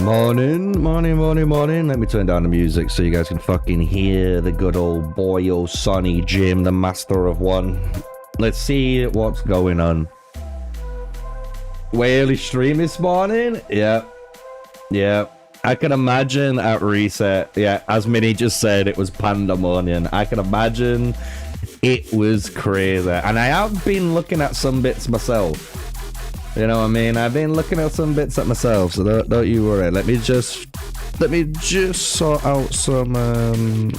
Morning, morning, morning, morning. Let me turn down the music so you guys can fucking hear the good old boy, old Sonny Jim, the master of one. Let's see what's going on. Way early stream this morning? Yeah. Yeah. I can imagine at reset, yeah, as Minnie just said, it was pandemonium. I can imagine it was crazy. And I have been looking at some bits myself. You know what I mean? I've been looking at some bits at myself, so don't you worry. Let me just sort out some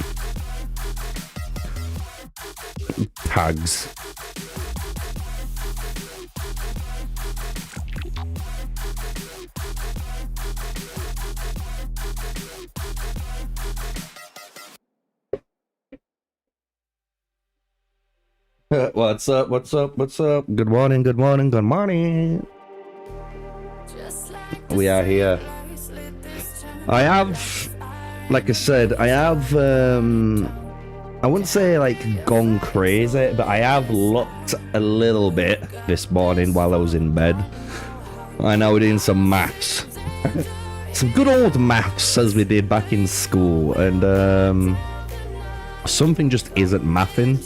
tags. What's up? What's up? What's up? Good morning, good morning, good morning. We are here. I have, like I said, I have, I wouldn't say like gone crazy, but I have looked a little bit this morning while I was in bed. I know we're doing some maths. Some good old maths as we did back in school, and something just isn't mathing.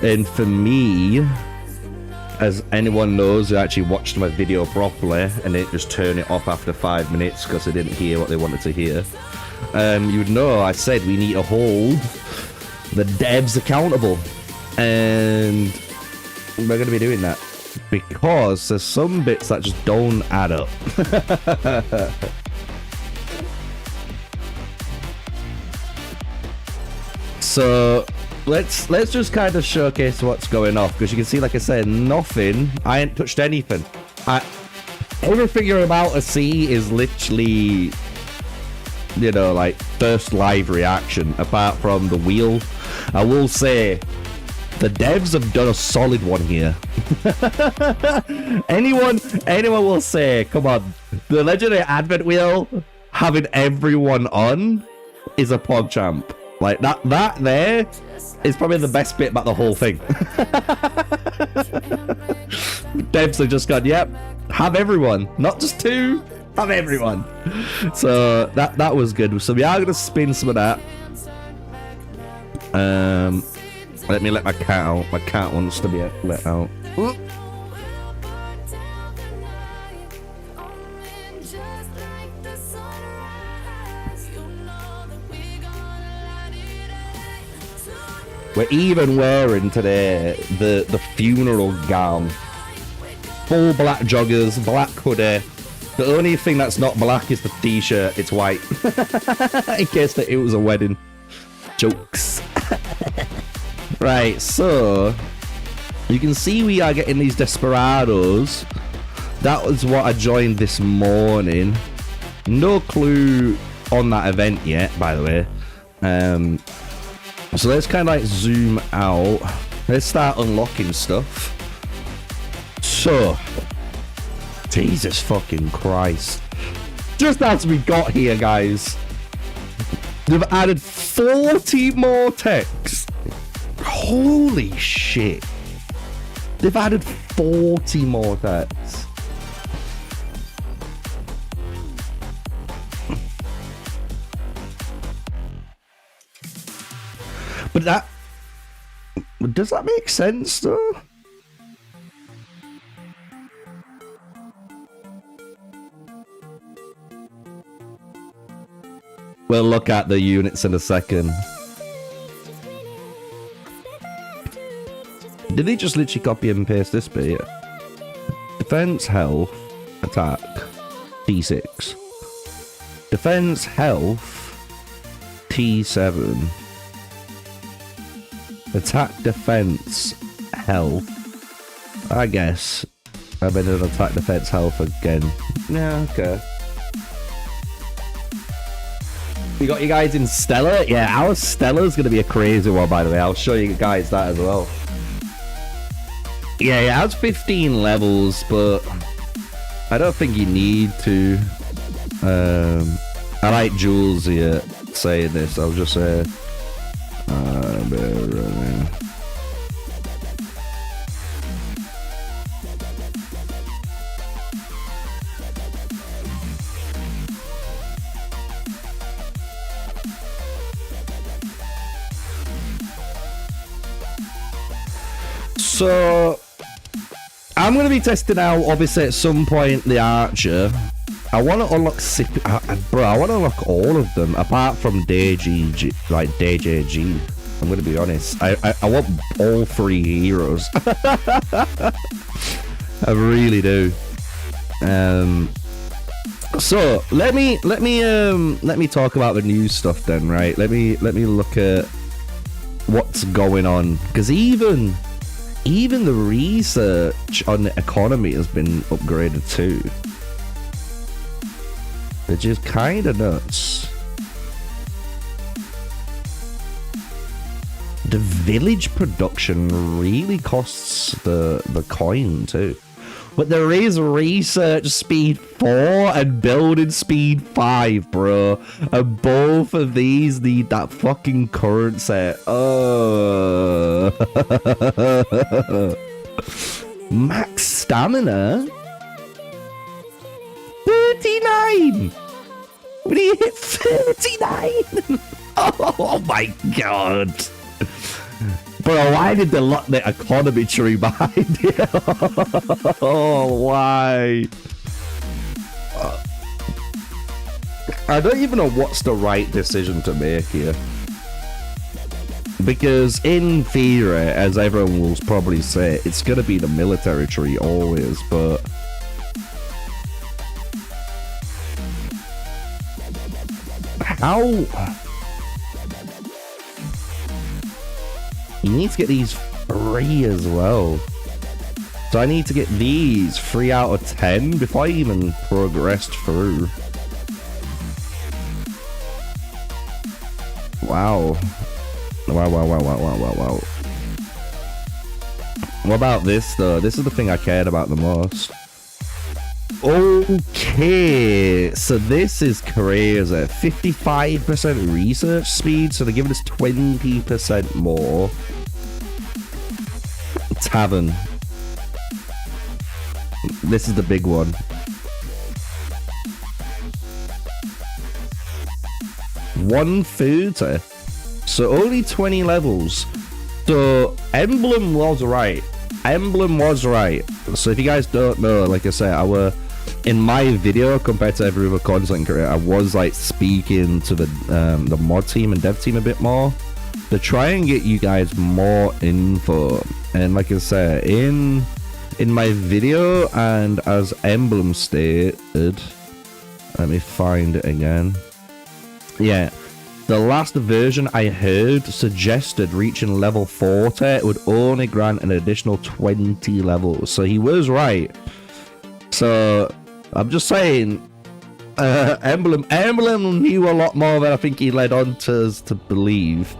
And for me, as anyone knows who actually watched my video properly and didn't just turn it off after 5 minutes because they didn't hear what they wanted to hear, you'd know I said we need to hold the devs accountable. And we're going to be doing that because there's some bits that just don't add up. So let's just kind of showcase what's going off, because you can see, like I said, nothing. I ain't touched anything. Everything you're about to see is literally, you know, like first live reaction, apart from the wheel. I will say the devs have done a solid one here. anyone will say, come on, the legendary advent wheel having everyone on is a PogChamp. Like that there is probably the best bit about the whole thing. Devs have just gone, yep, have everyone, not just two, have everyone. So that was good. So we are gonna spin some of that. Let me let my cat out. My cat wants to be let out. Ooh. We're even wearing today the funeral gown. Full black joggers, black hoodie. The only thing that's not black is the t-shirt. It's white. In case that it was a wedding. Jokes. Right, so you can see we are getting these desperados. That was what I joined this morning. No clue on that event yet, by the way. So let's kind of like zoom out. Let's start unlocking stuff. So, Jesus fucking Christ. Just as we got here, guys, they've added 40 more texts. Holy shit. They've added 40 more texts. But that, does that make sense though? We'll look at the units in a second. Did they just literally copy and paste this bit here? Defense, health, attack, T6. Defense, health, T7. Attack, defense, health. I guess I better an attack, defense, health again. Yeah, okay. We got you guys in Stellar. Yeah, our Stellar's gonna be a crazy one, by the way. I'll show you guys that as well. Yeah, it has 15 levels, but I don't think you need to. I like Jules here saying this. I'll just say. So I'm going to be testing out, obviously, at some point, the Archer. I want to unlock, bro, I want to unlock all of them, apart from DJG, like DJG. I'm going to be honest. I want all 3 heroes. I really do. So let me talk about the new stuff then, right? Let me look at what's going on, because even the research on the economy has been upgraded too, which is kind of nuts. The village production really costs the coin too. But there is research speed 4 and building speed 5, bro. And both of these need that fucking currency. Oh. Max stamina? 39! When he hit 39! Oh my god. Bro, why did they lock the economy tree behind you? Oh, why? I don't even know what's the right decision to make here. Because in theory, as everyone will probably say, it's going to be the military tree always, but... How... You need to get these 3 as well. So I need to get these 3 out of 10 before I even progressed through. Wow. Wow. What about this though? This is the thing I cared about the most. Okay, so this is crazy. 55% research speed, so they're giving us 20% more. Tavern. This is the big one. 130. So only 20 levels. So Emblem was right. So if you guys don't know, like I said, in my video compared to every other content creator, I was like speaking to the mod team and dev team a bit more to try and get you guys more info. And like I said, in my video, and as Emblem stated, let me find it again. Yeah, the last version I heard suggested reaching level 40 would only grant an additional 20 levels. So he was right. So I'm just saying, Emblem knew a lot more than I think he led on to us to believe,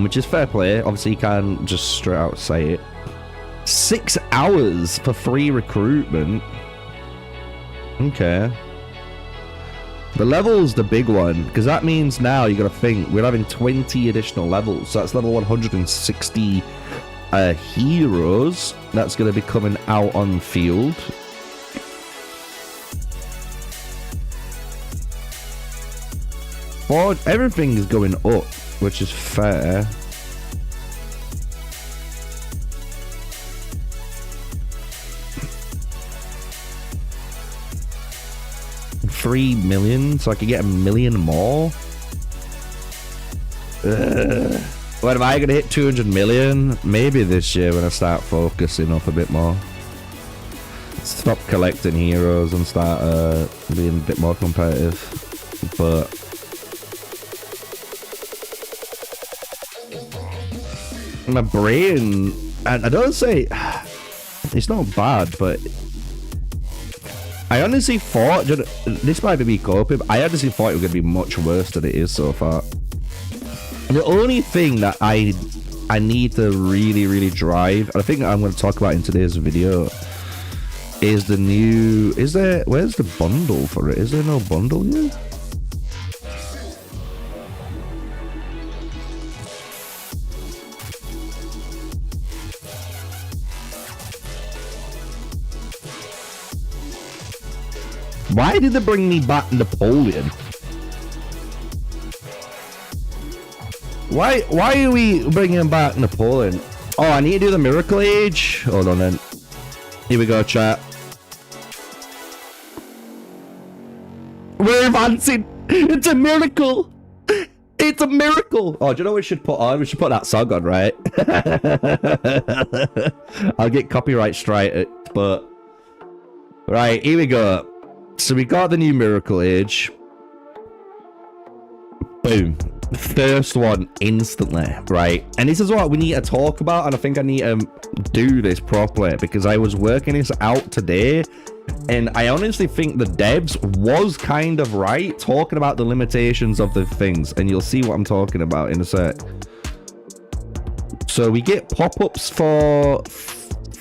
which is fair play. Obviously, you can't just straight out say it. 6 hours for free recruitment. Okay. The level's the big one, because that means now you gotta think we're having 20 additional levels. So that's level 160 heroes that's gonna be coming out on field. Well, everything is going up, which is fair. $3 million, so I could get 1 million more. What am I gonna hit 200 million? Maybe this year when I start focusing up a bit more. Stop collecting heroes and start being a bit more competitive. But my brain, and I don't say it's not bad, but I honestly thought, this might be me coping, I honestly thought it was going to be much worse than it is so far. The only thing that I need to really drive, and I think I'm going to talk about in today's video, is the new, where's the bundle for it? Is there no bundle yet? Why did they bring me back Napoleon? Why are we bringing back Napoleon? Oh, I need to do the miracle age. Hold on then. Here we go, chat. We're advancing. It's a miracle. It's a miracle. Oh, do you know what we should put on? We should put that song on, right? I'll get copyright strike, but... Right, here we go. So we got the new miracle age. Boom. First one instantly, right? And this is what we need to talk about, and I think I need to do this properly because I was working this out today, and I honestly think the devs was kind of right talking about the limitations of the things, and you'll see what I'm talking about in a sec. So we get pop-ups for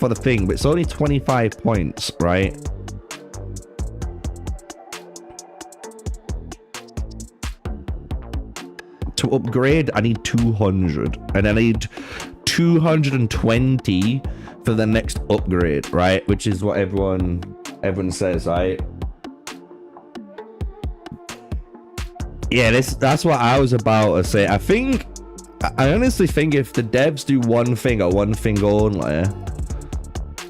the thing, but it's only 25 points, right? To upgrade, I need 200, and I need 220 for the next upgrade, right? Which is what everyone says, right? Yeah, that's what I was about to say. I honestly think if the devs do one thing or one thing only,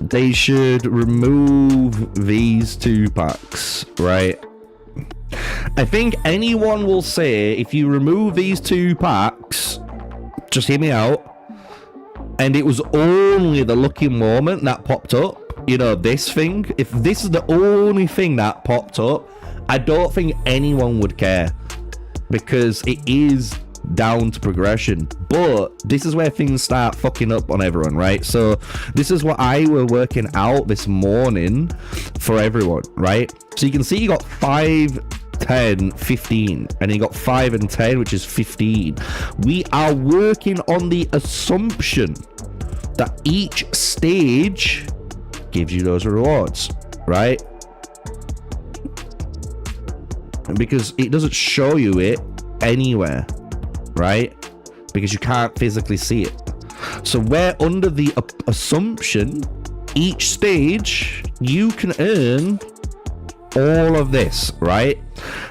they should remove these 2 packs, right? I think anyone will say if you remove these 2 packs, just hear me out, and it was only the lucky moment that popped up, you know, this thing, if this is the only thing that popped up, I don't think anyone would care because it is down to progression. But this is where things start fucking up on everyone, right? So this is what I were working out this morning for everyone, right? So you can see you got 5, 10, 15, and you got 5 and 10, which is 15. We are working on the assumption that each stage gives you those rewards, right? Because it doesn't show you it anywhere, right? Because you can't physically see it. So we're under the assumption each stage you can earn all of this, right?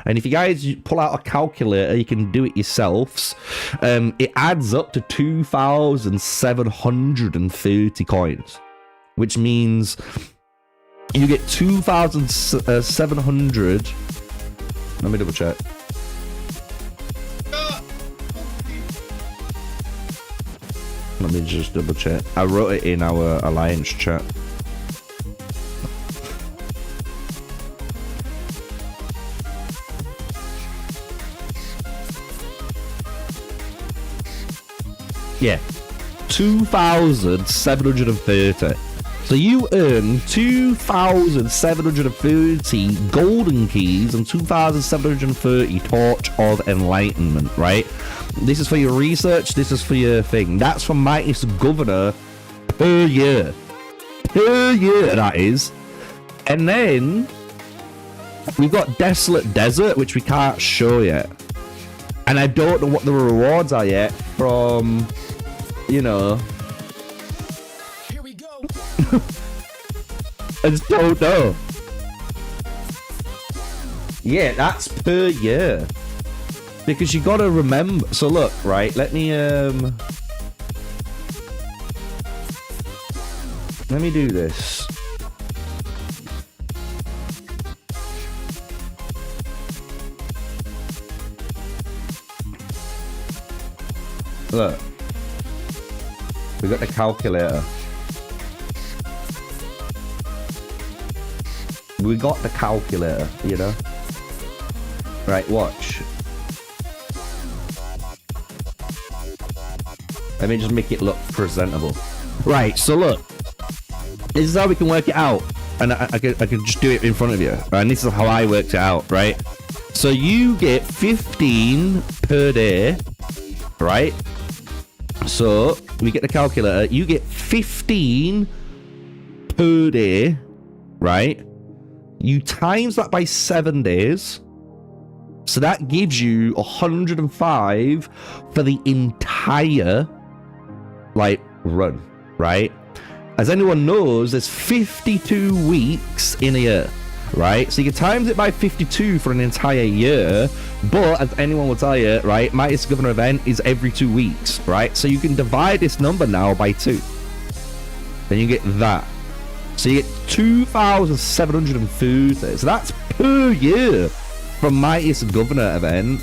And if you guys pull out a calculator, you can do it yourselves. It adds up to 2,730 coins, which means you get 2,700. Let me double check. Let me just double check. I wrote it in our alliance chat. Yeah, 2,730. So you earn 2,730 golden keys and 2,730 torch of enlightenment, right? This is for your research, this is for your thing. That's for Mightiest Governor per year. Per year, that is. And then we've got Desolate Desert, which we can't show yet. And I don't know what the rewards are yet from, you know. Here we go. I just don't know. Yeah, that's per year. Because you gotta remember. So look, right, let me do this. Look, we got the calculator. We got the calculator, you know. Right, watch. Let me just make it look presentable. Right, so look. This is how we can work it out. And I can just do it in front of you. And this is how I worked it out, right? So you get 15 per day, right? So we get the calculator. You get 15 per day, right? You times that by 7 days. So that gives you 105 for the entire, like, run, right? As anyone knows, there's 52 weeks in a year. right? So you can times it by 52 for an entire year, but as anyone will tell you, right, Mightiest Governor event is every 2 weeks, right? So you can divide this number now by 2. Then you get that. So you get 2,730. So that's per year from Mightiest Governor event.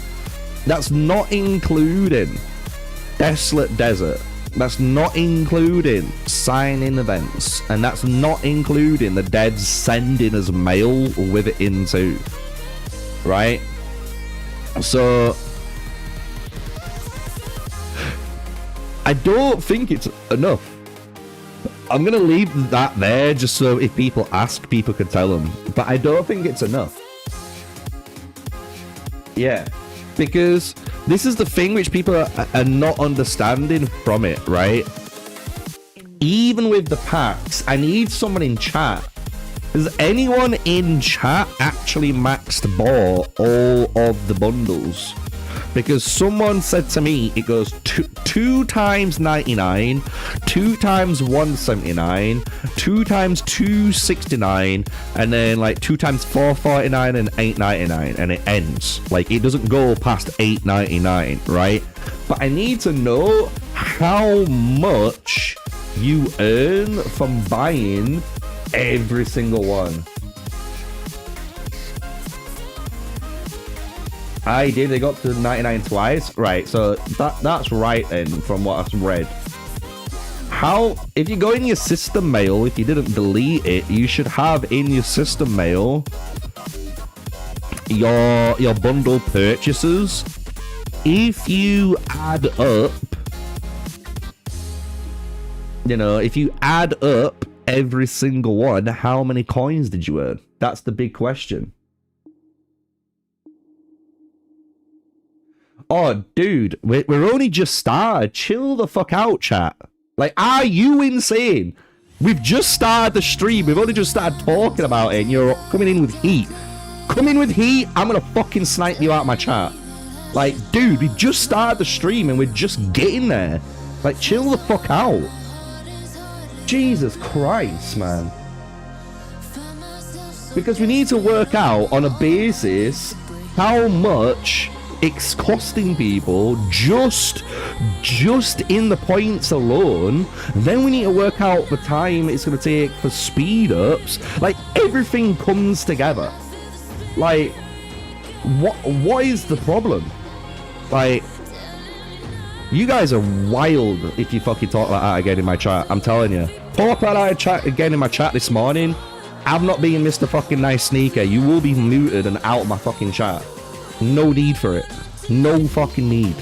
That's not including Desolate Desert. That's not including sign-in events. And that's not including the deads sending us mail with it in too. Right? So I don't think it's enough. I'm going to leave that there just so if people ask, people can tell them. But I don't think it's enough. Yeah. Because this is the thing which people are not understanding from it, right? Even with the packs, I need someone in chat. Has anyone in chat actually maxed bought all of the bundles? Because someone said to me, it goes 2 times 99, 2 times 179, 2 times 269, and then like 2 times 449 and 899, and it ends. Like it doesn't go past 899, right? But I need to know how much you earn from buying every single one. I did. They got to 99 twice. Right, so that's right then from what I've read. How, if you go in your system mail, if you didn't delete it, you should have in your system mail your bundle purchases. If you add up, you know, if you add up every single one, how many coins did you earn? That's the big question. Oh, dude, we're only just started. Chill the fuck out, chat. Like, are you insane? We've just started the stream. We've only just started talking about it, and you're coming in with heat. Come in with heat, I'm gonna fucking snipe you out of my chat. Like, dude, we just started the stream, and we're just getting there. Like, chill the fuck out. Jesus Christ, man. Because we need to work out on a basis how much it's costing people just in the points alone. Then we need to work out the time it's going to take for speed ups. Like, everything comes together. Like, what is the problem? Like, you guys are wild if you fucking talk like that again in my chat. I'm telling you. Talk like that again in my chat this morning. I'm not being Mr. fucking Nice Sneaker. You will be muted and out of my fucking chat. No need for it. No fucking need.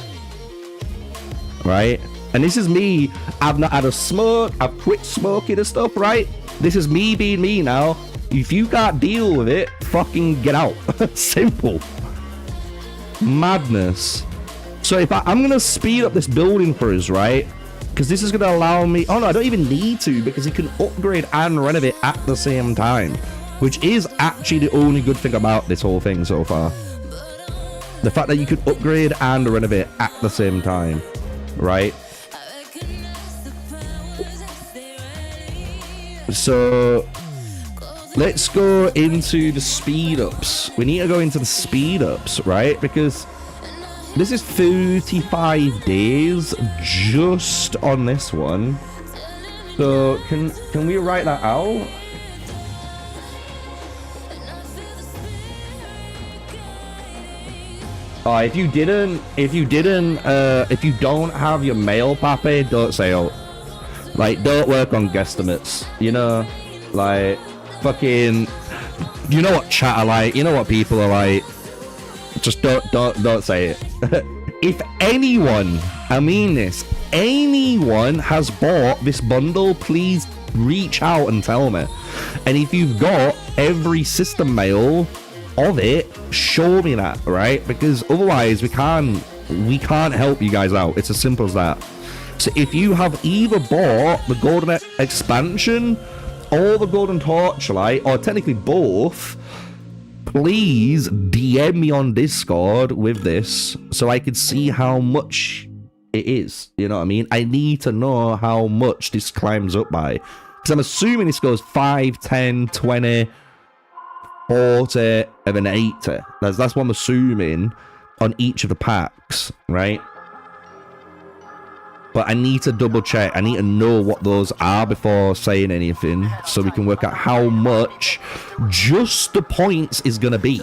Right? And this is me. I've not had a smoke. I've quit smoking and stuff, right? This is me being me now. If you can't deal with it, fucking get out. Simple. Madness. So if I'm going to speed up this building for us, right? Because this is going to allow me... Oh, no, I don't even need to, because you can upgrade and renovate at the same time. Which is actually the only good thing about this whole thing so far. The fact that you could upgrade and renovate at the same time, right? So let's go into the speed ups. We need to go into the speed ups, right? Because this is 35 days just on this one. So can we write that out? Oh, if you don't have your mail, Pappy, don't say out. Like, don't work on guesstimates. You know, like, fucking, you know what chat are like. You know what people are like. Just don't say it. If anyone, I mean this, anyone has bought this bundle, please reach out and tell me. And if you've got every system mail of it, show me that, right? Because otherwise we can't help you guys out. It's as simple as that. So if you have either bought the golden expansion or the golden torchlight, or technically both, please DM me on Discord with this so I can see how much it is. You know what I mean? I need to know how much this climbs up by, because I'm assuming this goes 5, 10, 20, 40, and then 80. That's what I'm assuming on each of the packs, right? But I need to double check. I need to know what those are before saying anything, so we can work out how much just the points is going to be.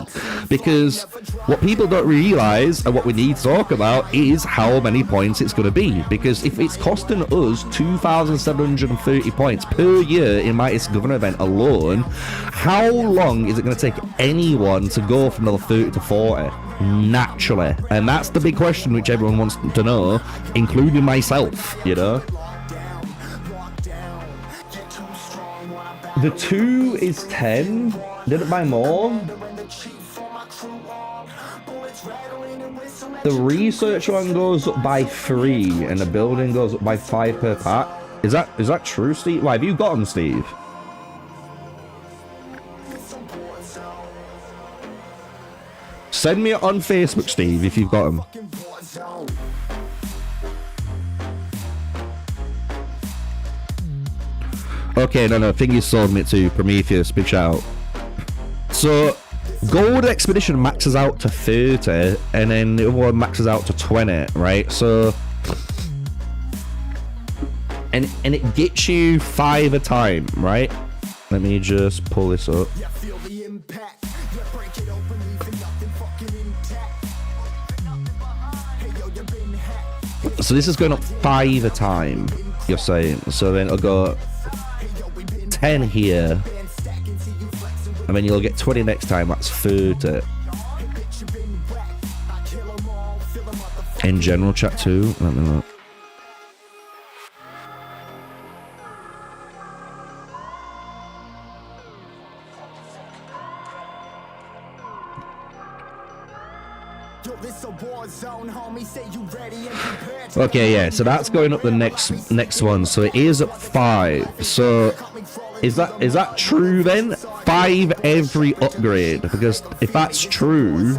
Because what people don't realize, and what we need to talk about, is how many points it's going to be. Because if it's costing us 2,730 points per year in Mightiest Governor event alone, how long is it going to take anyone to go from another 30 to 40? Naturally. And that's the big question which everyone wants to know, including myself, you know. The 2 is 10. Didn't buy more. The research one goes up by 3 and the building goes up by 5 per pack. Is that true, Steve? Why have you got them, Steve? Send me it on Facebook, Steve, if you've got them. Okay, no, Thingy sold me to Prometheus, big shout out. So, Gold Expedition maxes out to 30, and then the other one maxes out to 20, right? So, and it gets you 5 a time, right? Let me just pull this up. So this is going up 5 a time, you're saying. So then it'll go 10 here, and then you'll get 20 next time. That's 30. In general chat too. Let me look. Okay, yeah, so that's going up the next one. So it is at 5. So is that true then? 5 every upgrade, because if that's true,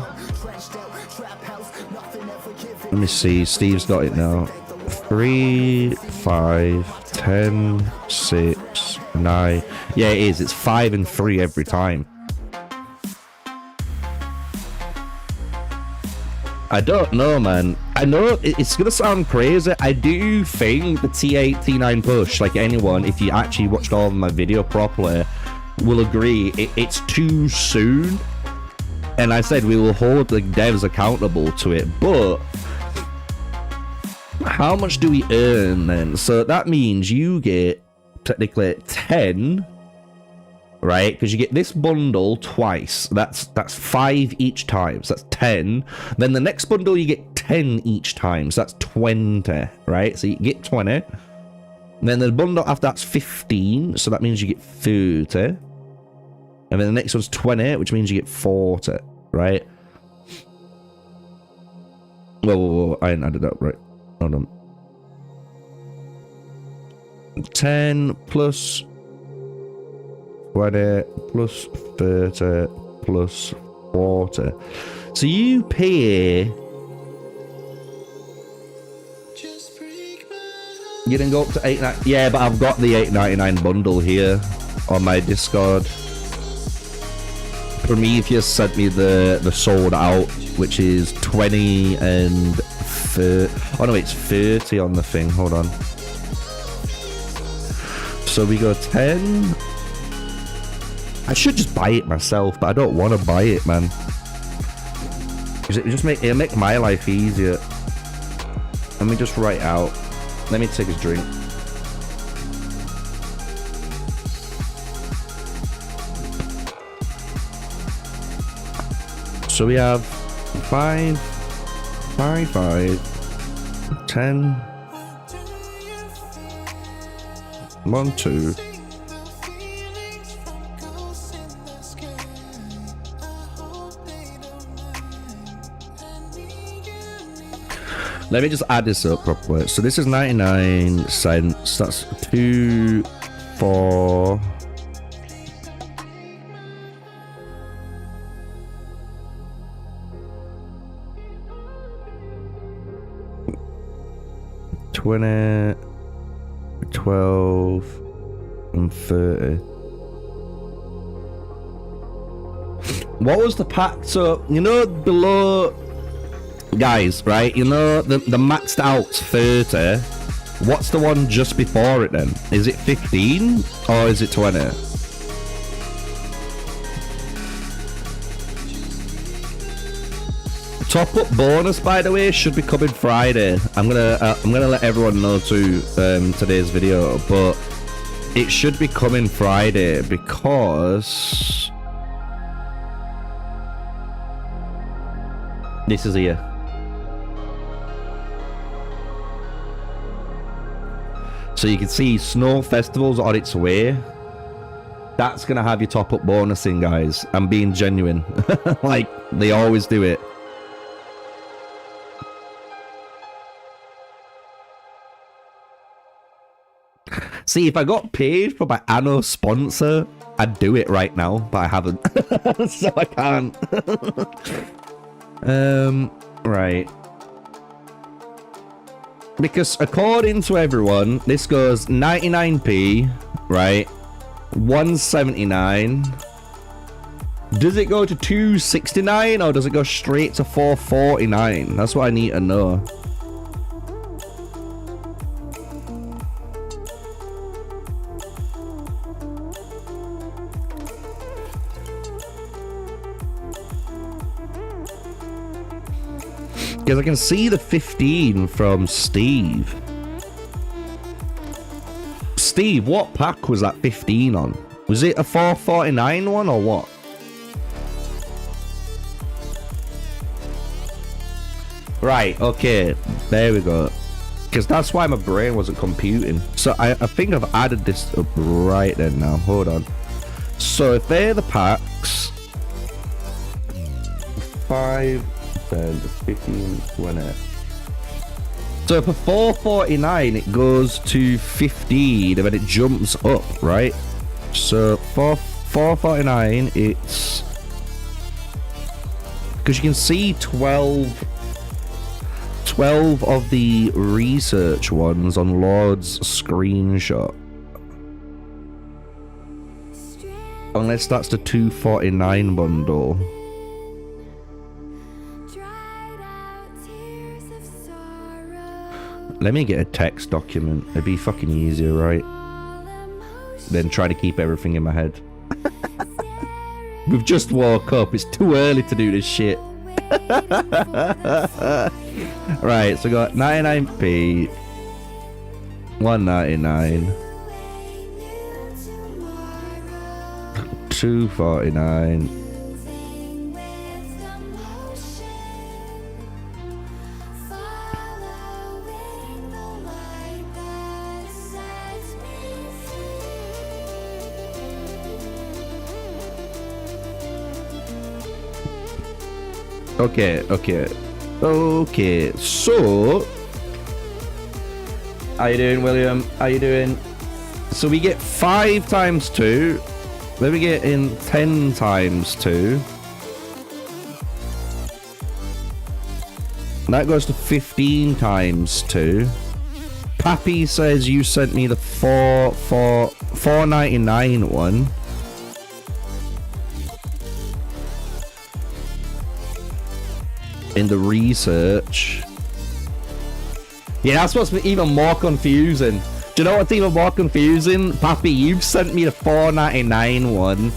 let me see. Steve's got it now. 3, 5, 10, 6, 9. Yeah, it is. It's 5 and 3 every time. I don't know, man. I know it's gonna sound crazy. I do think the T8, T9 push, like anyone, if you actually watched all of my video properly, will agree it's too soon. And I said we will hold the devs accountable to it, but how much do we earn then? So that means you get technically 10. Right, because you get this bundle twice. That's 5 each time, so that's 10. Then the next bundle you get 10 each time, so that's 20. Right, so you get 20. And then the bundle after that's 15, so that means you get 30. And then the next one's 20, which means you get 40. Right. Whoa, I didn't add it up right. Hold on. 10 plus 20 plus 30 plus 40. So you pay. You didn't go up to 8.99. Yeah, but I've got the 8.99 bundle here on my Discord. Prometheus sent me the sold out, which is 20 and 30. Oh no, it's 30 on the thing. Hold on. So we go 10. I should just buy it myself, but I don't want to buy it, man. It'll make my life easier. Let me just write out. Let me take a drink. So we have 5, 10, 1, 2. Let me just add this up properly. So this is 99 cents. That's 2, 4. $20, 12, and 30. What was the pack? So, you know, below, guys, right? You know, the maxed out's 30. What's the one just before it then? Is it 15 or is it 20? Top up bonus, by the way, should be coming Friday. I'm gonna let everyone know too today's video, but it should be coming Friday because this is here. So you can see Snow Festival's on its way. That's gonna have your top up bonus in, guys. I'm being genuine. Like they always do it. See, if I got paid for my Anno sponsor, I'd do it right now, but I haven't. So I can't. Right. Because according to everyone, this goes 99p, right? 179. Does it go to 269 or does it go straight to 449? That's what I need to know. Because I can see the 15 from Steve. Steve, what pack was that 15 on? Was it a 449 one or what? Right, okay. There we go. Because that's why my brain wasn't computing. So I think I've added this up right then now. Hold on. So if they're the packs... 5... 10, 15, 20. So for 449 it goes to 15 and then it jumps up, right? So for 449 it's, because you can see 12 of the research ones on Lord's screenshot. Unless that's the 249 bundle. Let me get a text document. It'd be fucking easier, right? Than try to keep everything in my head. We've just woke up. It's too early to do this shit. Right, so we got 99p. 199. 249. Okay, so how you doing, William? How you doing? So we get 5 times 2, then we get in 10 times 2. That goes to 15 times 2. Pappy says you sent me the 499 one. In the research. Yeah, that's what's even more confusing. Do you know what's even more confusing? Pappy, you've sent me the 499 one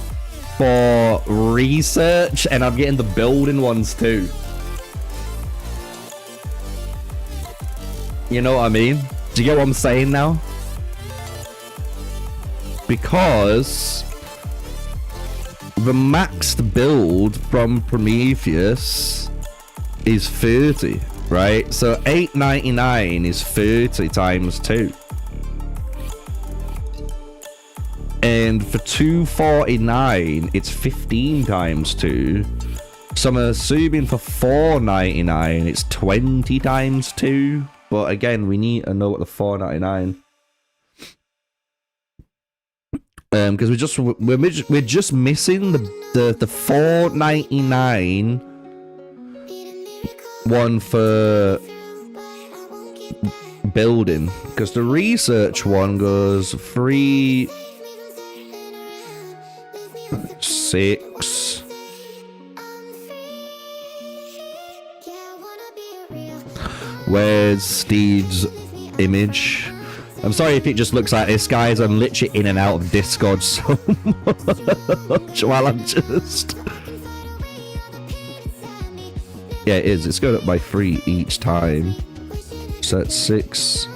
for research, and I'm getting the building ones too. You know what I mean? Do you get what I'm saying now? Because the maxed build from Prometheus is 30, right? So 899 is 30 times 2. And for 249, it's 15 times 2. So I'm assuming for 499, it's 20 times 2. But again, we need to know what the 499. Because we're just missing the 499 one for building, because the research one goes 3, 6, Where's Steve's image? I'm sorry if it just looks like this, guys. I'm literally in and out of Discord so much while I'm just... Yeah, it is. It's going up by 3 each time. So that's 6,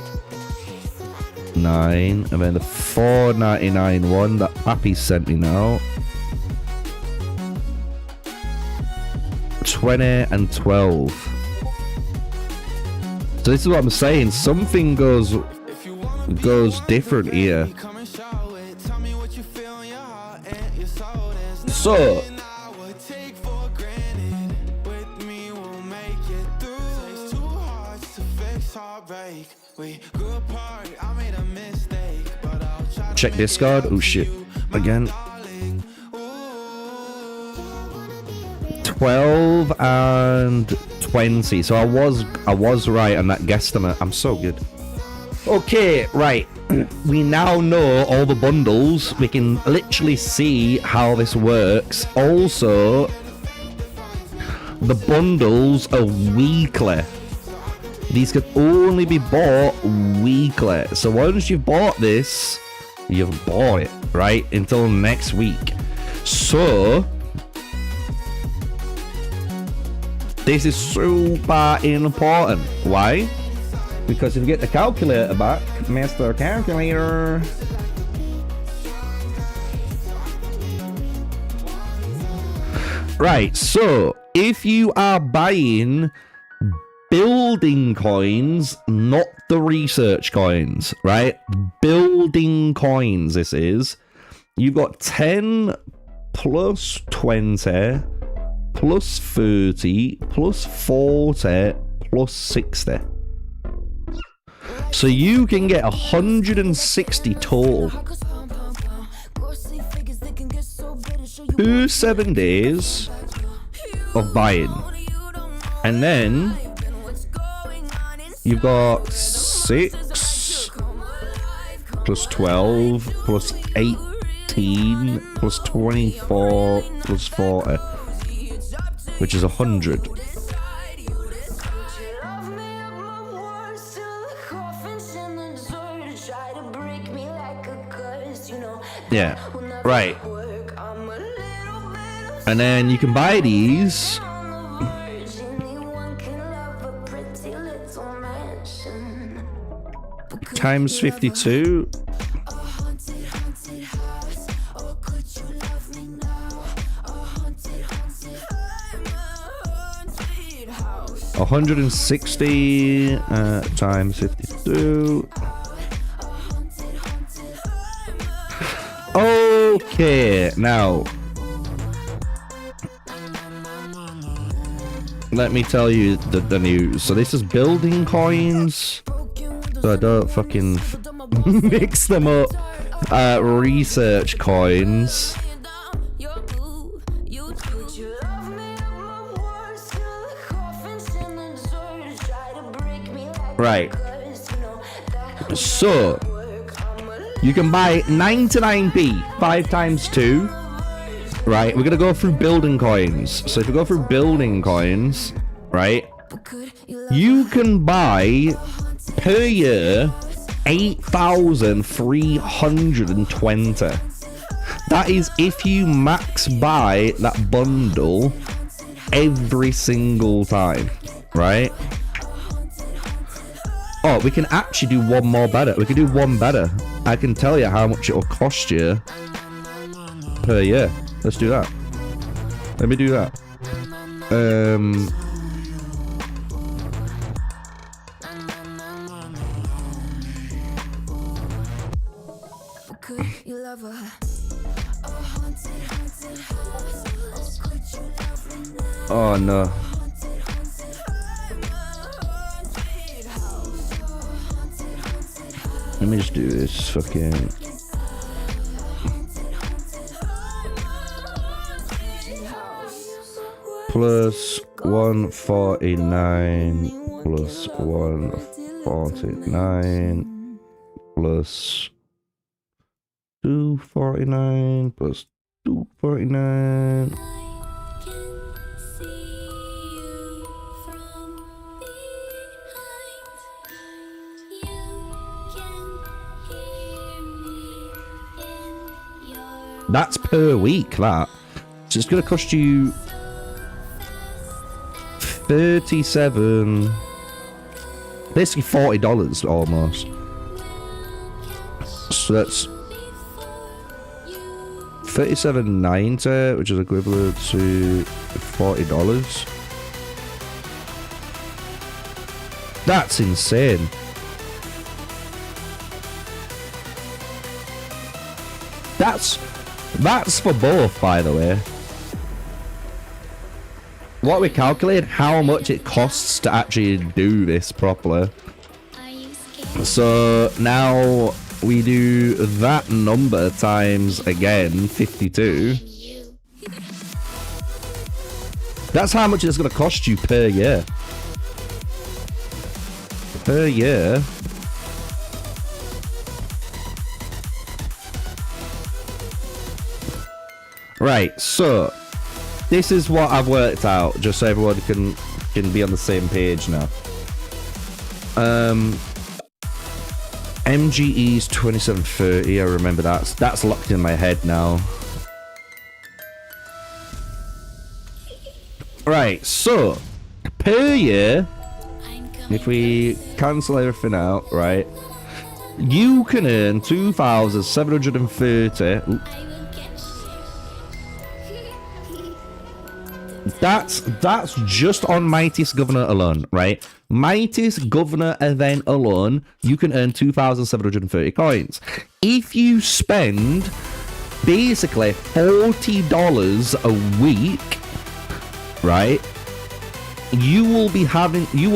9, and then the 4.99 one that Pappy sent me now. 20 and 12. So this is what I'm saying. Something goes different here. So check Discord. Oh shit. Again. 12 and 20. So I was right on that guesstimate. I'm so good. Okay, right. We now know all the bundles. We can literally see how this works. Also, the bundles are weekly. These can only be bought weekly. So once you've bought this, you've bought it, right? Until next week. So this is super important. Why? Because if you get the calculator back, Mr. Calculator. Right, so if you are buying building coins, not the research coins, right? Building coins, this is. You've got 10 plus 20 plus 30 plus 40 plus 60. So you can get 160 total per 7 days of buying. And then you've got 6 plus 12 plus 18 plus 24 plus 40, which is 100. Yeah, right. And then you can buy these times 52. $160 times 52. Okay, now let me tell you the news. So this is building coins, so I don't fucking mix them up. Research coins. Right. So you can buy 99p, 5 times 2. Right, we're gonna go through building coins. So if you go through building coins, right, you can buy per year 8,320. That is if you max buy that bundle every single time, right? Oh, we can actually do one more better. We can do one better. I can tell you how much it will cost you per year. Let's do that. Let me do that. Oh no. Let me just do this fucking... Plus 149 plus 149 plus 249 plus 249. That's per week, that. So it's going to cost you 37, basically $40 almost. So that's $37.90, which is equivalent to $40. That's insane. That's for both, by the way. What we calculate how much it costs to actually do this properly. So now we do that number times again 52. That's how much it's going to cost you per year. Per year. Right, so this is what I've worked out, just so everyone can be on the same page now. MGE's 2730, I remember that's locked in my head now. Right, so per year, if we cancel everything out, right, you can earn 2,730. That's just on Mightiest Governor alone, right? Mightiest Governor event alone, you can earn 2,730 coins. If you spend basically $40 a week, right? You will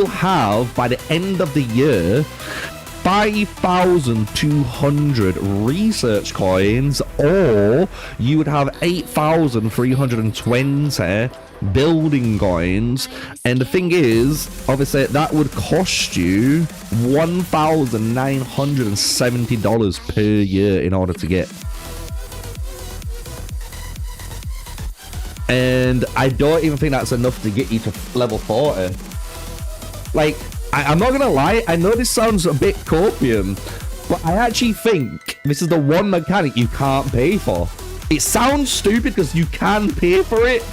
have by the end of the year 5,200 research coins, or you would have 8,320 building coins. And the thing is, obviously, that would cost you $1,970 per year in order to get. And I don't even think that's enough to get you to level 40. Like, I'm not gonna lie, I know this sounds a bit copium, but I actually think this is the one mechanic you can't pay for. It sounds stupid because you can pay for it,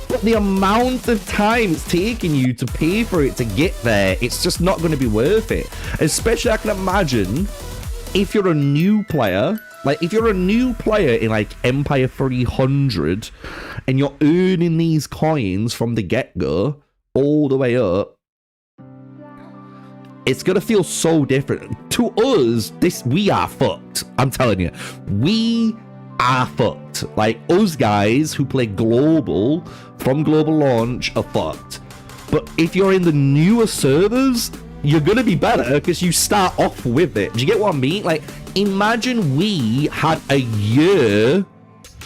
but the amount of time it's taking you to pay for it to get there, it's just not going to be worth it. Especially, I can imagine if you're a new player, like if you're a new player in like Empire 300 and you're earning these coins from the get-go all the way up, it's gonna feel so different. To us, we are fucked. I'm telling you, we are fucked. Like, us guys who play global, from global launch, are fucked. But if you're in the newer servers, you're gonna be better because you start off with it. Do you get what I mean? Like, imagine we had a year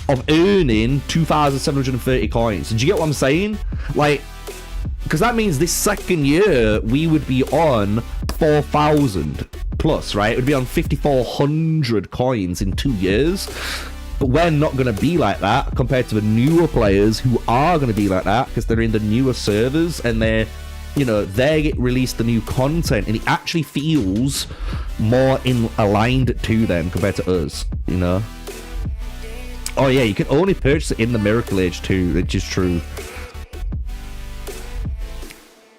of earning 2,730 coins. Do you get what I'm saying? Like, because that means this second year we would be on 4,000 plus, right? It would be on 5,400 coins in 2 years. But we're not going to be like that compared to the newer players who are going to be like that because they're in the newer servers and they're, you know, they get released the new content and it actually feels more aligned to them compared to us, you know? Oh yeah, you can only purchase it in the Miracle Age too, which is true.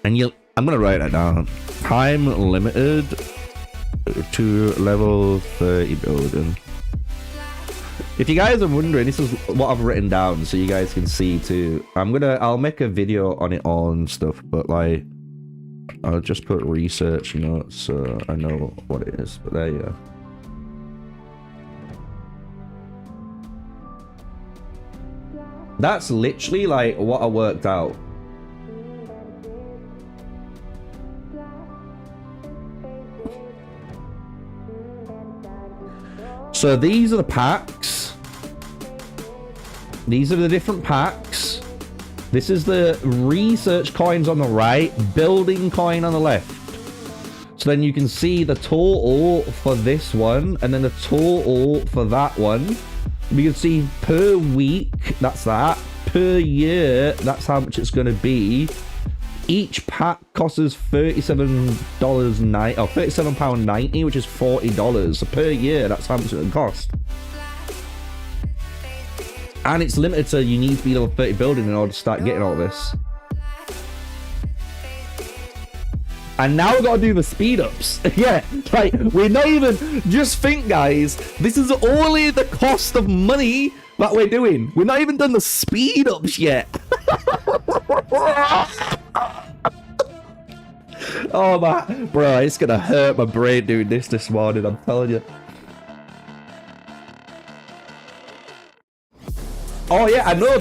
And I'm gonna write that down. Time limited to level 30 building. If you guys are wondering, this is what I've written down so you guys can see too. I'll make a video on it all and stuff, but like, I'll just put research notes so I know what it is. But there you go. That's literally like what I worked out. So these are the packs. These are the different packs. This is the research coins on the right, building coin on the left. So then you can see the total for this one, and then the total for that one. We can see per week, that's that. Per year, that's how much it's going to be. Each pack costs us £37.90, which is $40. So per year, that's how much it would cost. And it's limited, so you need to be level 30 building in order to start getting all this. And now we've got to do the speed ups. Yeah, like, we're not even, just think, guys, this is only the cost of money that we're doing. We're not even done the speed ups yet. Oh my, bro, it's gonna hurt my brain doing this morning, I'm telling you. Oh yeah, I know,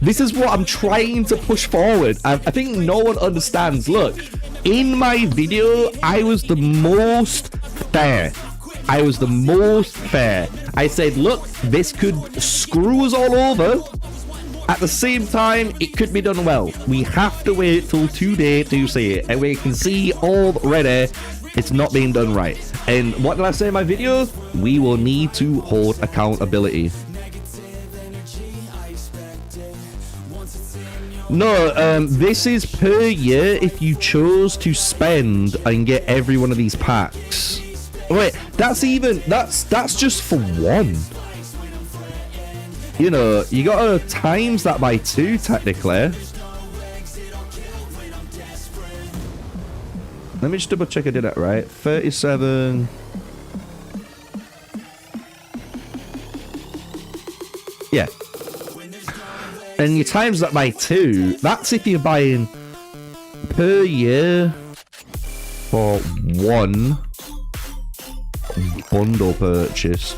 this is what I'm trying to push forward. I think no one understands. Look, in my video, I was the most fair. I said, look, this could screw us all over. At the same time, it could be done well. We have to wait till today to see it. And we can see already it's not being done right. And what did I say in my video? We will need to hold accountability. No, this is per year if you chose to spend and get every one of these packs. Wait, that's just for one. You know, you gotta times that by 2 technically. Let me just double check I did it right. 37. Yeah. And you times that by 2. That's if you're buying per year for one bundle purchase.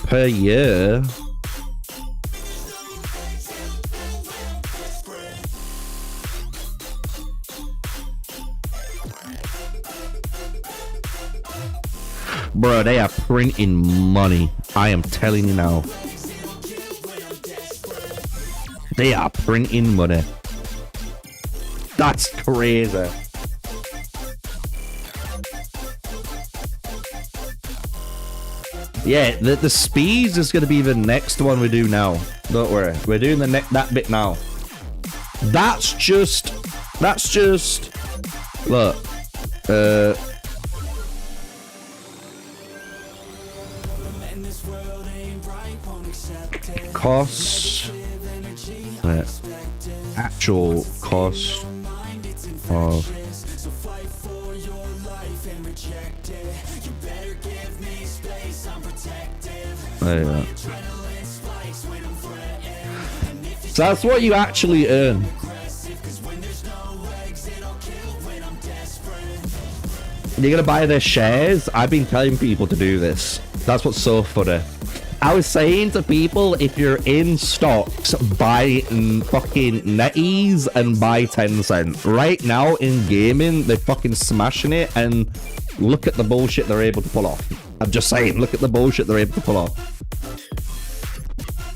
Per year. Bro, they are printing money. I am telling you now. They are printing money. That's crazy. Yeah, the speeds is going to be the next one we do now. Don't worry. We're doing that bit now. That's just look. Cost. Actual cost of there you go. So that's what you actually earn. You're gonna buy their shares. I've been telling people to do this. That's what's so funny. I was saying to people, if you're in stocks, buy fucking NetEase and buy Tencent. Right now in gaming, they're fucking smashing it, and look at the bullshit they're able to pull off. I'm just saying, look at the bullshit they're able to pull off.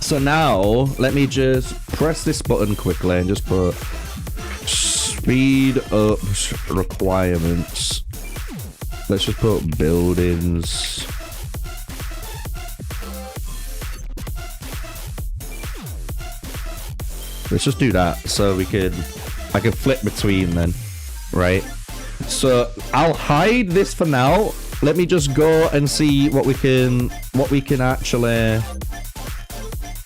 So now, let me just press this button quickly and just put speed up requirements. Let's just put buildings. Let's just do that so I can flip between then, right? So I'll hide this for now. Let me just go and see what we can actually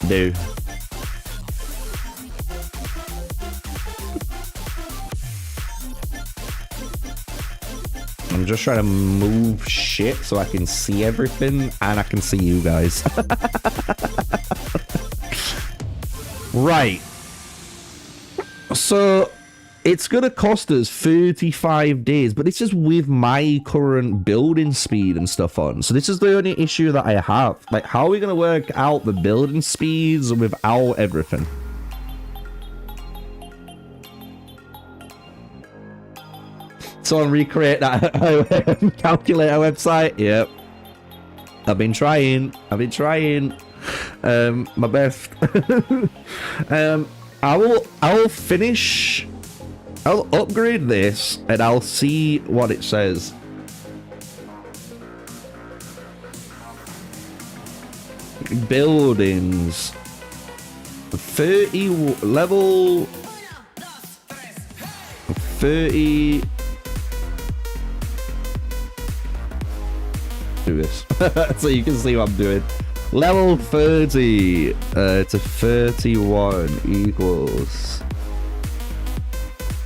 do. I'm just trying to move shit so I can see everything and I can see you guys. Right. So it's gonna cost us 35 days, but this is with my current building speed and stuff on. So this is the only issue that I have. Like, how are we gonna work out the building speeds without everything? Someone recreate that calculator website. Yep. I've been trying. My best. I'll finish. I'll upgrade this and I'll see what it says. Buildings. 30 level. 30. Do this so you can see what I'm doing. Level 30 to 31 equals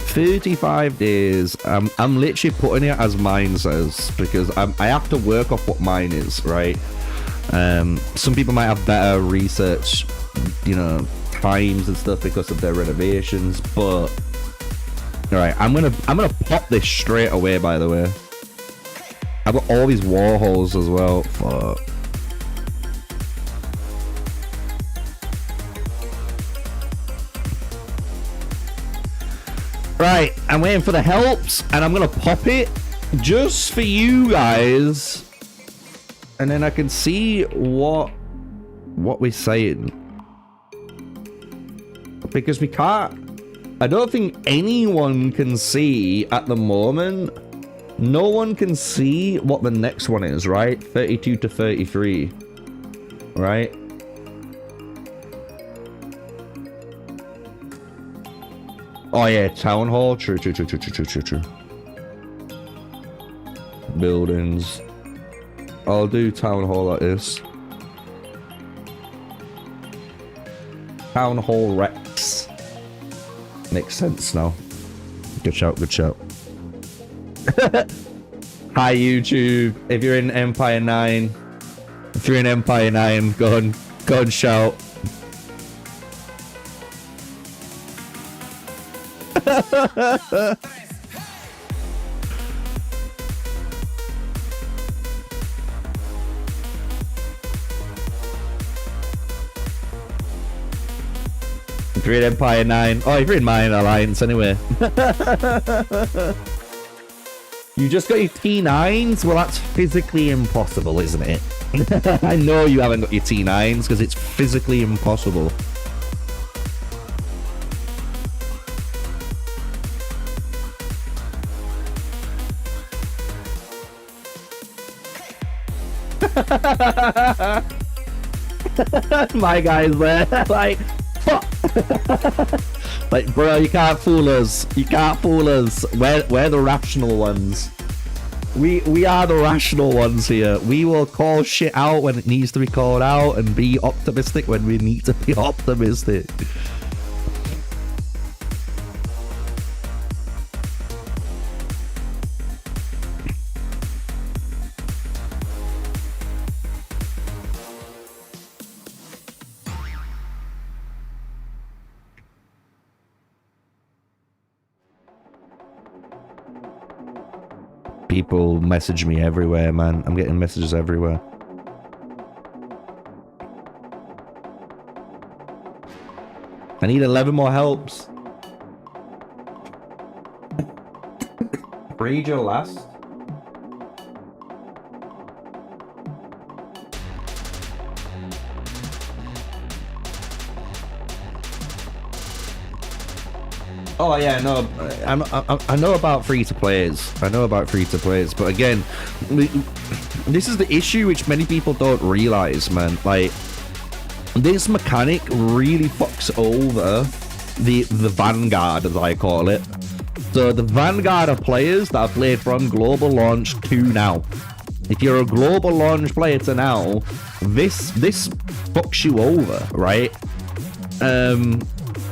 35 days. I'm literally putting it as mine says because I have to work off what mine is, right? Some people might have better research, you know, times and stuff because of their renovations, but all right, I'm gonna pop this straight away. By the way, I've got all these war holes as well. Fuck. Right, I'm waiting for the helps, and I'm gonna pop it just for you guys, and then I can see what we're saying, because we can't. I don't think anyone can see at the moment. No one can see what the next one is, right? 32 to 33, right? Oh yeah, town hall. True. Buildings. I'll do town hall like this. Town hall Rex. Makes sense now. Good shout, good shout. Hi YouTube. If you're in Empire 9, go on shout. If you're in Empire 9, oh, if you're in Mine Alliance anyway. You just got your T9s? Well, that's physically impossible, isn't it? I know you haven't got your T9s because it's physically impossible. My guy's there. Like, fuck. Like, bro, you can't fool us. You can't fool us. We're the rational ones. We are the rational ones here. We will call shit out when it needs to be called out and be optimistic when we need to be optimistic. People message me everywhere, man. I'm getting messages everywhere. I need 11 more helps. Read your last. Oh yeah, no, I know about free-to-players. I know about free-to-players, but again, this is the issue which many people don't realize, man. Like, this mechanic really fucks over the vanguard, as I call it. So the vanguard of players that have played from global launch to now. If you're a global launch player to now, this fucks you over, right?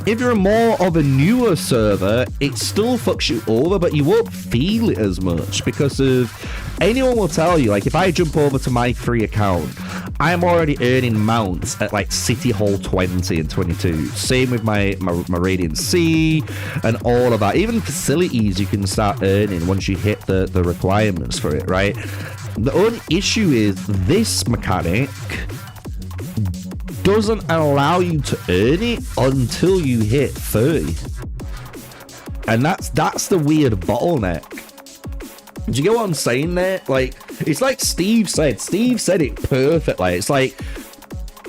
If you're more of a newer server, it still fucks you over, but you won't feel it as much because of anyone will tell you, like, if I jump over to my free account, I'm already earning mounts at like City Hall 20 and 22. Same with my Radiant C and all of that. Even facilities you can start earning once you hit the requirements for it, right? The only issue is this mechanic doesn't allow you to earn it until you hit 30. And that's the weird bottleneck. Do you get what I'm saying there? Like, it's like Steve said. Steve said it perfectly. It's like,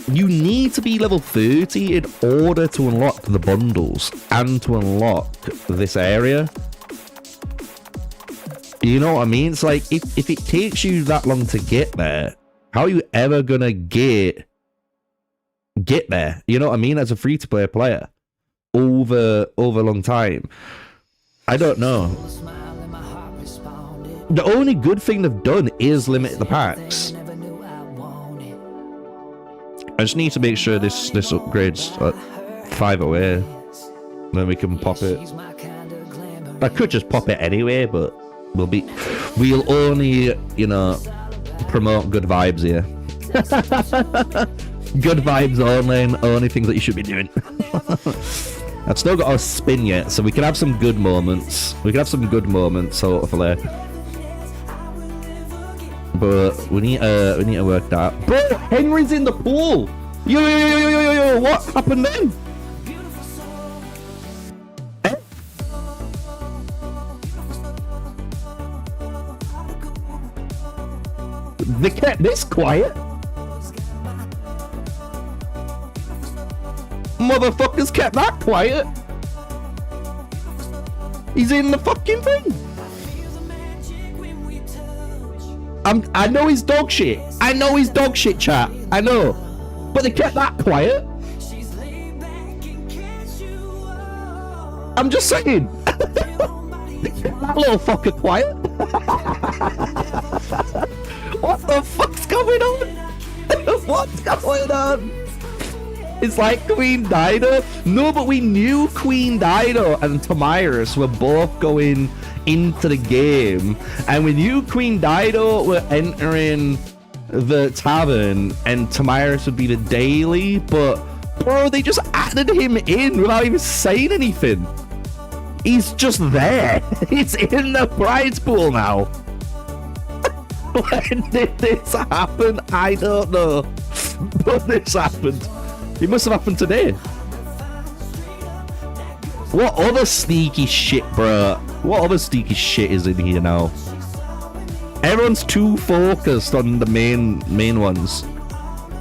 you need to be level 30 in order to unlock the bundles and to unlock this area. You know what I mean? It's like, if it takes you that long to get there, how are you ever gonna get there? You know what I mean? As a free-to-play player over a long time. I don't know. The only good thing they've done is limit the packs. I just need to make sure this upgrades at 5 away. Then we can pop it. I could just pop it anyway, but we'll only, you know, promote good vibes here. Good vibes only things that you should be doing. I've still got our spin yet, so we can have some good moments. We can have some good moments, hopefully. But we need to work that. Bro, Henry's in the pool. Yo, what happened then? Eh? They kept this quiet. Motherfuckers kept that quiet. He's in the fucking thing. I know he's dog shit. I know he's dog shit, chat. I know. But they kept that quiet. I'm just saying. They kept that little fucker quiet. What the fuck's going on? What's going on? It's like Queen Dido. No, but we knew Queen Dido and Tamiris were both going into the game, and we knew Queen Dido were entering the tavern and Tamiris would be the daily, but bro, they just added him in without even saying anything. He's just there. It's in the prize pool now. When did this happen? I don't know. But this happened. It must have happened today. What other sneaky shit, bro? What other sneaky shit is in here now? Everyone's too focused on the main ones.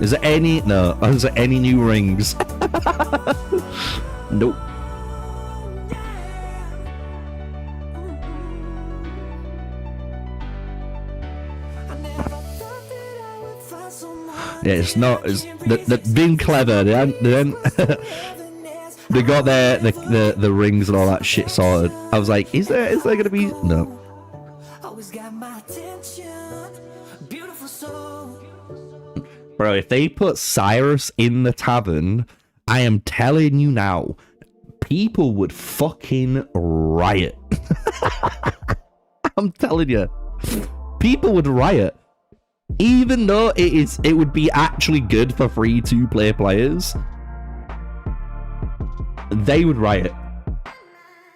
Is there any? No. Is there any new rings? Nope. Yeah, it's not. It's they're being clever. They they got the rings and all that shit sorted. I was like, is there gonna be no? Bro, if they put Cyrus in the tavern, I am telling you now, people would fucking riot. I'm telling you, people would riot. Even though it would be actually good for free to play players, they would riot.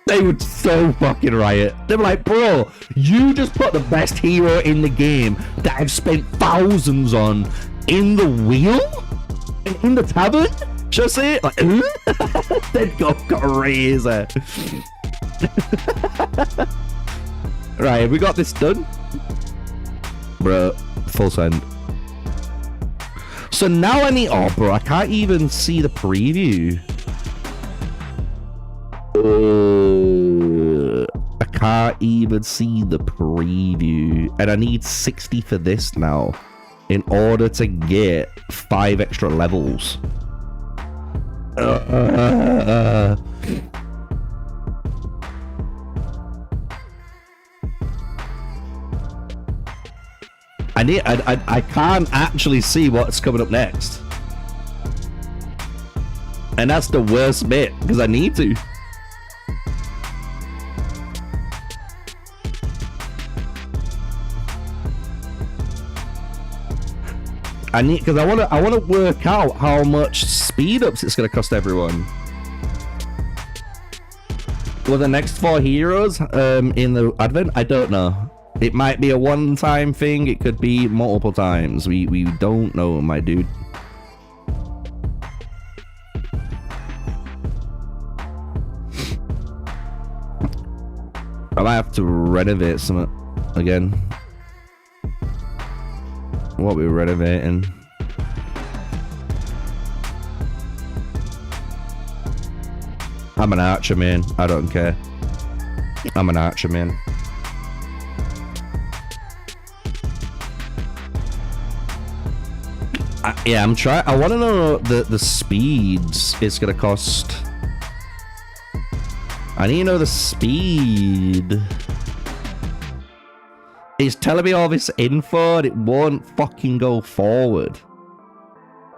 They would so fucking riot. They're like, bro, you just put the best hero in the game that I've spent thousands on in the wheel? In the tavern? Should I say it? Like, they'd go crazy. Right, have we got this done? Bro, full send. So now I need... Oh, bro, I can't even see the preview. I can't even see the preview. And I need 60 for this now in order to get 5 extra levels. I can't actually see what's coming up next. And that's the worst bit, because I need to. Because I want to work out how much speed ups it's going to cost everyone. Well, the next 4 heroes in the advent, I don't know. It might be a one-time thing. It could be multiple times. We don't know, my dude. I might have to renovate something again. What we're renovating. I'm an archer, man. I don't care. I'm an archer, man. Yeah, I'm trying. I want to know the speeds it's gonna cost. I need to know the speed. It's telling me all this info and it won't fucking go forward.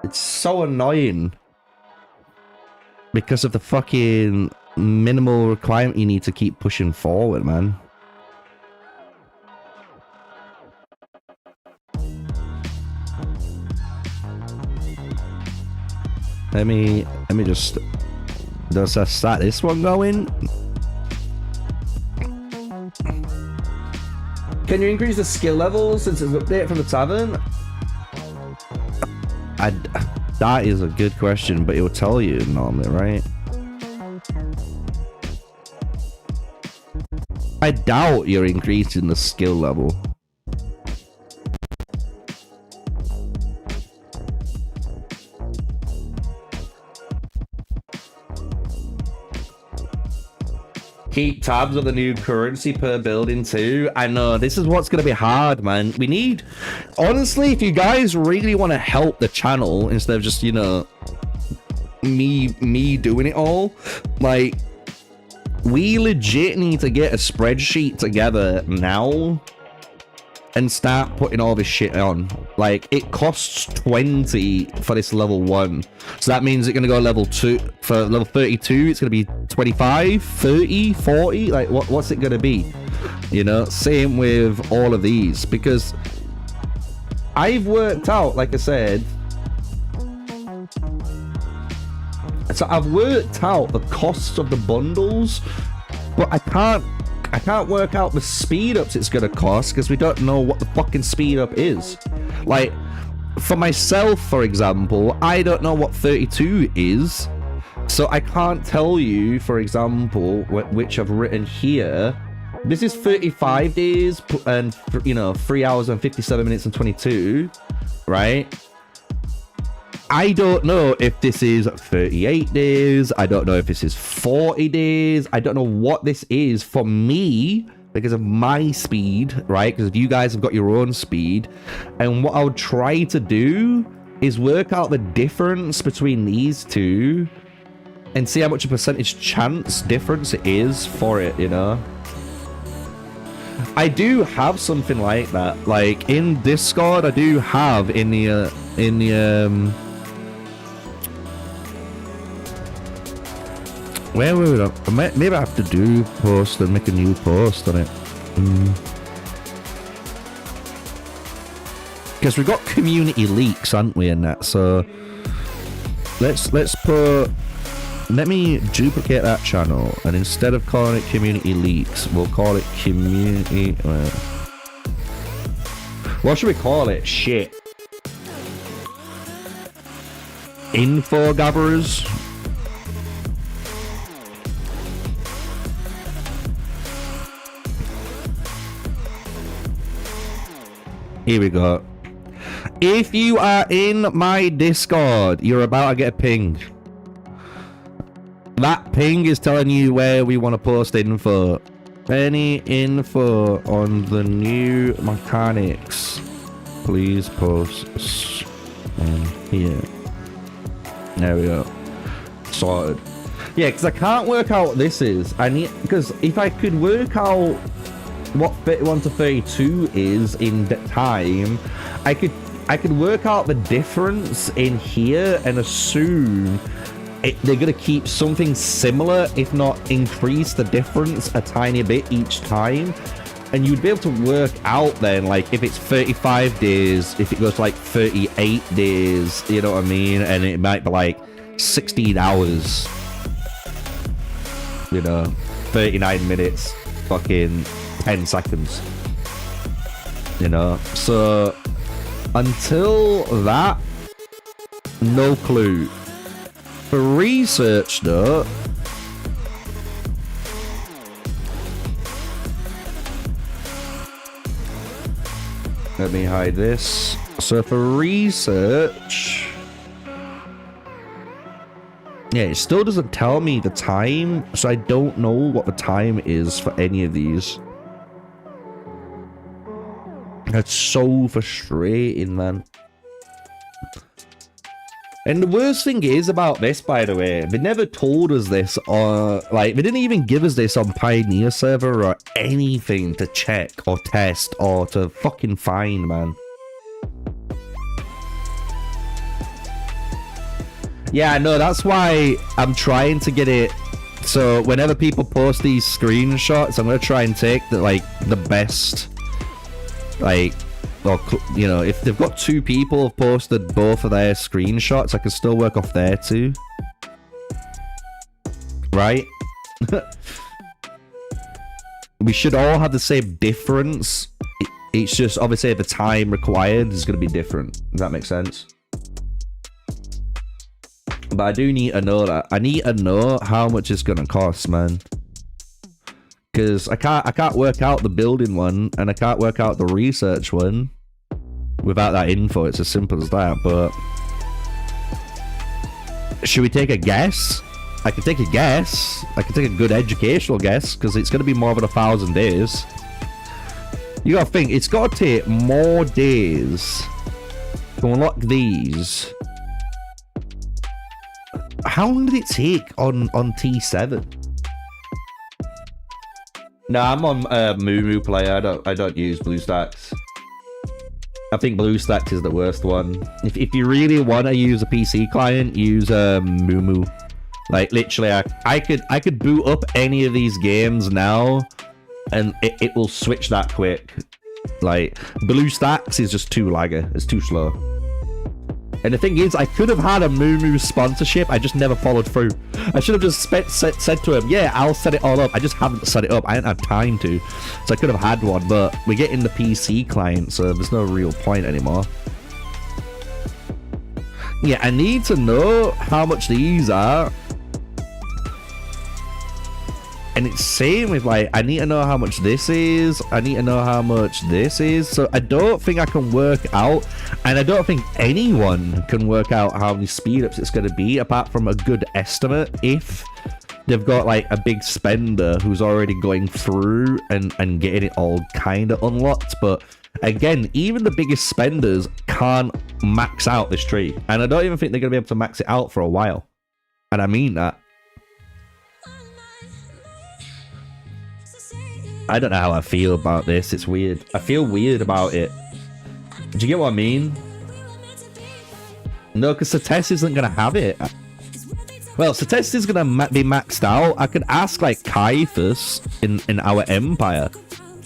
It's so annoying. Because of the fucking minimal requirement you need to keep pushing forward, man. Let me just... Does I start this one going? Can you increase the skill level since it's an update from the tavern? That is a good question, but it will tell you normally, right? I doubt you're increasing the skill level. Keep tabs on the new currency per building too. I know, this is what's going to be hard, man. We need... Honestly, if you guys really want to help the channel, instead of just, you know, me doing it all, like, we legit need to get a spreadsheet together now and start putting all this shit on. Like, it costs 20 for this level 1. So that means it's going to go level 2. For level 32, it's going to be 25, 30, 40. Like, what's it going to be? You know, same with all of these. Because I've worked out, like I said... So I've worked out the costs of the bundles, but I can't work out the speed ups it's gonna cost because we don't know what the fucking speed up is. Like, for myself, for example, I don't know what 32 is, so I can't tell you, for example, which I've written here. This is 35 days and, you know, 3 hours and 57 minutes and 22, right? I don't know if this is 38 days. I don't know if this is 40 days. I don't know what this is for me because of my speed, right? Because you guys have got your own speed. And what I would try to do is work out the difference between these two and see how much a percentage chance difference it is for it, you know? I do have something like that. Like, in Discord, I do have in the where would I maybe I have to do post and make a new post on it. Because we got community leaks, haven't we, in that? So let's put... Let me duplicate that channel, and instead of calling it community leaks, we'll call it community... What should we call it? Shit. Info gatherers? Here we go. If you are in my Discord, you're about to get a ping. That ping is telling you where we want to post info. Any info on the new mechanics, please post here. There we go. Sorted. Yeah, because I can't work out what this is. I need... Because if I could work out what 31 to 32 is in time, I could work out the difference in here and assume they're gonna keep something similar, if not increase the difference a tiny bit each time, and you'd be able to work out then, like, if it's 35 days, if it goes to like 38 days, you know what I mean, and it might be like 16 hours, you know, 39 minutes, fucking 10 seconds, you know. So until that, no clue. For research though, let me hide this. So for research, yeah, it still doesn't tell me the time, so I don't know what the time is for any of these. That's so frustrating, man. And the worst thing is about this, by the way, they never told us this, or like, they didn't even give us this on Pioneer server or anything to check or test or to fucking find, man. Yeah, no, that's why I'm trying to get it. So whenever people post these screenshots, I'm gonna try and take the best, like, or you know, if they've got 2 people have posted both of their screenshots, I can still work off their 2, right? We should all have the same difference. It's just obviously the time required is gonna be different. Does that make sense? But I do need to know that. I need to know how much it's gonna cost, man. Because I can't work out the building one and I can't work out the research one without that info. It's as simple as that. But should we take a guess? I can take a guess. I can take a good educational guess because it's gonna be more than 1,000 days. You gotta think, it's gotta take more days to unlock these. How long did it take on T7? No, I'm on MUMUPLAYER. I don't use BlueStacks. I think BlueStacks is the worst one. If you really want to use a PC client, use Mumu. Like literally, I could boot up any of these games now, and it will switch that quick. Like BlueStacks is just too laggy. It's too slow. And the thing is, I could have had a Mumu sponsorship. I just never followed through. I should have just said to him, yeah, I'll set it all up. I just haven't set it up. I didn't have time to. So I could have had one, but we're getting the PC client, so there's no real point anymore. Yeah, I need to know how much these are. And it's same with like, I need to know how much this is. I need to know how much this is. So I don't think I can work out, and I don't think anyone can work out how many speed ups it's going to be apart from a good estimate if they've got like a big spender who's already going through and getting it all kind of unlocked. But again, even the biggest spenders can't max out this tree. And I don't even think they're going to be able to max it out for a while. And I mean that. I don't know how I feel about this. It's weird. I feel weird about it. Do you get what I mean? No, because Sates isn't going to have it. Well, Sates is going to be maxed out. I could ask, like, Caiaphas in our Empire.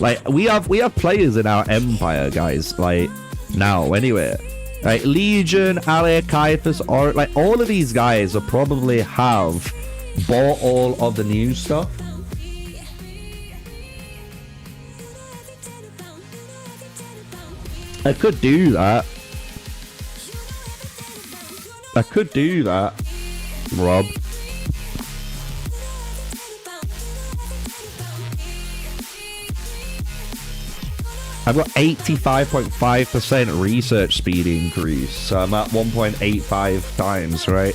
Like, we have players in our Empire, guys. Like, now, anyway. Like, Legion, Ali, Caiaphas, or, like, all of these guys will probably have bought all of the new stuff. I could do that. I could do that, Rob. I've got 85.5% research speed increase, so I'm at 1.85 times, right?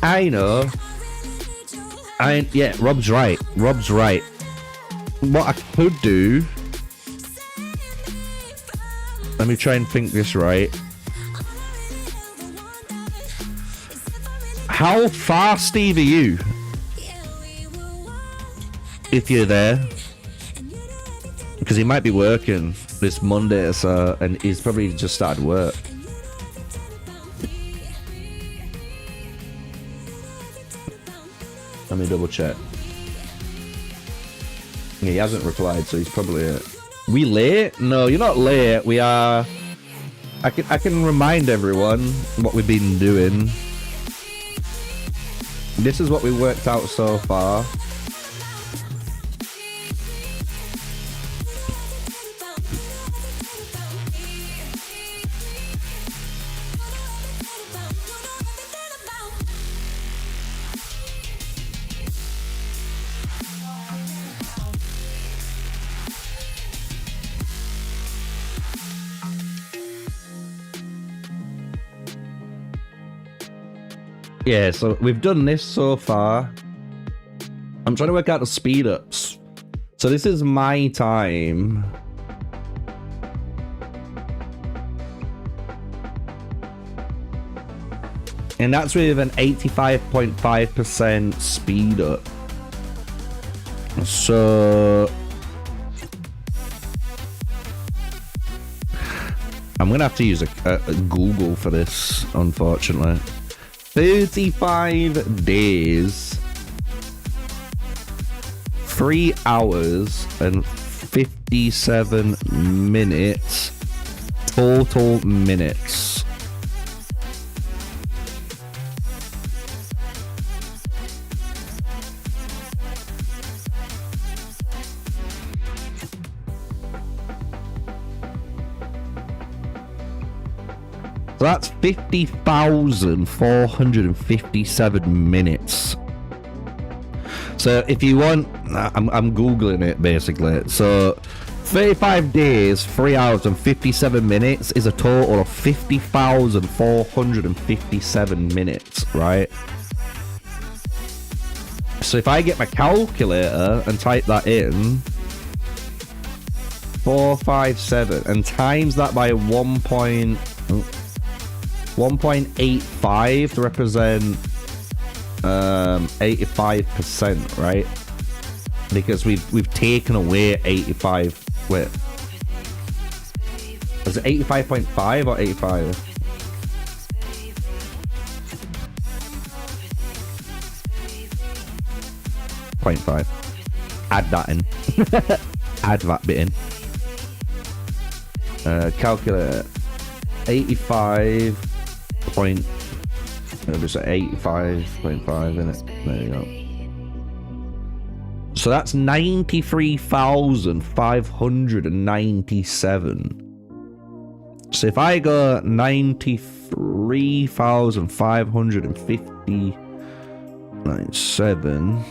I know. Yeah, Rob's right. Rob's right. What I could do... Let me try and think this right. How far, Steve, are you? If you're there. Because he might be working this Monday or so, and he's probably just started work. Let me double check. Yeah, he hasn't replied, so he's probably it. We late? No, you're not late. We are... I can remind everyone what we've been doing. This is what we worked out so far. Yeah, so we've done this so far. I'm trying to work out the speed ups. So this is my time. And that's with an 85.5% speed up. So I'm gonna have to use a Google for this, unfortunately. 35 days, 3 hours and 57 minutes total minutes. So that's 50,457 minutes. So if you want, I'm Googling it basically. So 35 days, 3 hours and 57 minutes is a total of 50,457 minutes, right? So if I get my calculator and type that in, 457, and times that by 1.85 to represent 85%, right? Because we've taken away 85. Wait, is it 85.5 or 85? .5. Add that in. Add that bit in. Calculate 85 point. It'll say 85.5 in it. There you go. So that's 93,597. So if I go 93,557.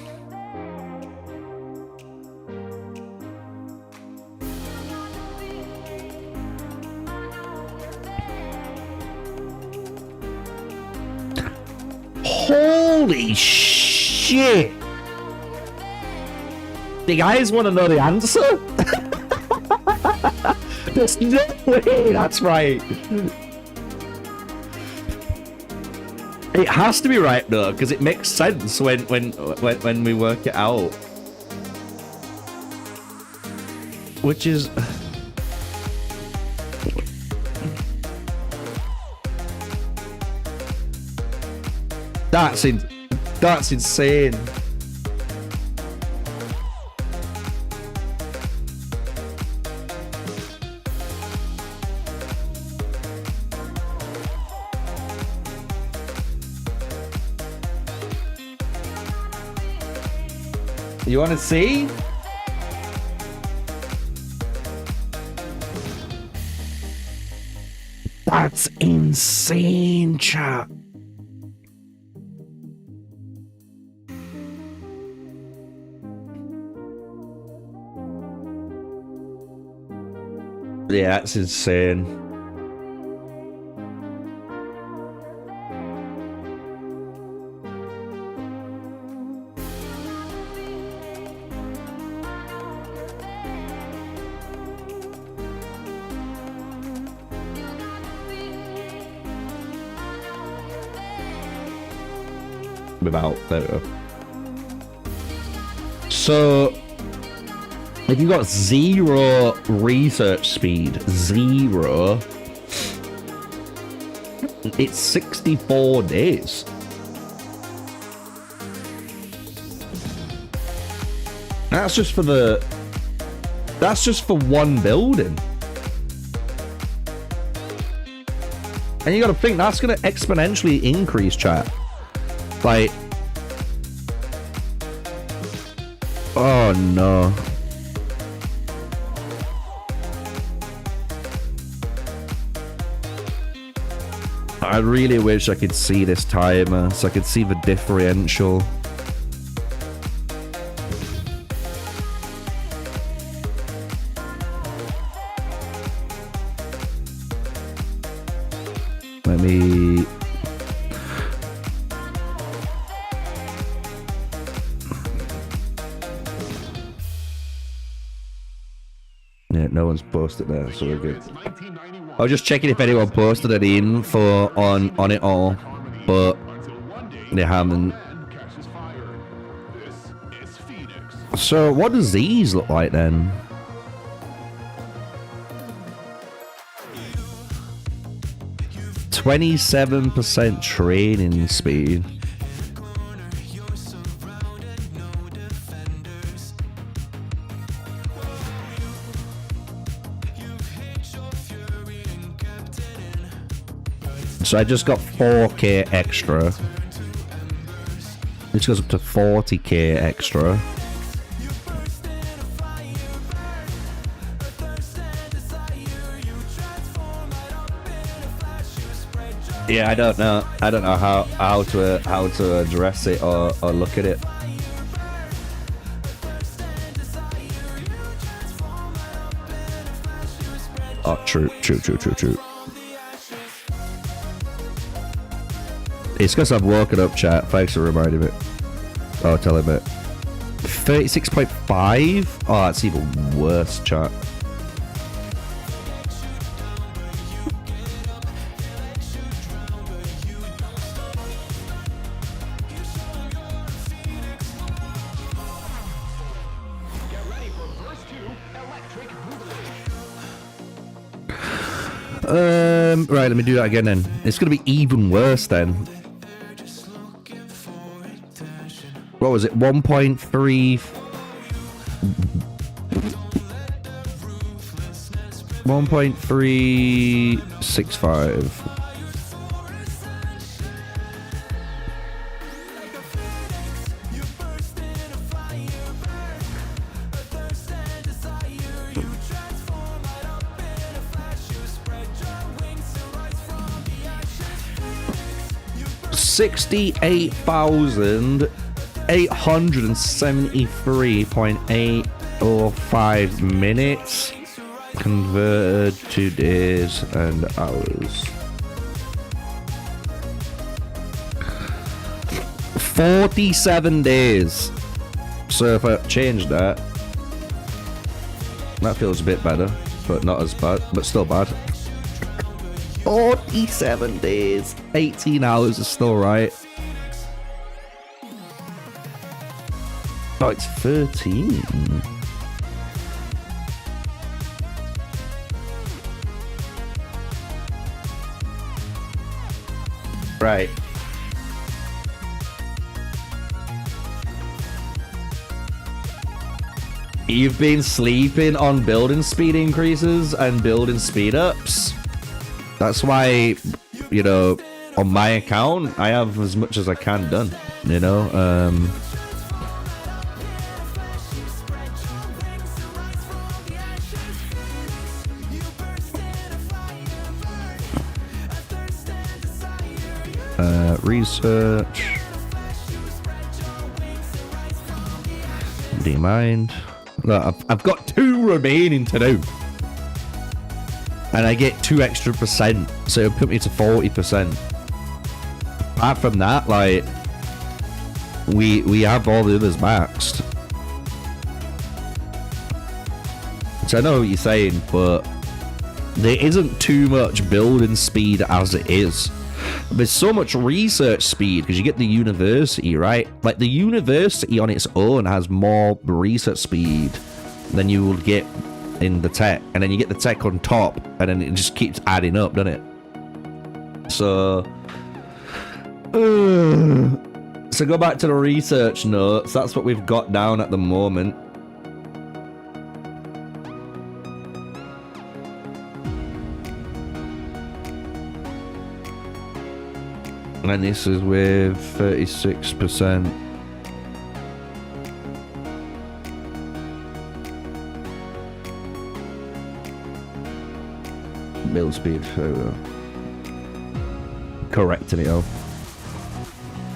Holy shit! You guys want to know the answer? There's no way that's right. It has to be right though, because it makes sense when we work it out. Which is that's insane. You want to see? That's insane, chat. Yeah, that's insane. Without photo. So if you got 0 research speed, 0, it's 64 days. That's just for one building. And you gotta think that's gonna exponentially increase, chat. Like, oh no. I really wish I could see this timer so I could see the differential. Let me... Yeah, no one's posted there, so we're good. I was just checking if anyone posted any info on it all, but they haven't. So what does these look like then? %27% training speed. So I just got 4K extra. This goes up to 40K extra. Yeah, I don't know. I don't know how to address it or look at it. Oh, true. It's because I've woken up, chat. Thanks for reminding me. Oh, tell him it. 36.5? Oh, that's even worse, chat. Right, let me do that again then. It's gonna be even worse then. What was it? 1.3... 1.365. $68,873.805 minutes converted to days and hours. 47 days. So if I change that, that feels a bit better, but not as bad, but still bad. 47 days, 18 hours is still right. Oh, it's 13. Right. You've been sleeping on building speed increases and building speed ups. That's why, you know, on my account, I have as much as I can done, you know? Research. Do you mind? Look, I've got 2 remaining to do. And I get 2 extra %, so it'll put me to 40%. Apart from that, like, we have all the others maxed. So I know what you're saying, but there isn't too much building speed as it is. There's so much research speed because you get the university, right? Like the university on its own has more research speed than you will get in the tech, and then you get the tech on top, and then it just keeps adding up, doesn't it? So go back to the research notes. That's what we've got down at the moment. And this is with 36%. Build speed. Correcting it all.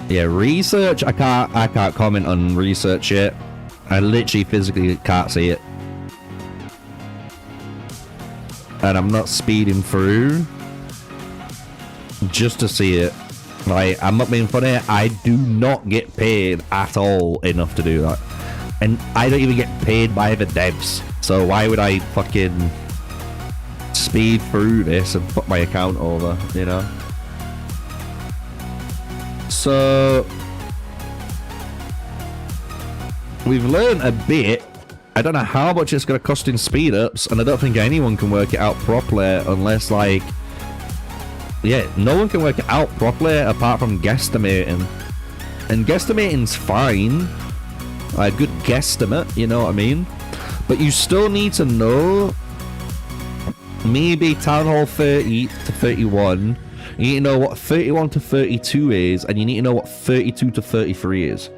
Yeah, research. I can't comment on research yet. I literally physically can't see it. And I'm not speeding through just to see it. Like, I'm not being funny, I do not get paid at all enough to do that. And I don't even get paid by the devs. So why would I fucking speed through this and put my account over, you know? So we've learned a bit. I don't know how much it's going to cost in speed ups, and I don't think anyone can work it out properly unless, like, yeah, no one can work it out properly apart from guesstimating. And guesstimating's fine. A good guesstimate, you know what I mean? But you still need to know maybe Town Hall 30 to 31. You need to know what 31 to 32 is, and you need to know what 32 to 33 is.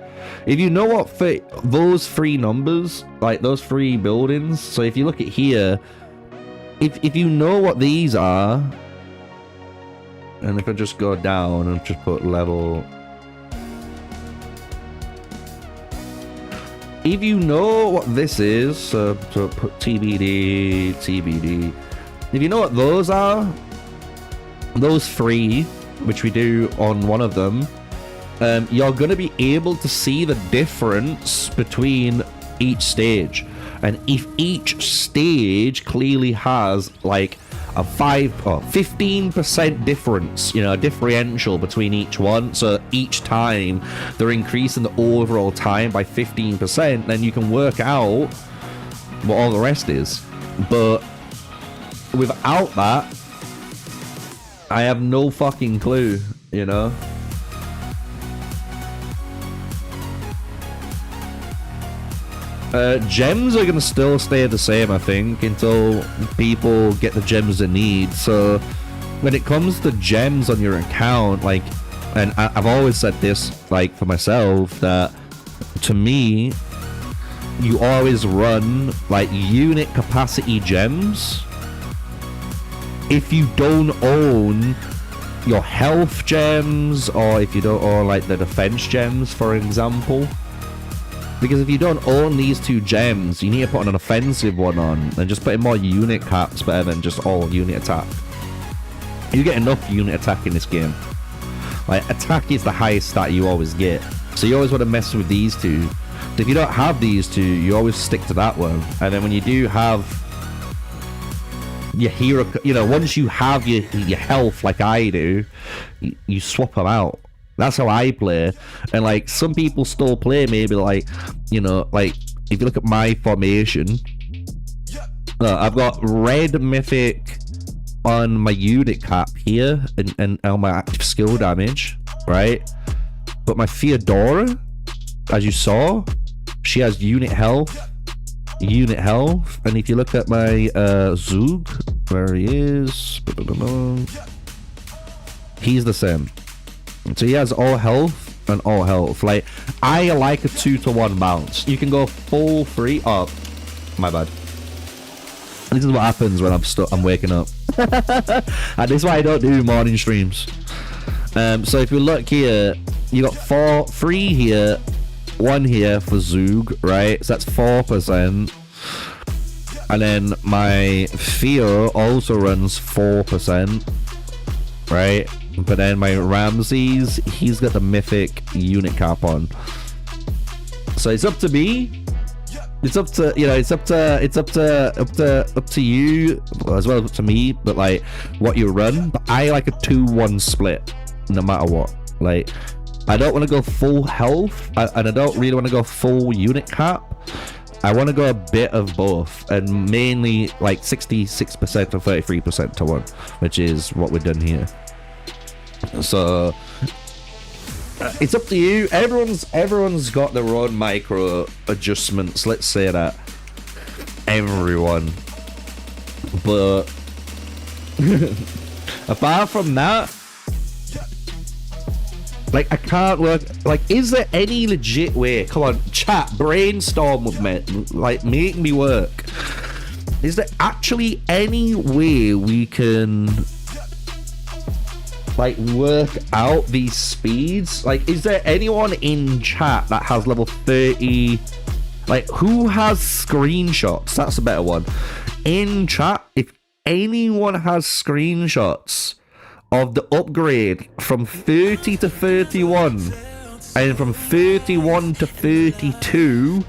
If you know what those three numbers, like those three buildings, so if you look at here, if you know what these are, and if I just go down and just put level, if you know what this is, so put TBD, TBD, if you know what those are, those three, which we do on one of them, you're going to be able to see the difference between each stage. And if each stage clearly has like a 5 or 15% difference, you know, a differential between each one, so each time they're increasing the overall time by 15%, then you can work out what all the rest is. But without that, I have no fucking clue, you know? Gems are gonna still stay the same, I think, until people get the gems they need. So when it comes to gems on your account, like, and I've always said this, like, for myself, that to me, you always run like unit capacity gems if you don't own your health gems, or if you don't own like the defense gems, for example. Because if you don't own these two gems, you need to put an offensive one on, and just putting more unit caps better than just all unit attack. You get enough unit attack in this game. Like, attack is the highest stat you always get, so you always want to mess with these two. If you don't have these two, you always stick to that one. And then when you do have your hero, you know, once you have your health like I do, you swap them out. That's how I play. And like, some people still play maybe like, you know, like if you look at my formation, I've got red mythic on my unit cap here, and on my active skill damage, right? But my Theodora, as you saw, she has unit health, and if you look at my Zug, where he is, he's the same. So he has all health and all health. Like, I like a 2-to-1 bounce. You can go full 3. Oh, my bad. This is what happens when I'm waking up. And this is why I don't do morning streams. So if you look here, you got 3 here, 1 here for Zug, right? So that's 4%. And then my Theo also runs 4%, right? But then my Ramses, he's got the mythic unit cap on. So it's up to me. It's up to, you know, it's up to you as well as up to me. But like, what you run. But I like a 2-1 split, no matter what. Like, I don't want to go full health, and I don't really want to go full unit cap. I want to go a bit of both, and mainly like 66% or 33% to 1, which is what we've done here. So it's up to you. Everyone's got their own micro adjustments, let's say that. Everyone. But apart from that, like, I can't work. Like, is there any legit way? Come on, chat, brainstorm with me. Like, make me work. Is there actually any way we can, like, work out these speeds? Like, is there anyone in chat that has level 30? Like, who has screenshots? That's a better one. In chat, if anyone has screenshots of the upgrade from 30 to 31 and from 31 to 32,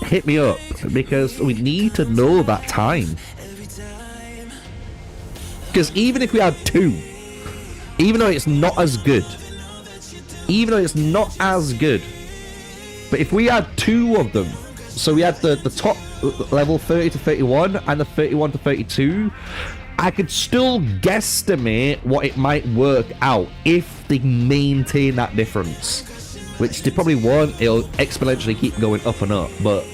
hit me up, because we need to know that time. Because even if we had 2, even though it's not as good, But if we had 2 of them, so we had the top level 30 to 31 and the 31 to 32, I could still guesstimate what it might work out if they maintain that difference. Which they probably won't. It'll exponentially keep going up and up. But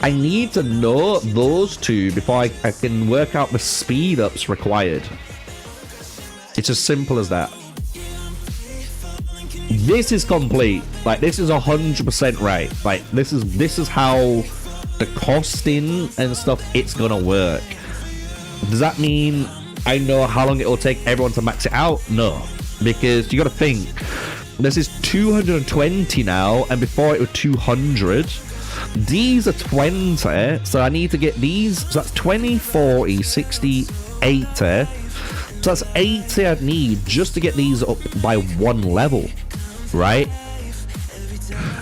I need to know those 2 before I can work out the speed ups required. It's as simple as that. This is complete. Like, this is 100% right. Like, this is how the costing and stuff it's gonna work. Does that mean I know how long it will take everyone to max it out? No, because you gotta think, this is 220 now, and before it was 200. These are 20, so I need to get these. So that's 20, 40, 60, 80. So that's 80 I'd need just to get these up by 1 level, right?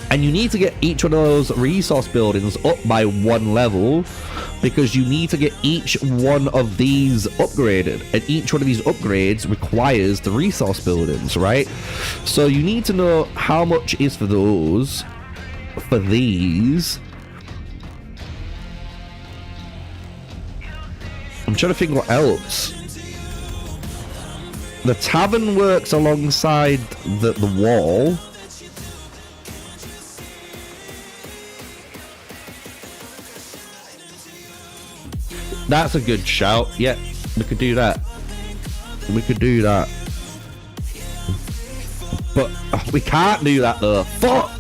And you need to get each one of those resource buildings up by 1 level, because you need to get each one of these upgraded, and each one of these upgrades requires the resource buildings, right? So you need to know how much is for those, for these. I'm trying to think what else. The tavern works alongside the wall. That's a good shout. Yeah, we could do that. We could do that. But we can't do that though. Fuck!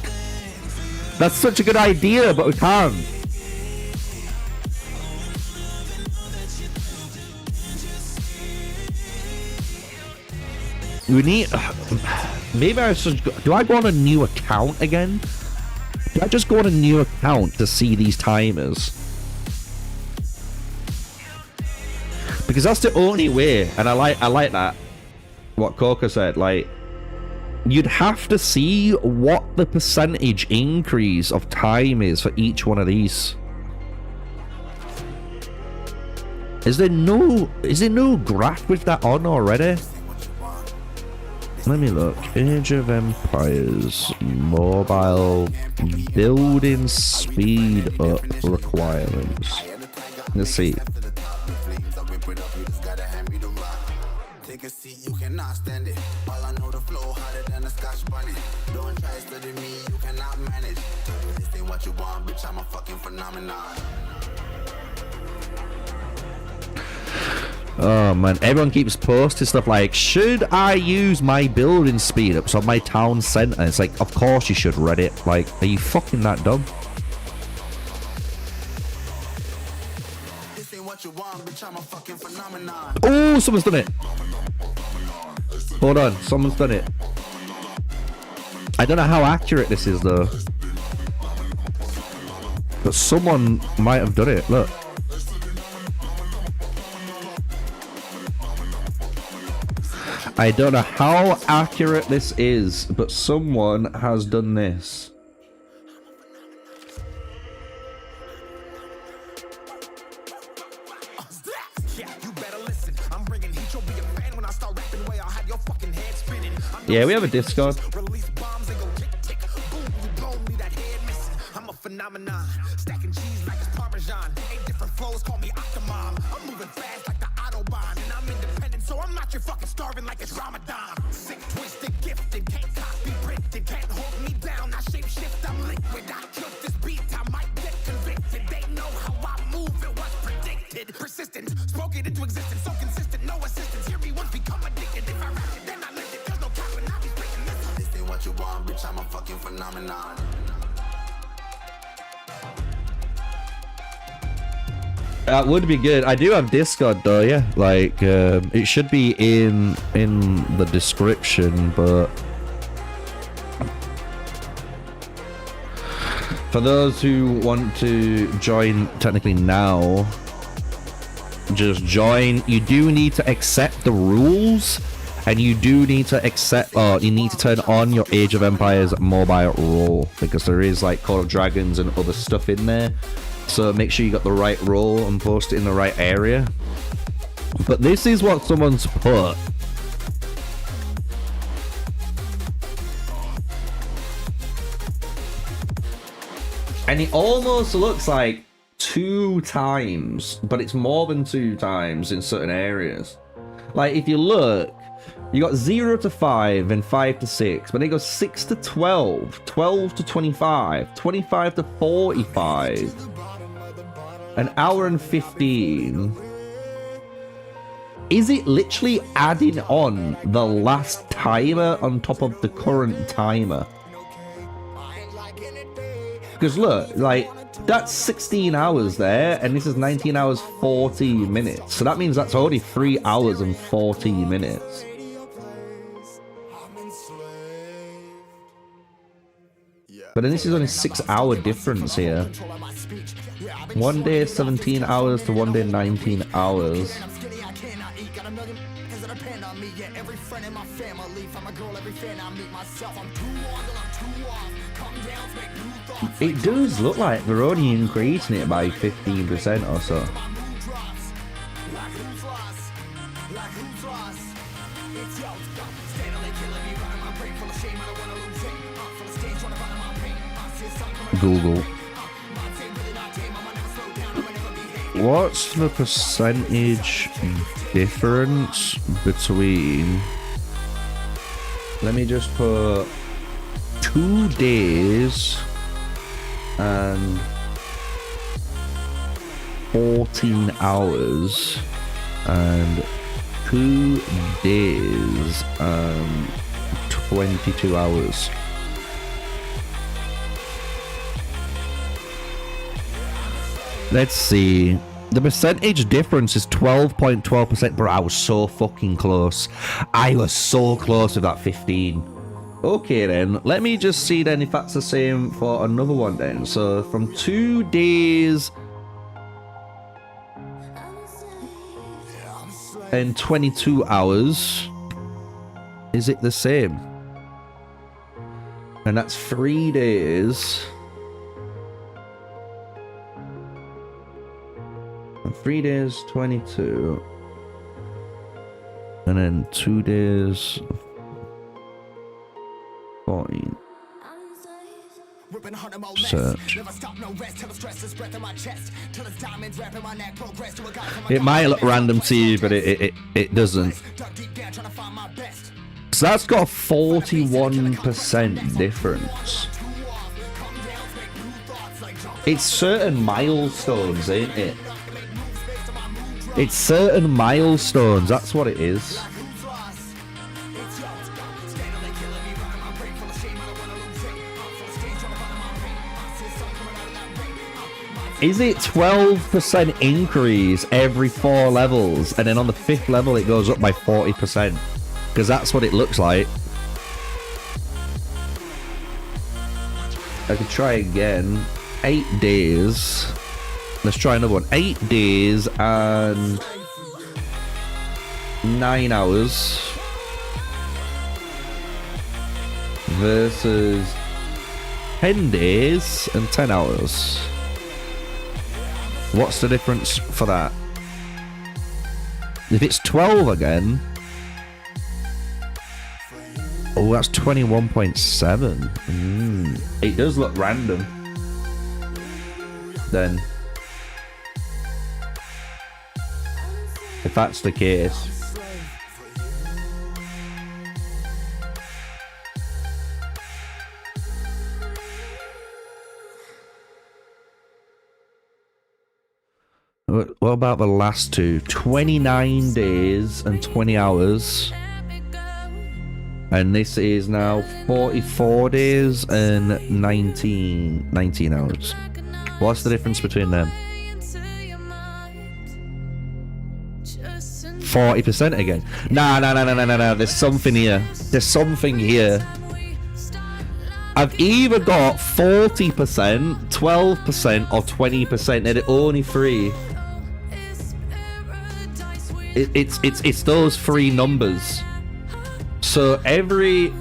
That's such a good idea, but we can't. We need... Maybe I should... Do I go on a new account again? Do I just go on a new account to see these timers? Because that's the only way, and I like that. What Coca said, like, you'd have to see what the percentage increase of time is for each one of these. Is there no graph with that on already? Let me look. Age of Empires mobile building speed up requirements. Let's see. Take a seat, you cannot stand it. All I know, the flow harder than a Scotch bunny. Don't try studying me, you cannot manage. This ain't what you want, bitch, I'm a fucking phenomenon. Oh man, everyone keeps posting stuff like, should I use my building speed ups on my town center? It's like, of course you should, Reddit. Like, are you fucking that dumb? Oh, someone's done it. Hold on, someone's done it. I don't know how accurate this is though, but someone might have done it. Look. I don't know how accurate this is, but someone has done this. Yeah, we have a Discord. I'm a phenomenon, stacking cheese like it's Parmesan. 8 different flows, call me Octomom. I'm moving fast like the Autobahn, and I'm independent, so I'm not your fucking starving like it's Ramadan. Sick, twisted, gifted, can't copy, printed, can't hold me down. I shape shift, I'm liquid. I killed this beat, I might get convicted. They know how I move, it was predicted. Persistent, spoke it into existence, so consistent, no assistance. Hear me once, become addicted. If I rap it, then I live it. There's no capping, I'll be speaking this. This ain't what you want, bitch, I'm a fucking phenomenon. That would be good. I do have Discord though, yeah. Like, it should be in the description, but for those who want to join technically now, just join. You do need to accept the rules, and you do need to accept, you need to turn on your Age of Empires mobile role, because there is like Call of Dragons and other stuff in there. So make sure you got the right role and post it in the right area. But this is what someone's put. And it almost looks like 2 times, but it's more than 2 times in certain areas. Like if you look, you got 0 to 5 and 5 to 6, but then it goes 6 to 12, 12 to 25, 25 to 45, an hour and 15. Is it literally adding on the last timer on top of the current timer? Because look, like, that's 16 hours there, and this is 19 hours 40 minutes. So that means that's only 3 hours and 40 minutes. But then this is only 6-hour difference here. One day 17 hours to one day 19 hours. It does look like they're only increasing it by 15% or so. Google. What's the percentage difference between... Let me just put 2 days and 14 hours and 2 days and 22 hours. Let's see. The percentage difference is 12.12%, bro. I was so fucking close. I was so close with that 15. Okay then, let me just see then if that's the same for another one then. So from 2 days and 22 hours, is it the same? And that's 3 days. 3 days 22, and then 2 days 14. Search. It might look random to you, but it doesn't. So that's got a 41% difference. It's certain milestones, ain't it? It's certain milestones, that's what it is. Is it 12% increase every 4 levels, and then on the 5th level it goes up by 40%? Because that's what it looks like. I could try again. 8 days. Let's try another one. 8 days and 9 hours versus 10 days and 10 hours. What's the difference for that? If it's 12 again, oh, that's 21.7. It does look random. Then, if that's the case. What about the last two? 29 days and 20 hours. And this is now 44 days and 19 hours. What's the difference between them? 40% again. Nah. There's something here. There's something here. I've either got 40%, 12%, or 20%, and only 3. It's those 3 numbers. So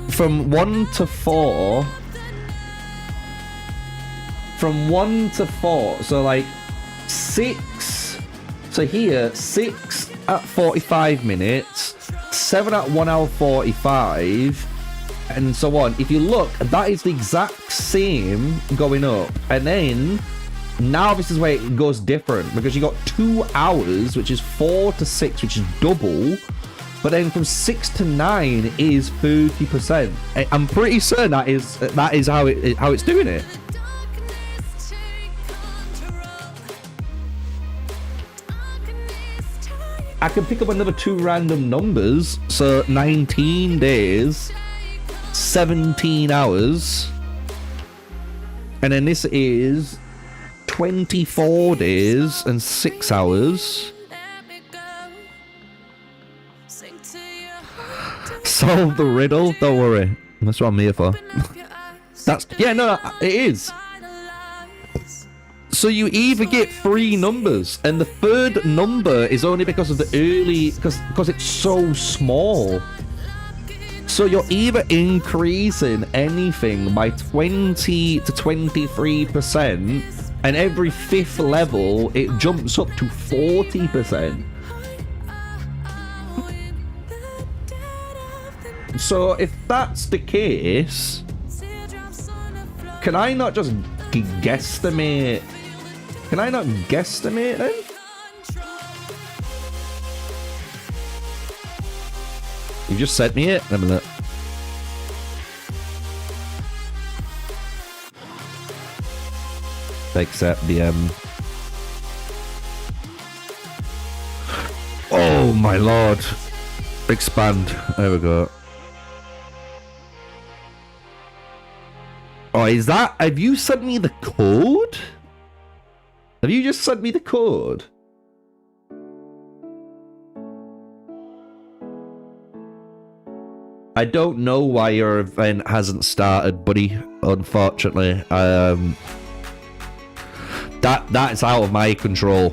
from 1 to 4, from 1 to 4, so like 6, so here, 6 at 45 minutes, 7 at 1 hour 45, and so on. If you look, that is the exact same going up. And then now this is where it goes different, because you got 2 hours, which is 4 to 6, which is double. But then from 6 to 9 is 30%. I'm pretty certain that is how it's doing it. I can pick up another 2 random numbers. So 19 days, 17 hours. And then this is 24 days and 6 hours. Solve the riddle, don't worry. That's what I'm here for. That's, yeah, no, it is. So you either get 3 numbers, and the 3rd number is only because of the early, because it's so small. So you're either increasing anything by 20 to 23%, and every 5th level it jumps up to 40%. So if that's the case, can I not just guesstimate? Can I not guesstimate then? You just sent me it? Let me look. Accept DM. Oh my lord. Expand. There we go. Oh, is that... Have you sent me the code? Have you just sent me the code? I don't know why your event hasn't started, buddy, unfortunately. That's out of my control.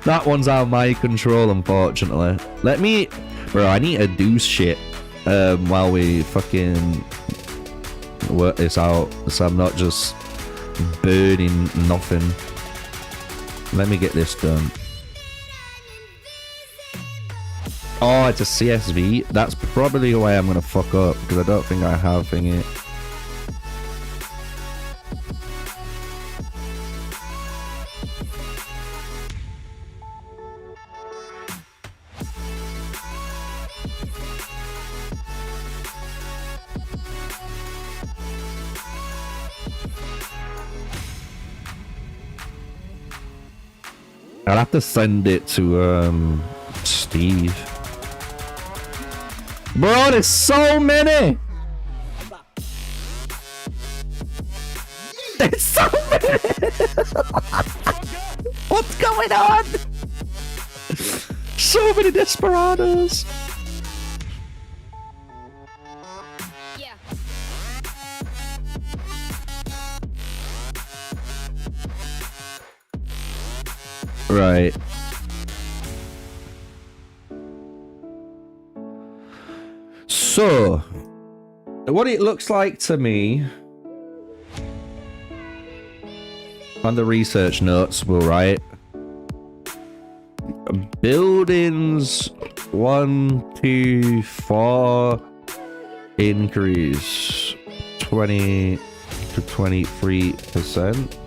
That one's out of my control, unfortunately. Let me... Bro, I need to do shit while we fucking... work this out, so I'm not just burning nothing. Let me get this done. Oh, it's a CSV. That's probably why I'm gonna fuck up, because I don't think I have thingy. I'll have to send it to Steve. Bro, there's so many! There's so many! What's going on? So many desperados! Yeah. Right. So, what it looks like to me on the research notes, we'll write buildings 1, 2, 4 increase 20 to 23%.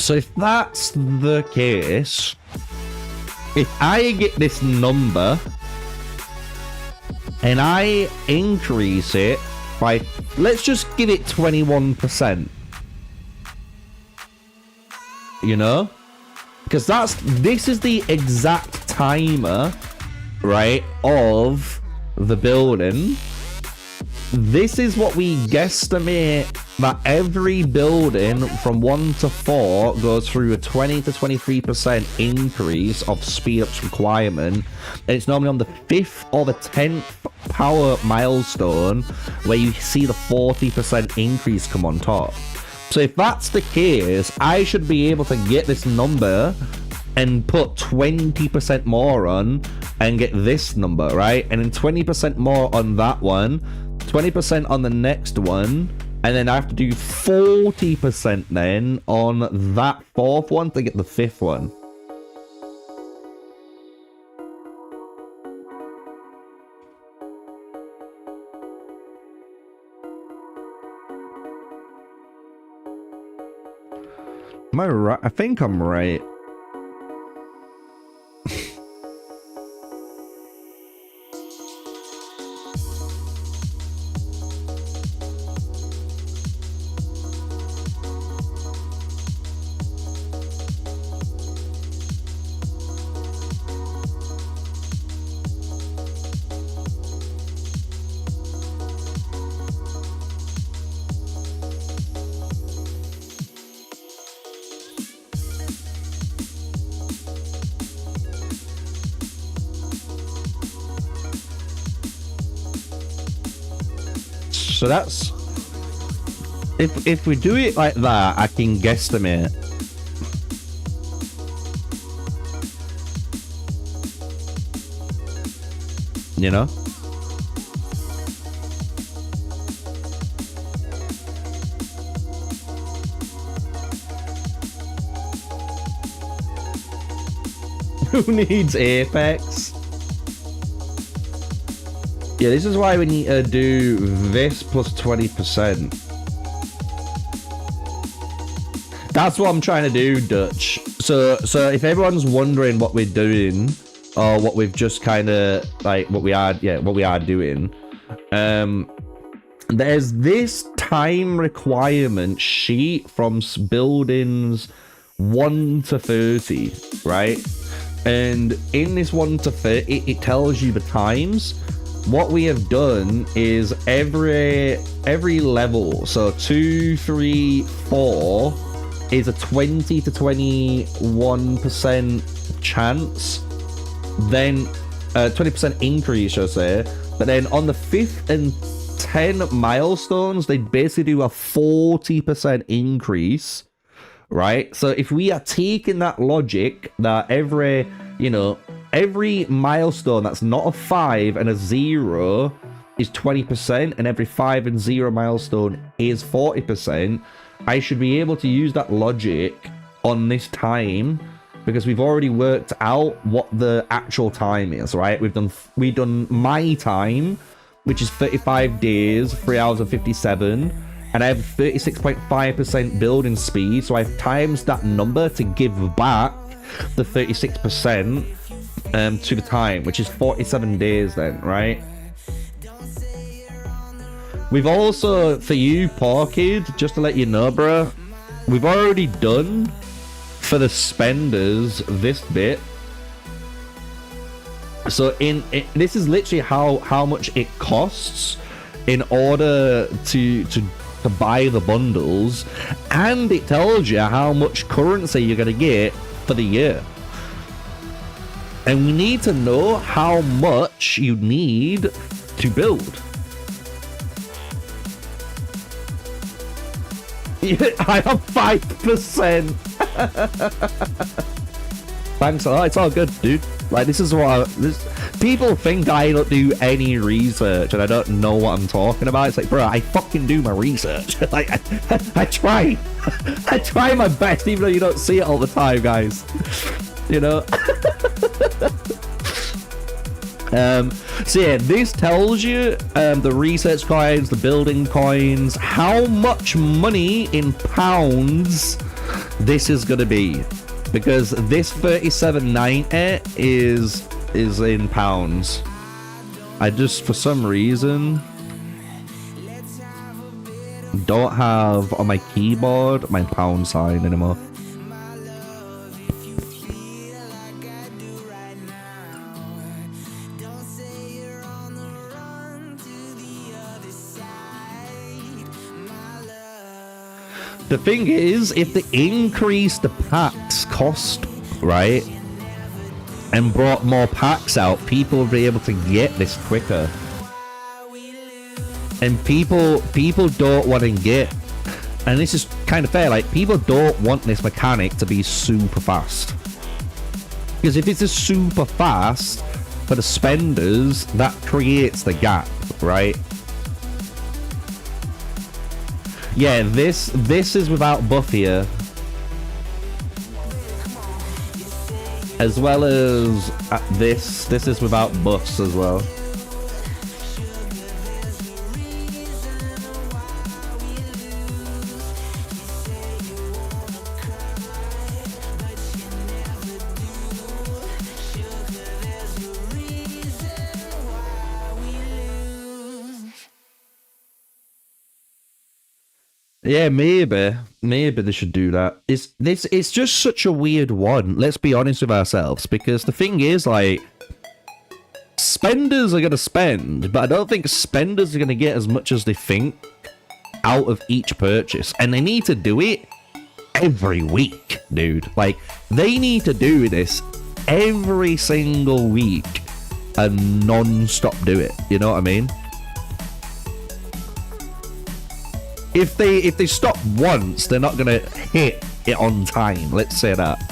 So if that's the case, if I get this number and I increase it by, let's just give it 21%, you know, because this is the exact timer, right, of the building. This is what we guesstimate that every building from 1 to 4 goes through a 20 to 23% increase of speed ups requirement. And it's normally on the 5th or the 10th power milestone where you see the 40% increase come on top. So if that's the case, I should be able to get this number and put 20% more on and get this number, right? And then 20% more on that one, 20% on the next one, and then I have to do 40% then on that fourth one to get the fifth one. Am I right? I think I'm right. So that's if we do it like that, I can guesstimate. You know? Who needs Apex? Yeah, this is why we need to do this plus 20%. That's what I'm trying to do, Dutch. So if everyone's wondering what we're doing, or what we've just kind of like what we are doing, there's this time requirement sheet from buildings 1 to 30, right? And in this 1 to 30, it tells you the times. What we have done is every level, so 2, 3, 4 is a 20 to 21% chance, then 20% increase, I should say. But then on the 5th and 10 milestones, they basically do a 40% increase, right? So if we are taking that logic that every milestone that's not a 5 and a 0 is 20%, and every 5 and 0 milestone is 40%, I should be able to use that logic on this time, because we've already worked out what the actual time is, right? We've done my time, which is 35 days, 3 hours and 57, and I have 36.5% building speed, so I've times that number to give back the 36% to the time, which is 47 days then, right? We've also, for you, poor kid, just to let you know, bro, we've already done for the spenders this bit. So this is literally how much it costs in order to buy the bundles, and it tells you how much currency you're gonna get for the year. And we need to know how much you need to build. I have 5%. Thanks a lot. It's all good, dude. Like, this is what people think I don't do any research and I don't know what I'm talking about. It's like, bro, I fucking do my research. Like, I try. I try my best, even though you don't see it all the time, guys. You know? So yeah, this tells you the research coins, the building coins, how much money in pounds this is gonna be, because this 37.90 is in pounds. I just, for some reason, don't have on my keyboard my pound sign anymore. The thing is, if they increased the packs cost, right, and brought more packs out, people would be able to get this quicker. And people don't want to get, and this is kind of fair, like, people don't want this mechanic to be super fast. Because if it's a super fast for the spenders, that creates the gap, right? Yeah, this is without buffier, as well as this is without buffs as well. Yeah, maybe they should do that. It's just such a weird one. Let's be honest with ourselves, because the thing is, like, spenders are gonna spend, but I don't think spenders are gonna get as much as they think out of each purchase, and they need to do it every week, dude. Like, they need to do this every single week and non-stop do it. You know what I mean? If they stop once, they're not gonna hit it on time. Let's say that.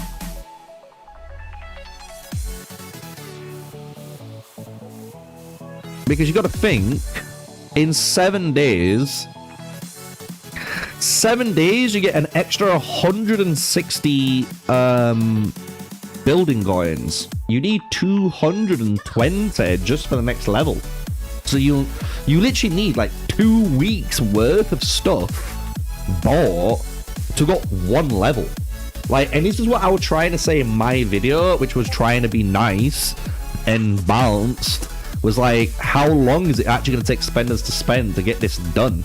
Because you got to think, in 7 days, you get an extra 160 building coins. You need 220 just for the next level. So you literally need like 2 weeks worth of stuff bought to go 1 level. Like, and this is what I was trying to say in my video, which was trying to be nice and balanced, was like, how long is it actually going to take spenders to spend to get this done?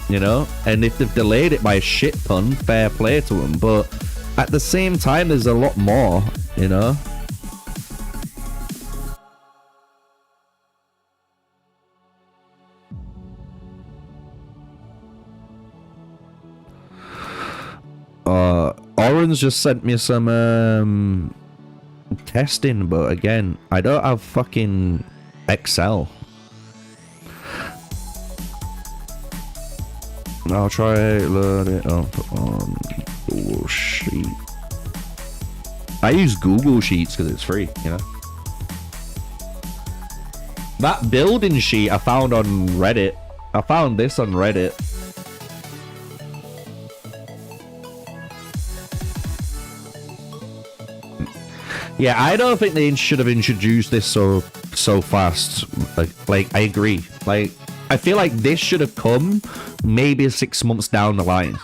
You know? And if they've delayed it by a shit ton, fair play to them. But at the same time, there's a lot more, you know? Orange just sent me some testing, but again, I don't have fucking Excel. I'll try load it up on Google Sheet. I use Google Sheets because it's free, you know. That building sheet I found on Reddit. I found this on Reddit. Yeah, I don't think they should have introduced this so fast. Like, I agree. Like, I feel like this should have come maybe 6 months down the line.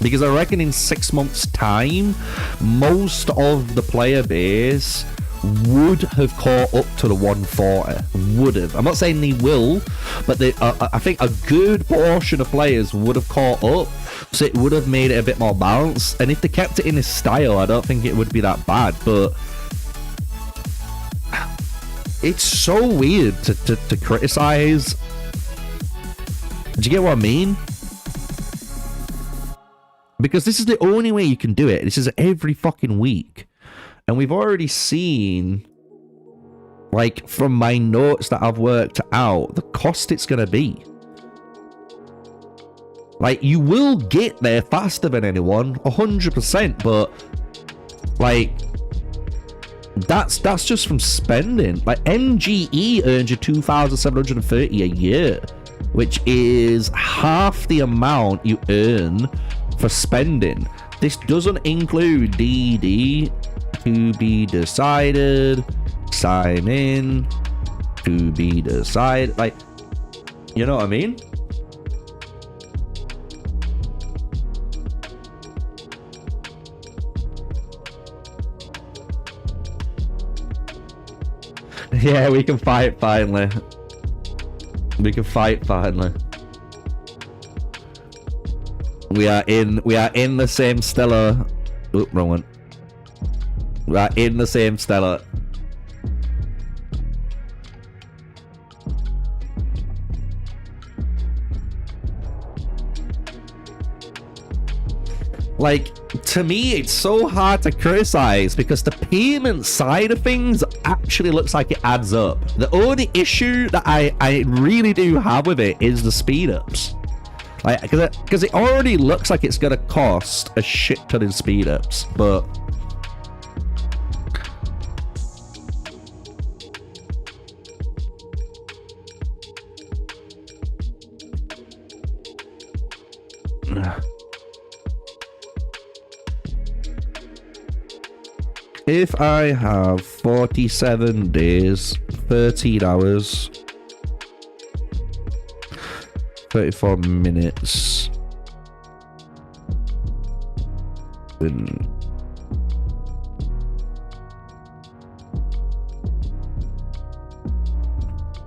Because I reckon in 6 months' time, most of the player base would have caught up to the 140. Would have. I'm not saying they will, but they, I think a good portion of players would have caught up. So it would have made it a bit more balanced. And if they kept it in this style, I don't think it would be that bad. But it's so weird to criticize. Do you get what I mean? Because this is the only way you can do it. This is every fucking week. And we've already seen, like, from my notes that I've worked out, the cost it's going to be. Like, you will get there faster than anyone, 100%, but, like, that's just from spending. Like, MGE earns you 2,730 a year, which is half the amount you earn for spending. This doesn't include DD, to be decided, sign in, to be decided. Like, you know what I mean? Yeah, we can fight finally. We can fight finally. We are in the same Stella. Oop, wrong one. We are in the same Stella. Like, to me, it's so hard to criticize because the payment side of things actually looks like it adds up. The only issue that I really do have with it is the speed ups. Like, because it already looks like it's gonna cost a shit ton in speed ups, but If I have 47 days, 13 hours, 34 minutes, and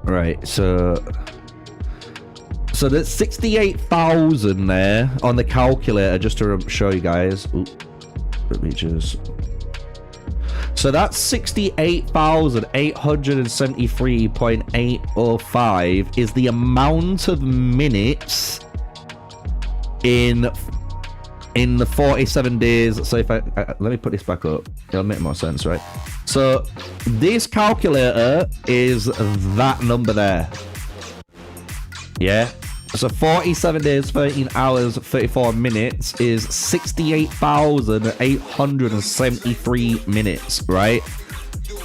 right, so there's 68,000 there on the calculator, just to show you guys. Ooh, let me just... So that's 68,873.805 is the amount of minutes in the 47 days. So if I let me put this back up, it'll make more sense, right? So this calculator is that number there. Yeah. So 47 days, 13 hours, 34 minutes is 68,873 minutes, right?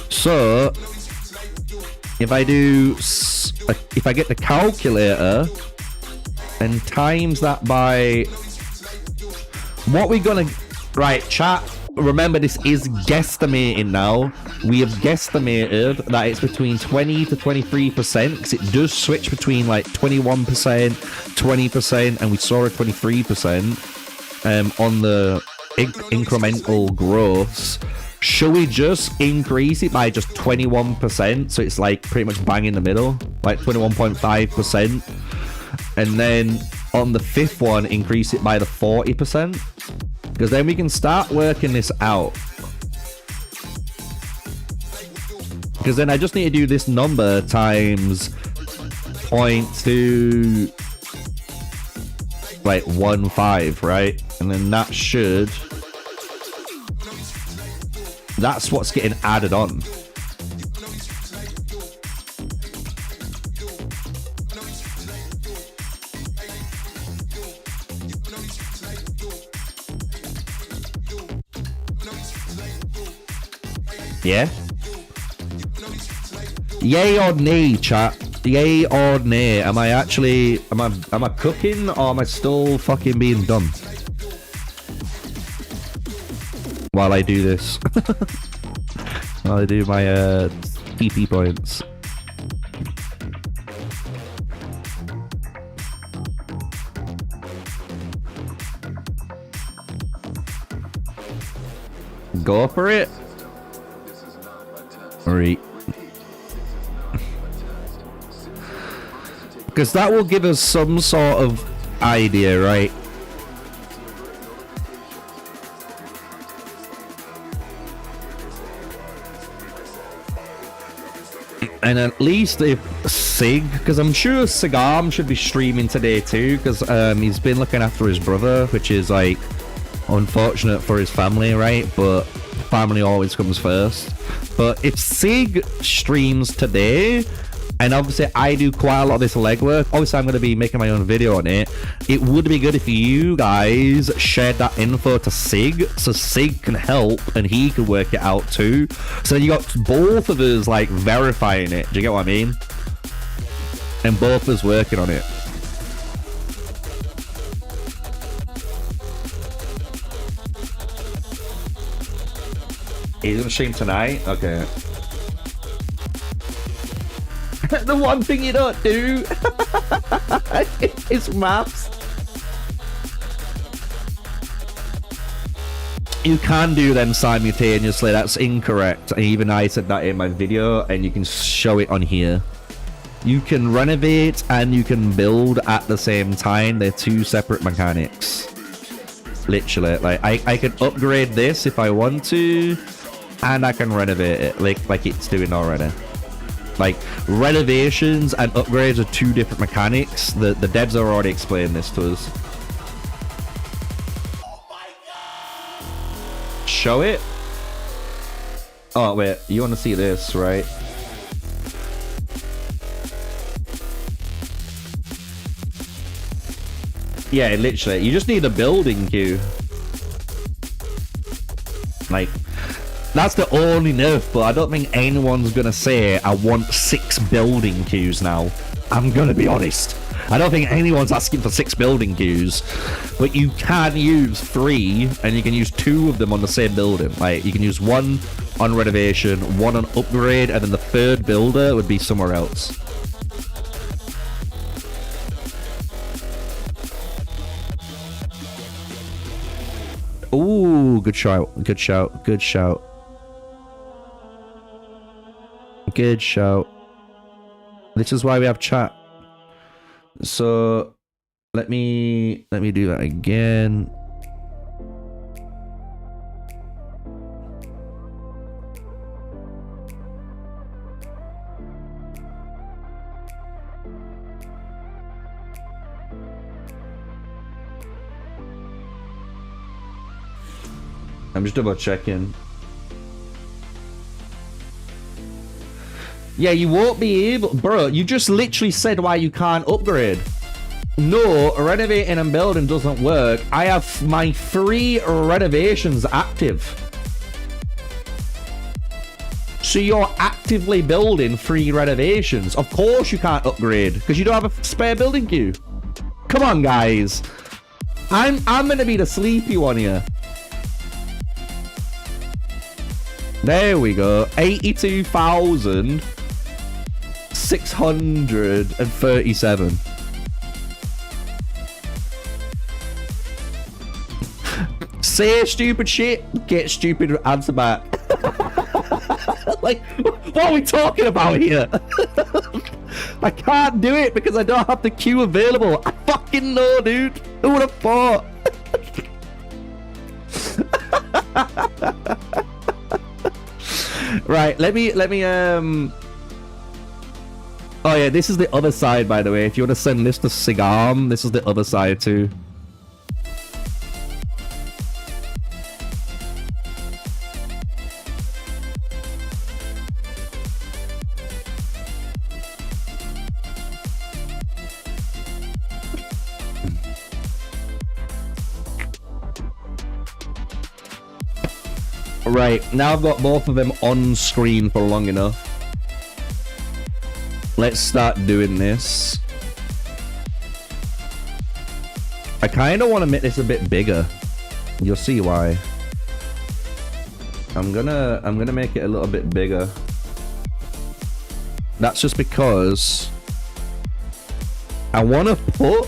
So if I get the calculator and times that by what we're gonna, right, chat, remember this is guesstimating now. We have guesstimated that it's between 20 to 23%, because it does switch between like 21%, 20%, and we saw a 23% on the incremental growths. Should we just increase it by just 21%, so it's like pretty much bang in the middle, like 21.5%, and then on the fifth one increase it by the 40%, because then we can start working this out. Because then I just need to do this number times 0.2 like 15, right? And then that should, that's what's getting added on. Yeah? Yay or nay, chat? Yay or nay? Am I actually, am I cooking, or am I still fucking being dumb while I do this? While I do my TP points. Go for it. Right. Because that will give us some sort of idea, right? And at least if Sig, because I'm sure Sigarm should be streaming today too, because he's been looking after his brother, which is like unfortunate for his family, right? But family always comes first. But if Sig streams today, and obviously I do quite a lot of this legwork, obviously I'm going to be making my own video on it, it would be good if you guys shared that info to Sig, so Sig can help and he can work it out too. So you got both of us like verifying it, do you get what I mean? And both of us working on it. He's gonna stream tonight? Okay. The one thing you don't do is maths. You can do them simultaneously, that's incorrect. Even I said that in my video, and you can show it on here. You can renovate and you can build at the same time. They're two separate mechanics. Literally, like I can upgrade this if I want to, and I can renovate it like it's doing already. Like, renovations and upgrades are two different mechanics. The devs are already explaining this to us. Show it? Oh, wait. You want to see this, right? Yeah, literally. You just need a building queue. Like... That's the only nerf, but I don't think anyone's gonna say I want 6 building queues now. I'm gonna be honest. I don't think anyone's asking for 6 building queues, but you can use 3, and you can use 2 of them on the same building. Like, you can use 1 on renovation, 1 on upgrade, and then the 3rd builder would be somewhere else. Ooh, good shout, good shout, good shout. Good shout. This is why we have chat. So let me do that again. I'm just double checking. Yeah, you won't be able... Bro, you just literally said why you can't upgrade. No, renovating and building doesn't work. I have my 3 renovations active. So you're actively building 3 renovations. Of course you can't upgrade, because you don't have a spare building queue. Come on, guys. I'm gonna be the sleepy one here. There we go. 82,637. Say stupid shit, get stupid answer back. Like, what are we talking about here? I can't do it because I don't have the queue available. I fucking know, dude. Who would have thought? Right, let me oh yeah, this is the other side, by the way. If you want to send this to Sigarm, this is the other side too. Right, now I've got both of them on screen for long enough. Let's start doing this. I kind of want to make this a bit bigger. You'll see why. I'm gonna make it a little bit bigger. That's just because I want to put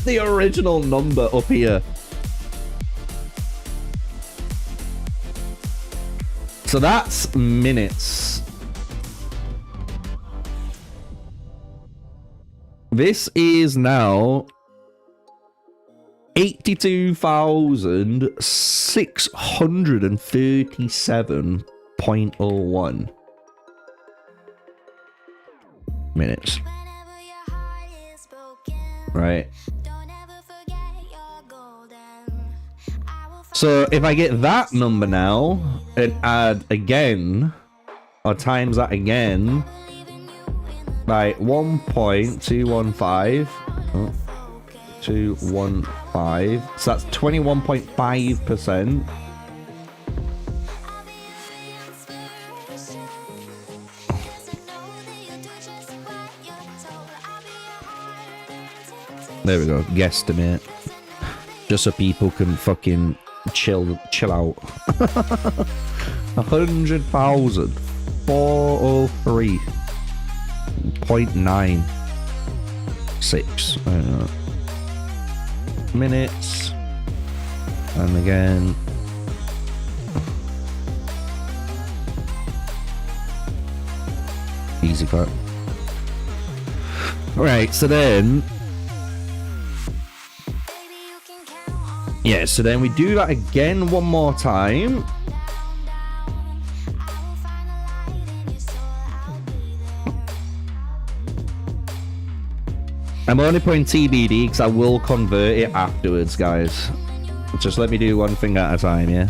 the original number up here. So that's minutes. This is now 82,637.01 minutes. Right. So if I get that number now and add again, or times that again by 1.215, 215, so that's 21.5%. There we go, guesstimate. Just so people can fucking chill out. 100,403.96 minutes, and again easy cut. All right, so then yeah, so then we do that again one more time. I'm only putting TBD because I will convert it afterwards, guys. Just let me do one thing at a time, yeah?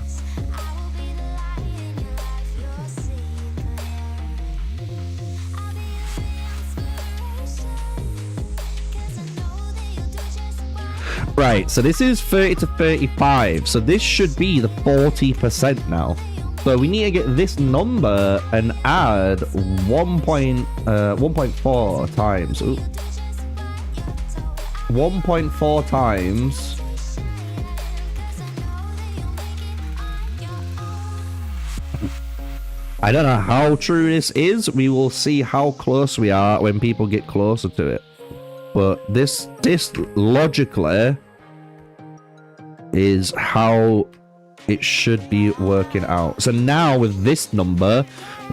Right, so this is 30 to 35, so this should be the 40% now. So we need to get this number and add 1.4 times. Ooh. 1.4 times. I don't know how true this is. We will see how close we are when people get closer to it. But this logically is how it should be working out. So now with this number,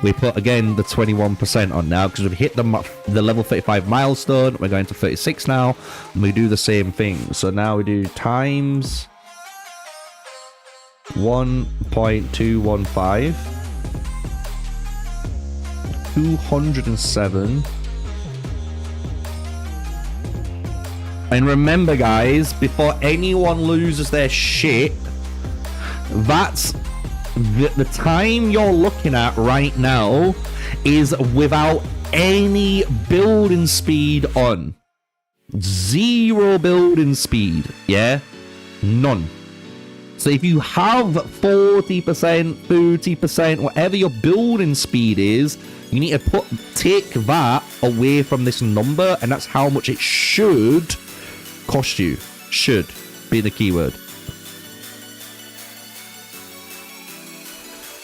we put again the 21% on now because we've hit the level 35 milestone. We're going to 36 now, and we do the same thing. So now we do times 1.215, 207. And remember, guys, before anyone loses their shit, that's the time you're looking at right now is without any building speed on. 0 building speed, yeah? None. So if you have 40%, 30%, whatever your building speed is, you need to take that away from this number, and that's how much it should cost you. Should be the keyword.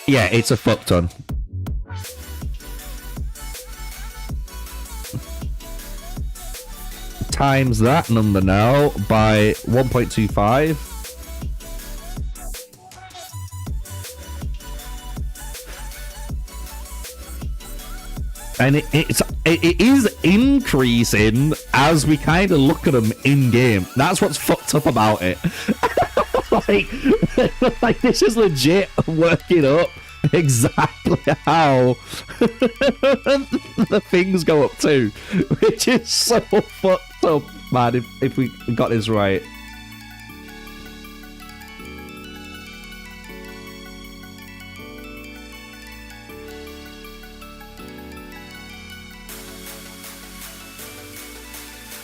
Yeah, it's a fuck ton. Times that number now by 1.25. And it is increasing as we kind of look at them in game. That's what's fucked up about it. like this is legit working up exactly how the things go up to, which is so fucked up, man. If we got this right.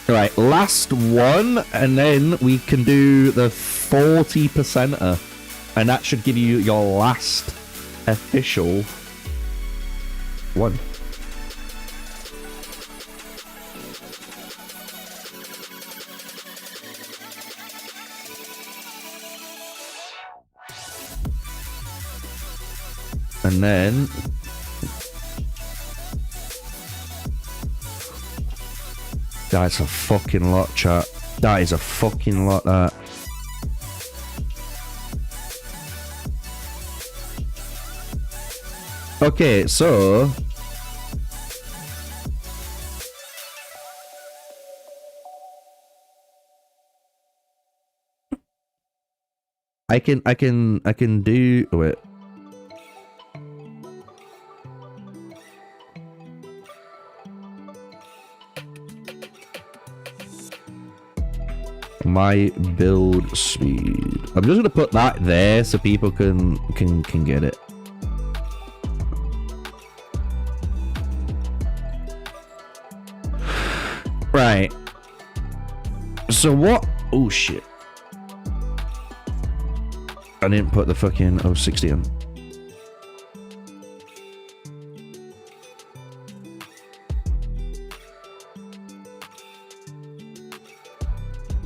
Right, last one, and then we can do the 40%er, and that should give you your last official one. And then that's a fucking lot, chat. That is a fucking lot, that. Okay, so I can do it. My build speed. I'm just gonna put that there so people can get it. Right. So what? Oh shit. I didn't put the fucking 060 in.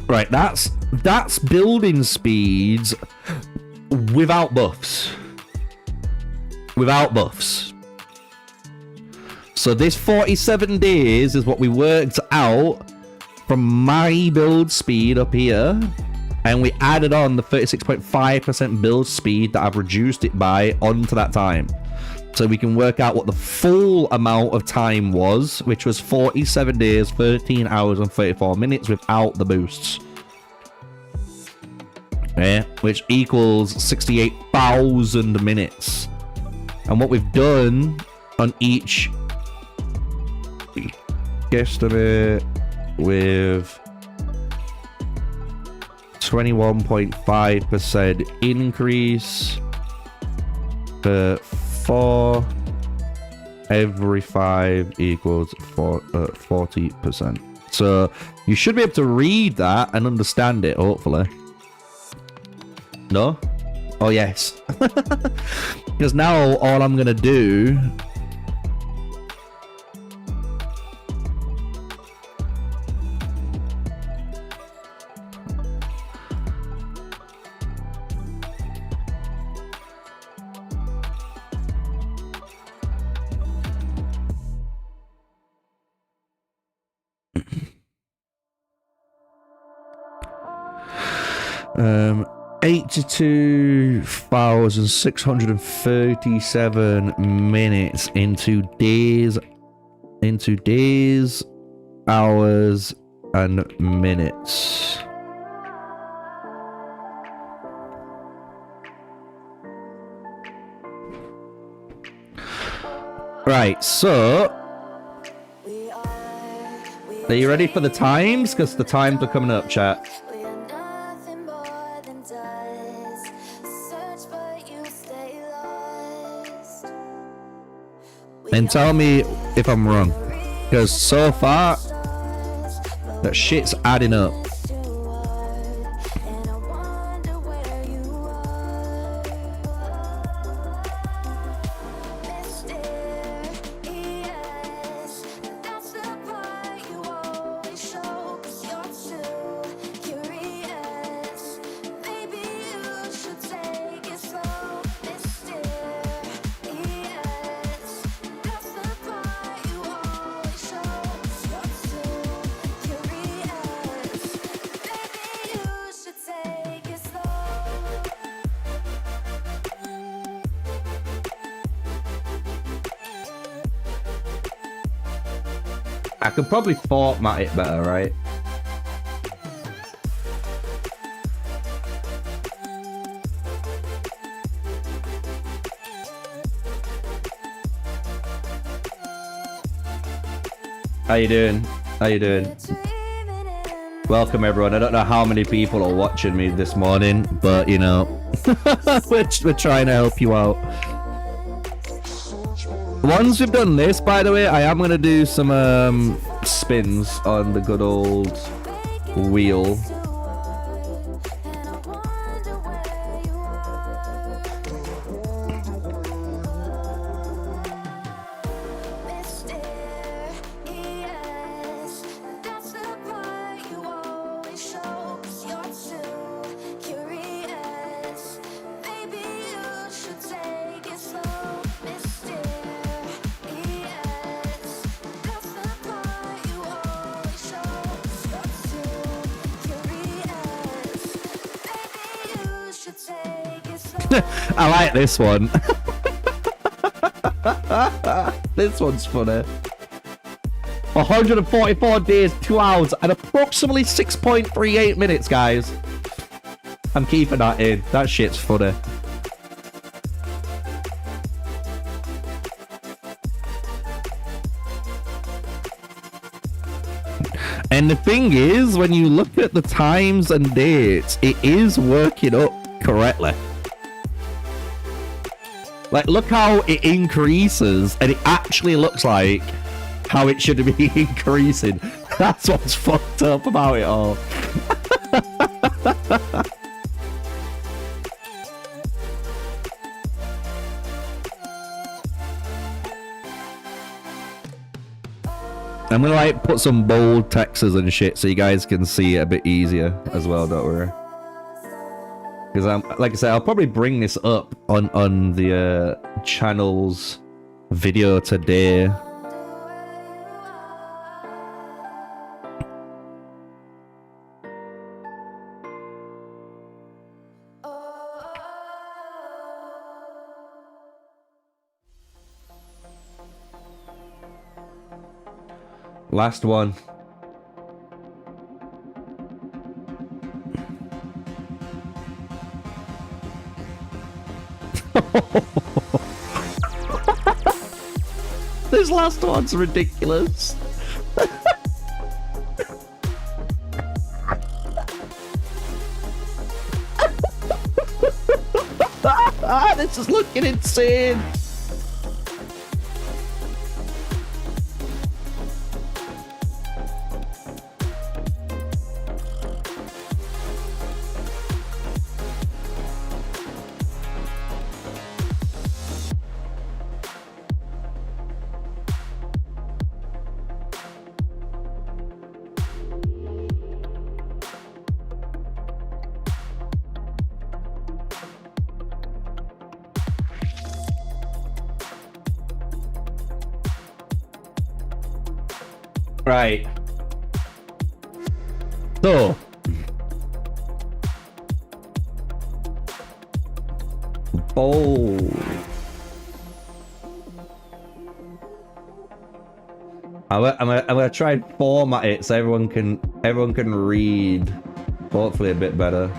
Right, that's building speeds without buffs. Without buffs. So this 47 days is what we worked out from my build speed up here. And we added on the 36.5% build speed that I've reduced it by onto that time. So we can work out what the full amount of time was, which was 47 days, 13 hours and 34 minutes without the boosts. Yeah, which equals 68,000 minutes. And what we've done on each guesstimate with 21.5% increase for 4 every 5 equals 40%. So you should be able to read that and understand it, hopefully. No? Oh yes. Because now all I'm gonna do 82,637 minutes into days, hours, and minutes. Right, so are you ready for the times? Because the times are coming up, chat. And tell me if I'm wrong, because so far that shit's adding up. I could probably format it better, right? How you doing? How you doing? Welcome everyone. I don't know how many people are watching me this morning, but you know, we're trying to help you out. Once we've done this, by the way, I am going to do some spins on the good old wheel. I like this one. This one's funny. 144 days, 2 hours, and approximately 6.38 minutes, guys. I'm keeping that in. That shit's funny. And the thing is, when you look at the times and dates, it is working up correctly. Like, look how it increases, and it actually looks like how it should be increasing. That's what's fucked up about it all. I'm gonna like put some bold texts and shit so you guys can see it a bit easier as well, don't worry. Because I'm, like I said, I'll probably bring this up on the channel's video today. Last one. This last one's ridiculous. This is looking insane. Right. So, Bold. I'm gonna try and format it so everyone can read, hopefully a bit better.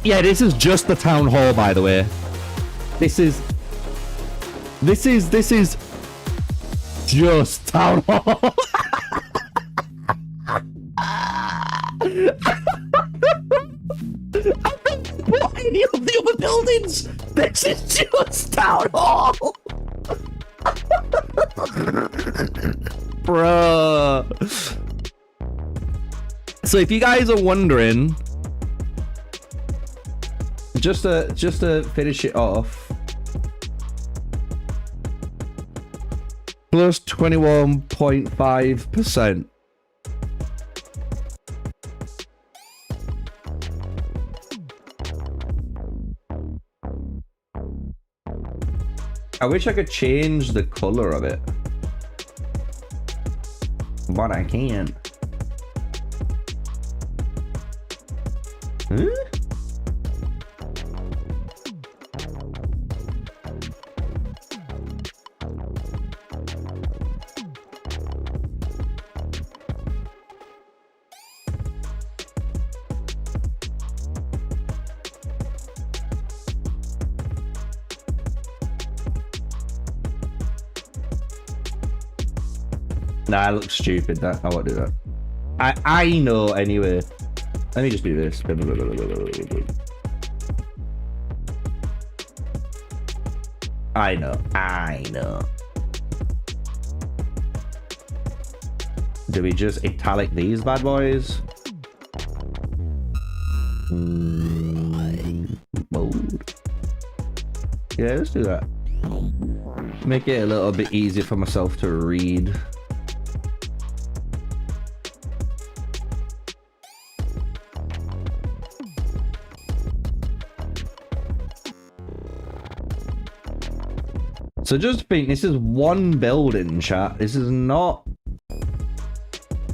Yeah, this is just the town hall, by the way. This is just town hall. I haven't bought any of the other buildings. This is just town hall. Bruh. So if you guys are wondering, just to finish it off, plus 21.5%. I wish I could change the color of it, but I can't. Huh? Nah, it looks stupid. That I won't do that. I know anyway. Let me just do this. I know. Do we just italic these bad boys? Bold. Yeah, let's do that. Make it a little bit easier for myself to read. So just think, this is one building, chat. This is not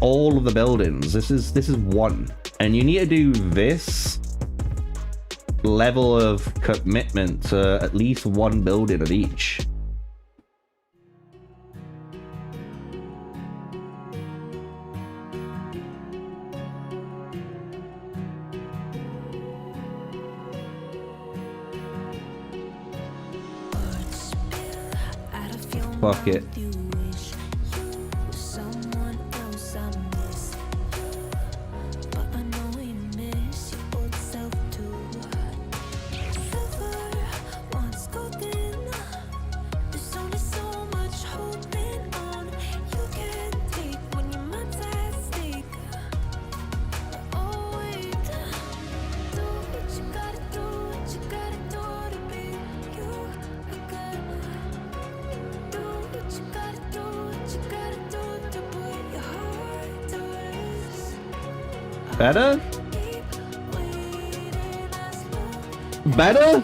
all of the buildings. This is one. And you need to do this level of commitment to at least one building of each. Fuck it. Better? Better?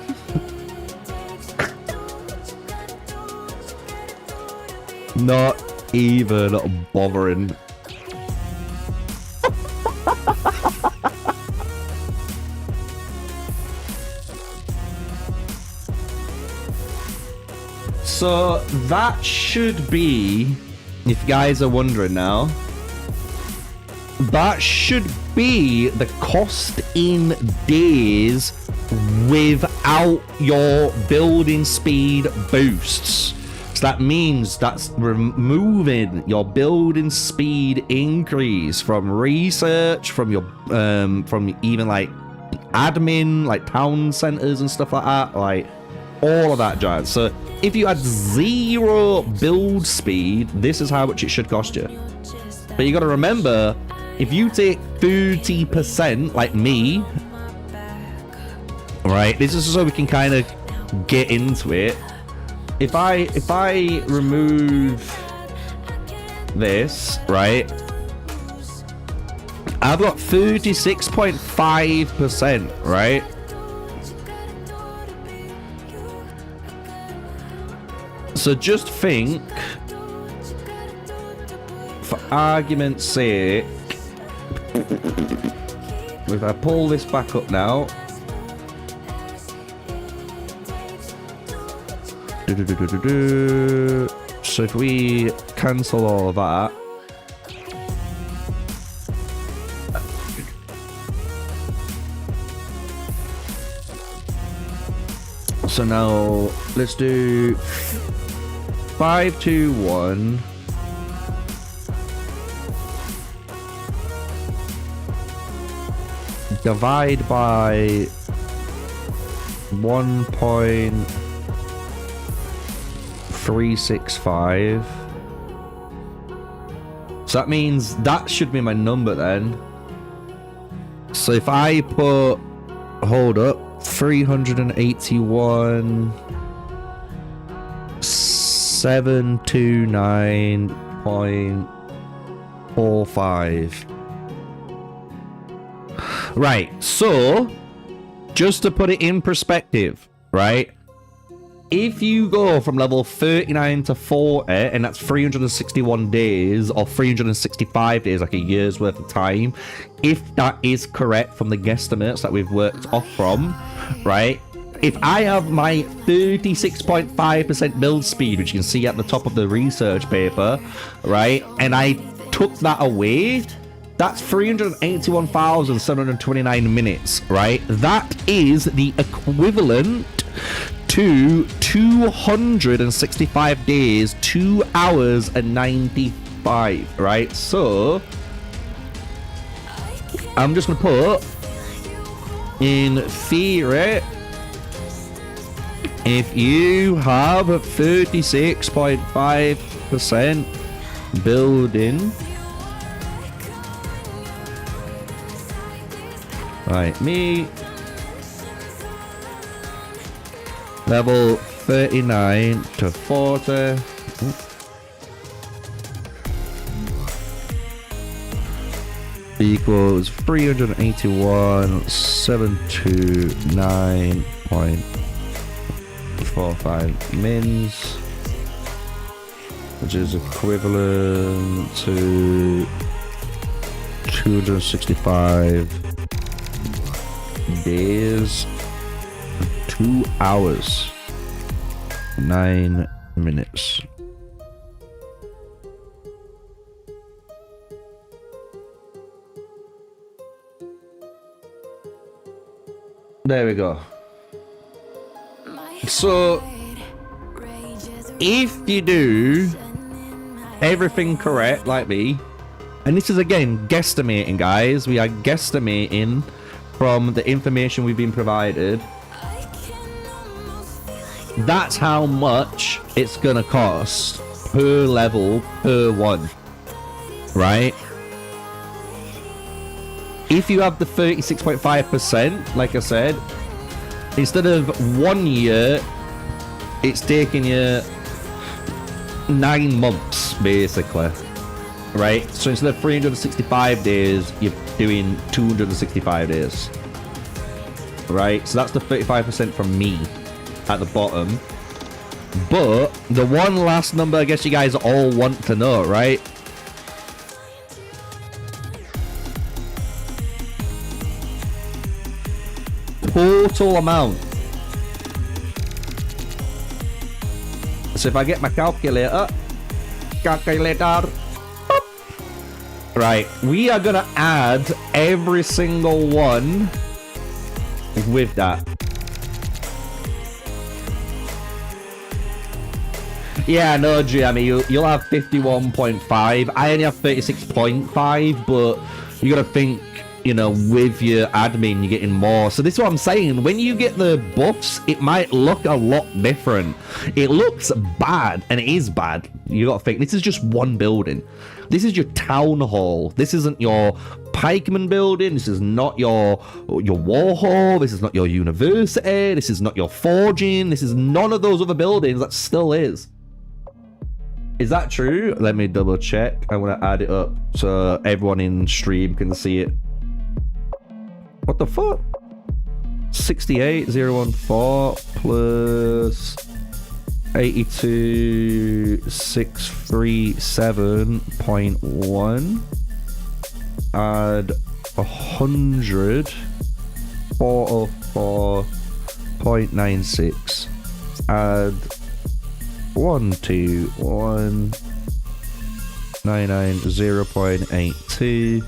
Not even bothering. So that should be, if you guys are wondering now, that should be the cost in days without your building speed boosts. So that means that's removing your building speed increase from research, from your from even like admin, like town centers and stuff like that, like all of that jazz. So if you had 0 build speed, this is how much it should cost you. But you got to remember, if you take 30% like me, right, this is so we can kind of get into it. if I remove this, right? I've got 36.5%, right? So just think, for argument's sake, if I pull this back up now, so if we cancel all of that, so now let's do 521 divide by 1.365. So that means that should be my number then. So if I put, hold up, 381 729.45. Right, so just to put it in perspective, right? If you go from level 39 to 40, and that's 361 days or 365 days, like a year's worth of time, if that is correct from the guesstimates that we've worked off from, right? If I have my 36.5% build speed, which you can see at the top of the research paper, right? And I took that away, that's 381,729 minutes, right? That is the equivalent to 265 days, 2 hours and 95, right? So I'm just gonna put, in theory, if you have 36.5% building, right, me, level 39 to 40. Equals 381,729.45 mins, which is equivalent to 265 days, 2 hours, 9 minutes. There we go. So if you do everything correct like me, and this is again guesstimating, guys, we are guesstimating from the information we've been provided, that's how much it's gonna cost per level per one, right? If you have the 36.5%, like I said, instead of 1 year, it's taking you 9 months, basically, right? So instead of 365 days, you're doing 265 days, right? So that's the 35% from me at the bottom. But the one last number I guess you guys all want to know, right? Total amount. So if I get my calculator, right, we are gonna add every single one with that. Yeah, no, Jamie, you'll have 51.5. I only have 36.5, but you gotta think you know, with your admin, you're getting more. So this is what I'm saying. When you get the buffs, it might look a lot different. It looks bad, and it is bad. You gotta think, this is just one building. This is your town hall. This isn't your pikeman building. This is not your war hall. This is not your university. This is not your forging. This is none of those other buildings. That still is. Is that true? Let me double check. I'm gonna add it up so everyone in stream can see it. What the fuck? 68,014 plus 82,637.1. Add 100. 404.96. Add 121,990.82.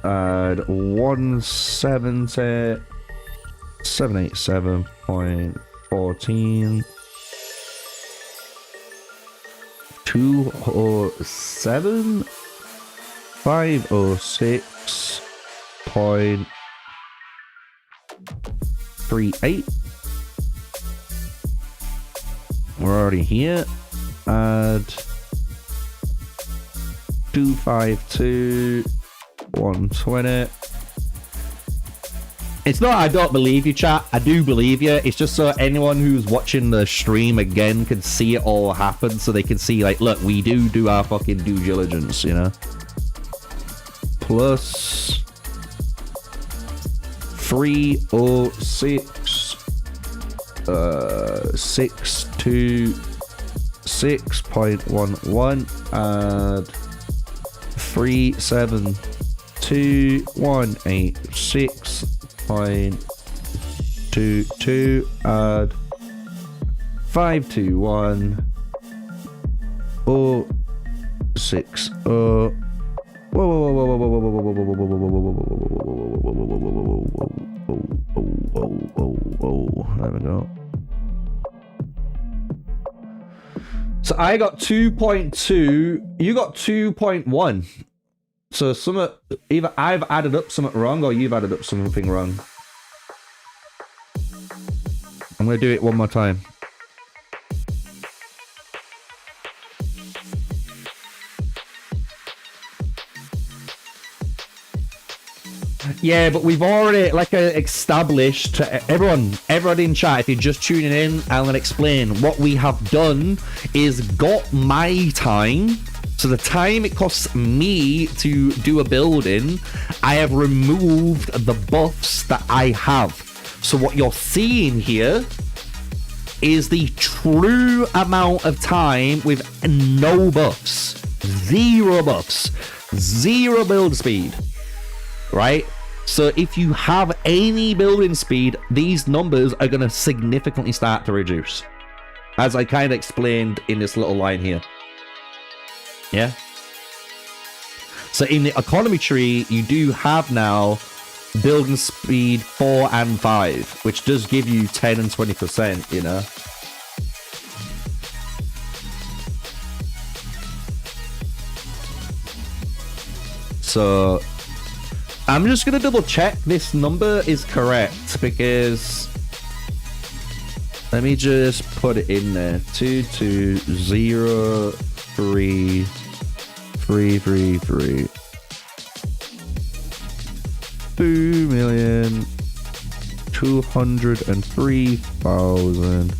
Add 170, 787.14, 207, 506.38. We're already here. Add 252. 120. It's not I don't believe you, chat. I do believe you. It's just so anyone who's watching the stream again can see it all happen, so they can see, like, look, we do our fucking due diligence, you know? Plus 306 626.11 and 372,186.22 add 521,060. Whoa, whoa, whoa, whoa, whoa, whoa, whoa, whoa, whoa, whoa, whoa, whoa. There we go. So I got 2.2, you got 2.1. So either I've added up something wrong or you've added up something wrong. I'm gonna do it one more time. Yeah, but we've already, like, established to everyone in chat, if you're just tuning in, I'm going to explain. What we have done is got my time, so the time it costs me to do a building, I have removed the buffs that I have. So what you're seeing here is the true amount of time with no buffs. Zero buffs. Zero build speed. Right? So if you have any building speed, these numbers are going to significantly start to reduce. As I kind of explained in this little line here. Yeah? So in the economy tree, you do have now building speed 4 and 5, which does give you 10 and 20%, you know? So I'm just going to double check this number is correct, because let me just put it in there. 2203333. 2,203,000.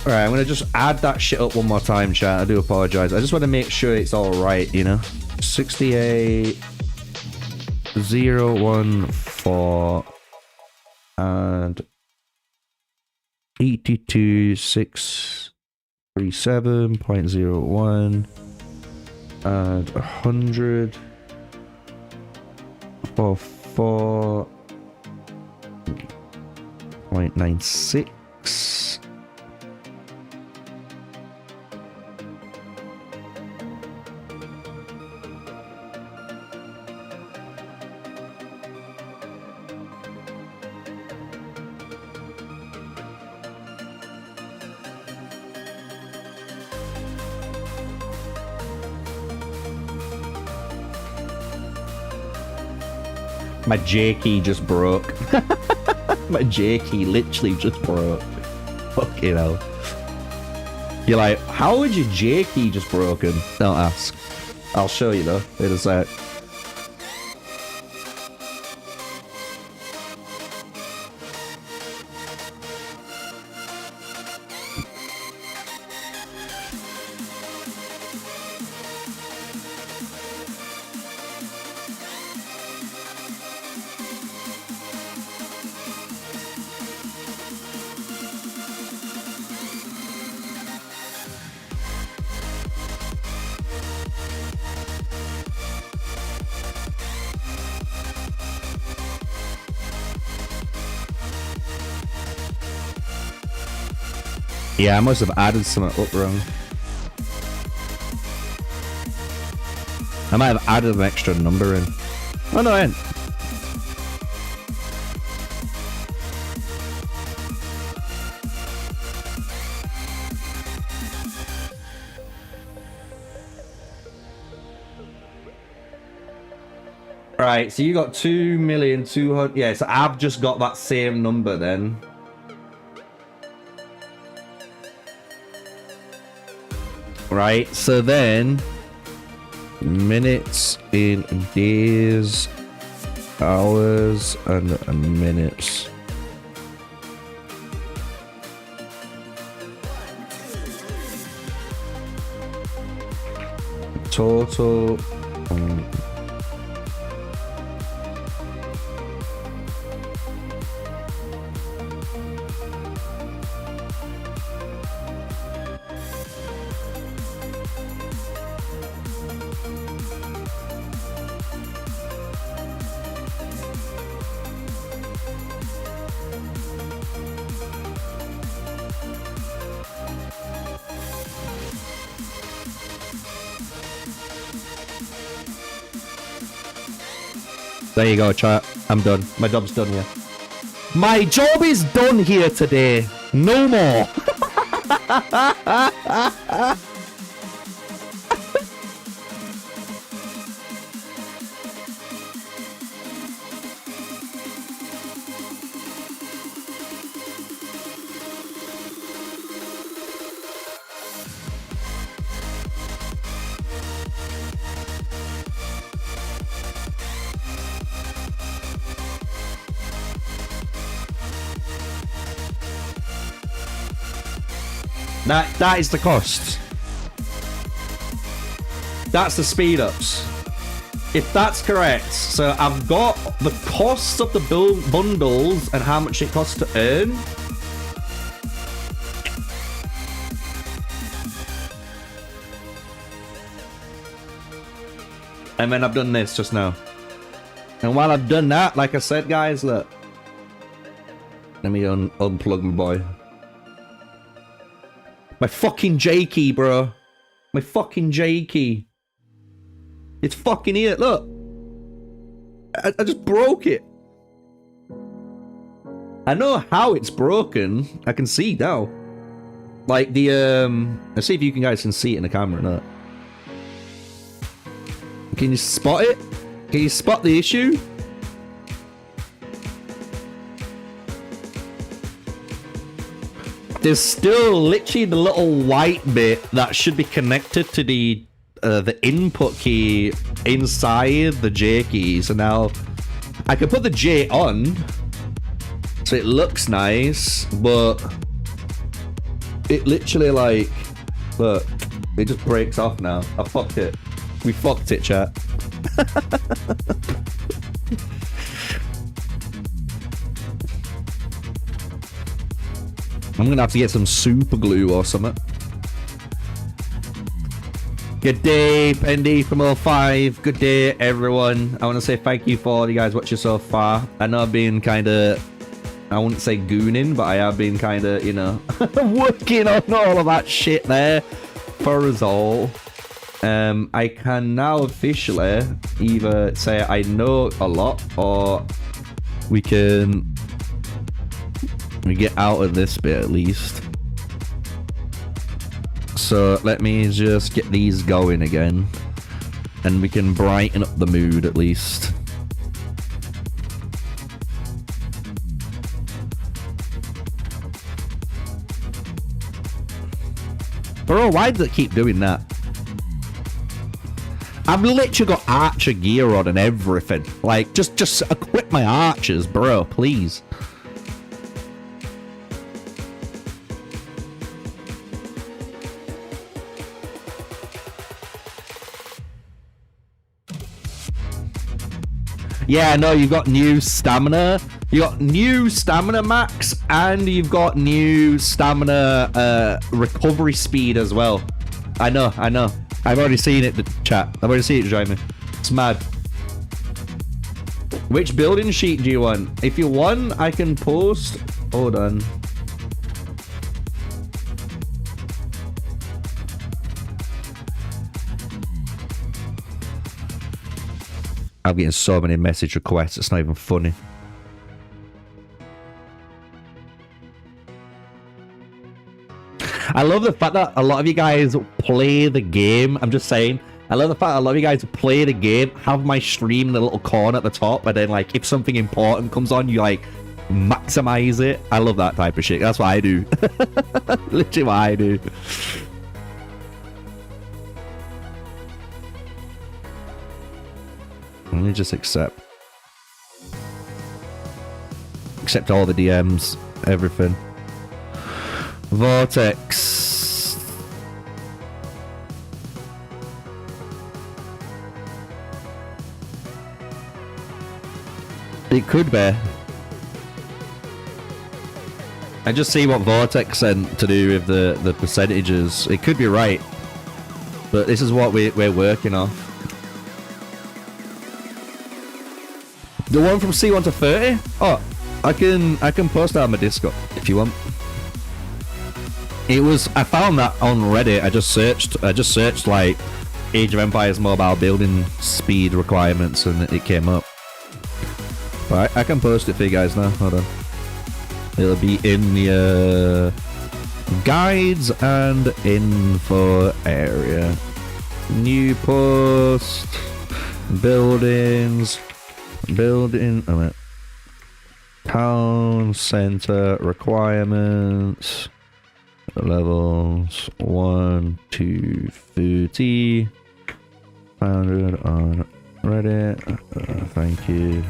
Alright, I'm gonna just add that shit up one more time, chat. I do apologize. I just want to make sure it's all right, you know? 68,014 and 82,637.01 and 100 for 4.96. My J key just broke. My J key literally just broke. Fucking hell. You're like, how is your J key just broken? Don't ask. I'll show you though. Wait a sec. Yeah, I must have added something up wrong. I might have added an extra number in. Oh no, I ain't. Right, so you got 2,200,000. Yeah, so I've just got that same number then. Right, so then minutes in days, hours, and minutes. Total. There you go, chat. I'm done. My job's done here. My job is done here today. No more. That is the cost. That's the speed ups. If that's correct, so I've got the cost of the bundles and how much it costs to earn. And then I've done this just now. And while I've done that, like I said, guys, look. Let me unplug my boy. My fucking J key, bro. My fucking J key. It's fucking here. Look. I just broke it. I know how it's broken. I can see now. Like the let's see if you guys can see it in the camera or not. Can you spot it? Can you spot the issue? There's still literally the little white bit that should be connected to the input key inside the J key. So now I can put the J on, so it looks nice, but it literally like, look, it just breaks off now. I fucked it. We fucked it, chat. I'm gonna have to get some super glue or something. Good day, Pendy from 05. Good day, everyone. I want to say thank you for all you guys watching so far. I know I've been kind of, I wouldn't say gooning, but I have been kind of, you know, working on all of that shit there for us all. I can now officially either say I know a lot, or we get out of this bit at least. So let me just get these going again, and we can brighten up the mood at least. Bro, why does it keep doing that? I've literally got archer gear on and everything. Like, just equip my archers, bro, please. Yeah, no, you've got new stamina. You got new stamina max, and you've got new stamina recovery speed as well. I know. I've already seen it, the chat. I've already seen it, Judgement. It's mad. Which building sheet do you want? If you want, I can post. Hold on. I'm getting so many message requests, it's not even funny. I love the fact that a lot of you guys play the game. I'm just saying. I love the fact that a lot of you guys play the game, have my stream in the little corner at the top, and then, like, if something important comes on, you, like, maximize it. I love that type of shit. That's what I do. Literally what I do. Let me just accept all the DMs, everything. Vortex. It could be. I just see what Vortex sent to do with the percentages. It could be right, but this is what we're working off. The one from C1 to 30? Oh, I can post that on my Discord if you want. It was, I found that on Reddit. I just searched like Age of Empires mobile building speed requirements, and it came up. But I can post it for you guys now. Hold on. It'll be in the guides and info area. New post. Buildings. Building. Oh wait. Town center requirements. Levels 1 to 30. 100 on Reddit. Thank you.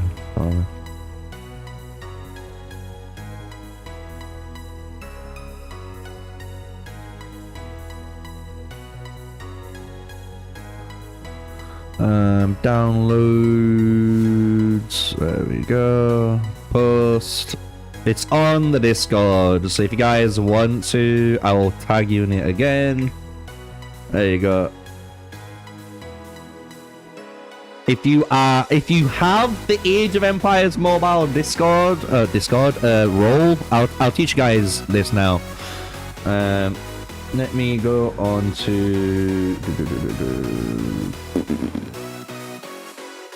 Downloads. There we go. Post. It's on the Discord, so if you guys want to, I will tag you in it again. There you go. If you have the Age of Empires mobile Discord role, I'll teach you guys this now. Let me go on to.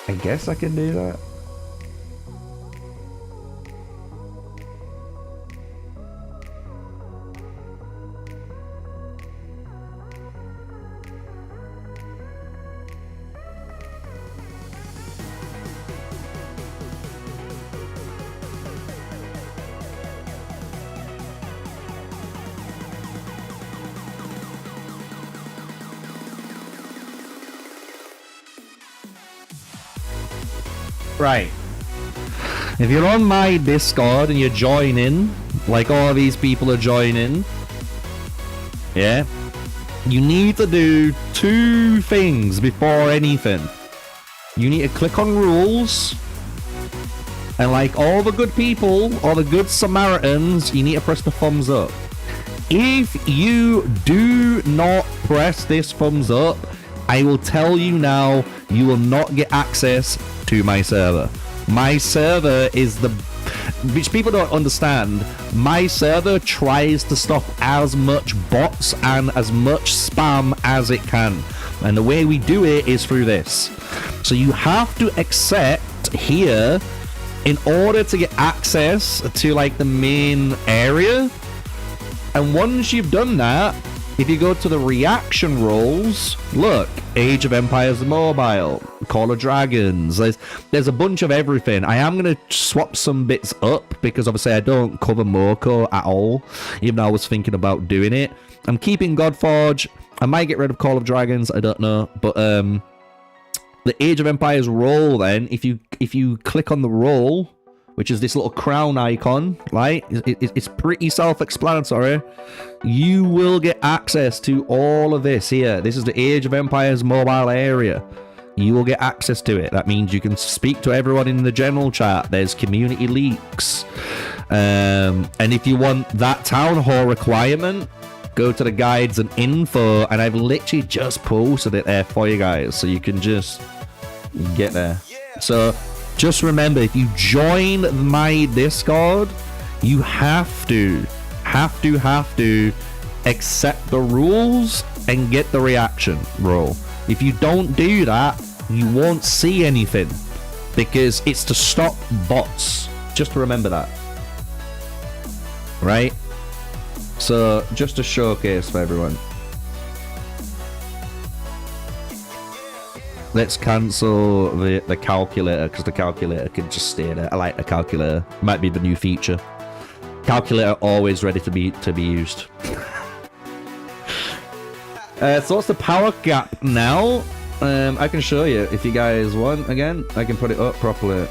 I guess I can do that. Right. If you're on my Discord and you're joining, like all these people are joining, yeah, you need to do two things before anything. You need to click on rules, and like all the good people, all the good Samaritans, you need to press the thumbs up. If you do not press this thumbs up, I will tell you now, you will not get access to my server. My server is which people don't understand, my server tries to stop as much bots and as much spam as it can. And the way we do it is through this. So you have to accept here in order to get access to like the main area. And once you've done that, If you go to the reaction roles, look, Age of Empires Mobile, Call of Dragons, there's a bunch of everything. I am going to swap some bits up because obviously I don't cover Moko at all, even though I was thinking about doing it. I'm keeping Godforge. I might get rid of Call of Dragons, I don't know, but the Age of Empires role then, if you click on the role, which is this little crown icon, right? It's pretty self-explanatory. You will get access to all of this here. This is the Age of Empires mobile area. You will get access to it. That means you can speak to everyone in the general chat. There's community leaks. And if you want that town hall requirement, go to the guides and info, and I've literally just posted it there for you guys, so you can just get there. So just remember, if you join my Discord, you have to accept the rules and get the reaction role. If you don't do that, you won't see anything, because it's to stop bots. Just remember that, right? So just a showcase for everyone. Let's cancel the calculator, because the calculator can just stay there. I like the calculator. Might be the new feature. Calculator always ready to be used. So what's the power gap now? I can show you if you guys want. Again, I can put it up properly.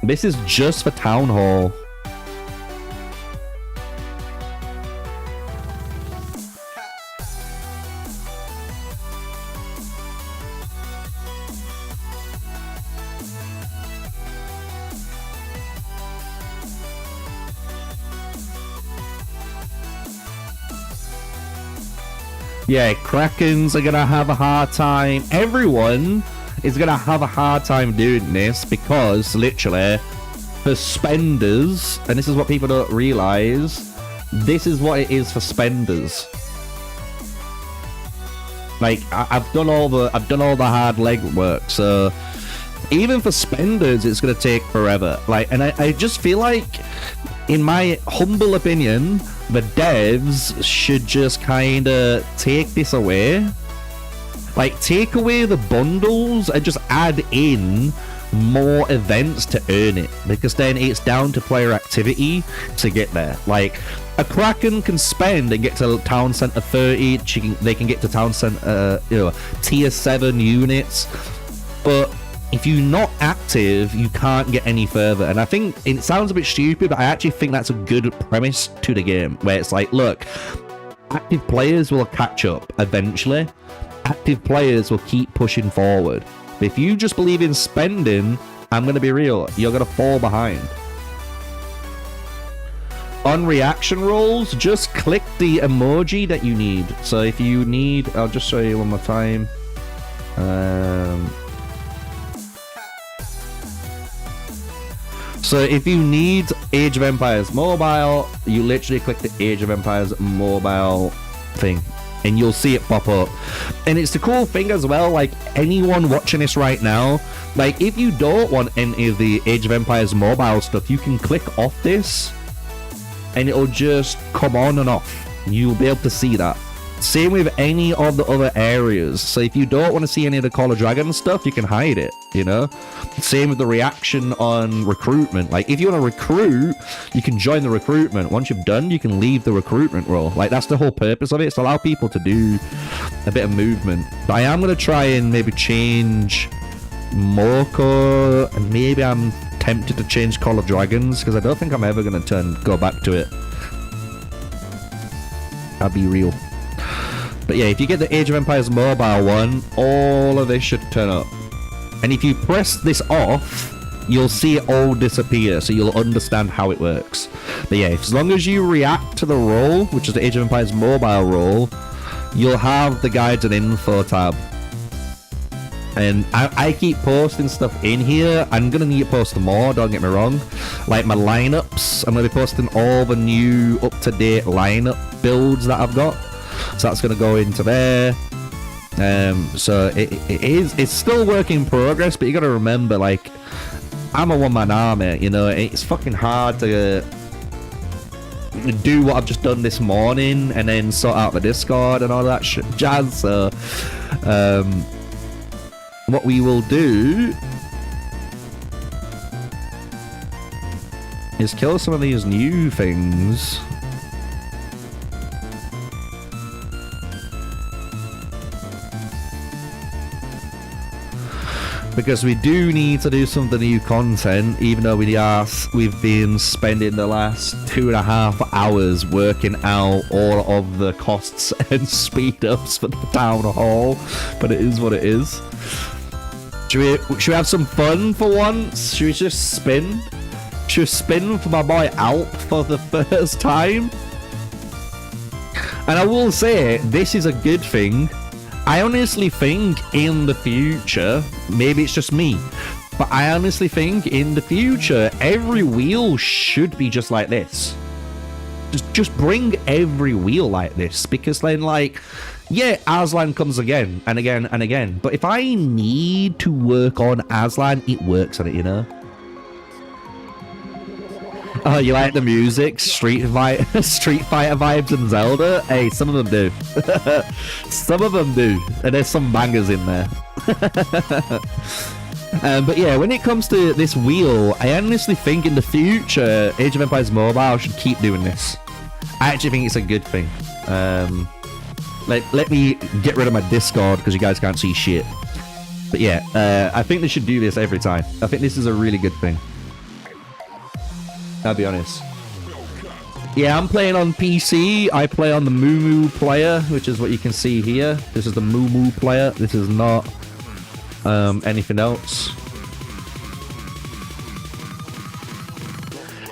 This is just for Town Hall. Yeah, Krakens are gonna have a hard time. Everyone is gonna have a hard time doing this, because literally, for spenders, and this is what people don't realize, this is what it is for spenders. Like, I've done all the hard legwork, so even for spenders, it's gonna take forever. Like, and I just feel like, in my humble opinion, the devs should just kind of take this away. Like, take away the bundles and just add in more events to earn it, because then it's down to player activity to get there. Like, a Kraken can spend and get to Town Center 30, they can get to Town Center, tier 7 units, but if you're not active, you can't get any further. And I think it sounds a bit stupid, but I actually think that's a good premise to the game, where it's like, look, active players will catch up eventually. Active players will keep pushing forward. But if you just believe in spending, I'm going to be real, you're going to fall behind. On reaction rolls, just click the emoji that you need. So if you need, I'll just show you one more time. So if you need Age of Empires Mobile, you literally click the Age of Empires Mobile thing, and you'll see it pop up. And it's the cool thing as well, like, anyone watching this right now, like, if you don't want any of the Age of Empires Mobile stuff, you can click off this, and it'll just come on and off. You'll be able to see that. Same with any of the other areas. So if you don't want to see any of the Call of Dragons stuff, you can hide it, you know? Same with the reaction on recruitment. Like, if you want to recruit, you can join the recruitment. Once you've done, you can leave the recruitment role. Like, that's the whole purpose of it. It's to allow people to do a bit of movement. But I am going to try and maybe change Moko, and maybe I'm tempted to change Call of Dragons, because I don't think I'm ever going to go back to it. I'll be real. But yeah, if you get the Age of Empires mobile one, all of this should turn up. And if you press this off, you'll see it all disappear, so you'll understand how it works. But yeah, as long as you react to the role, which is the Age of Empires mobile role, you'll have the guides and info tab. And I keep posting stuff in here. I'm going to need to post more, don't get me wrong. Like my lineups, I'm going to be posting all the new up-to-date lineup builds that I've got. So that's going to go into there. So it's still work in progress, but you got to remember, like, I'm a one-man army, you know. It's fucking hard to do what I've just done this morning and then sort out the Discord and all that jazz. So what we will do is kill some of these new things. Because we do need to do some of the new content, even though we've been spending the last 2.5 hours working out all of the costs and speed ups for the town hall. But it is what it is. Should we have some fun for once? Should we just spin? Should we spin for my boy Alp for the first time? And I will say, this is a good thing. I honestly think in the future, maybe it's just me, but I honestly think in the future, every wheel should be just like this. Just bring every wheel like this, because then, like, yeah, Aslan comes again and again and again, but if I need to work on Aslan, it works on it, you know? Oh, you like the music? Street Fighter vibes and Zelda? Hey, some of them do. Some of them do. And there's some bangers in there. But yeah, when it comes to this wheel, I honestly think in the future, Age of Empires Mobile should keep doing this. I actually think it's a good thing. Let me get rid of my Discord because you guys can't see shit. But yeah, I think they should do this every time. I think this is a really good thing. I'll be honest. Yeah, I'm playing on PC. I play on the MUMUPLAYER, which is what you can see here. This is the MUMUPLAYER. This is not anything else.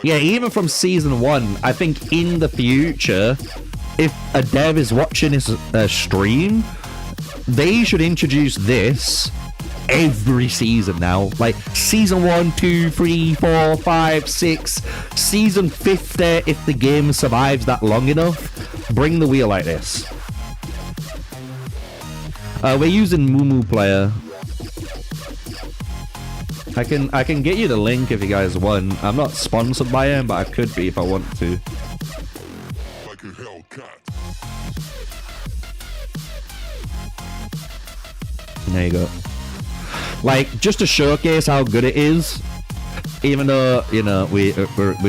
Yeah, even from Season 1, I think in the future, if a dev is watching this stream, they should introduce this every season now. Like season 1, 2, 3, 4, 5, 6, season 50, if the game survives that long enough, bring the wheel like this. We're using MUMUPLAYER. I can get you the link if you guys want. I'm not sponsored by him, but I could be if I want to. Like a Hellcat. There you go. Like, just to showcase how good it is, even though, you know, we're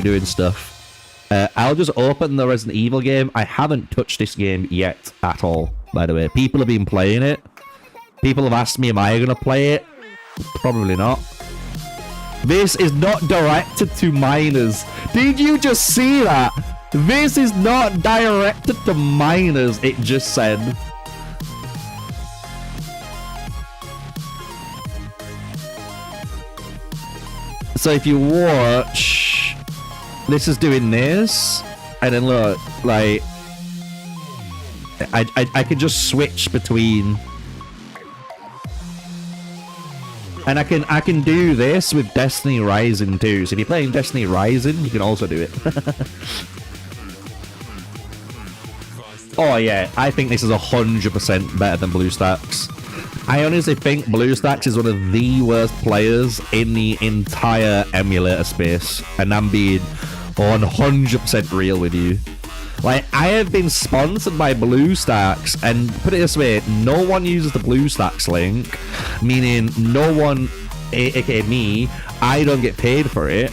doing stuff, I'll just open the Resident Evil game. I haven't touched this game yet at all, by the way. People have been playing it. People have asked me, am I going to play it? Probably not. This is not directed to minors. Did you just see that? This is not directed to minors, it just said. So if you watch, this is doing this, and then look, like, I can just switch between, and I can do this with Destiny Rising too. So if you're playing Destiny Rising, you can also do it. Oh yeah, I think this is 100% better than BlueStacks. I honestly think BlueStacks is one of the worst players in the entire emulator space, and I'm being 100% real with you. Like, I have been sponsored by BlueStacks, and put it this way, no one uses the BlueStacks link, meaning no one, aka me, I don't get paid for it.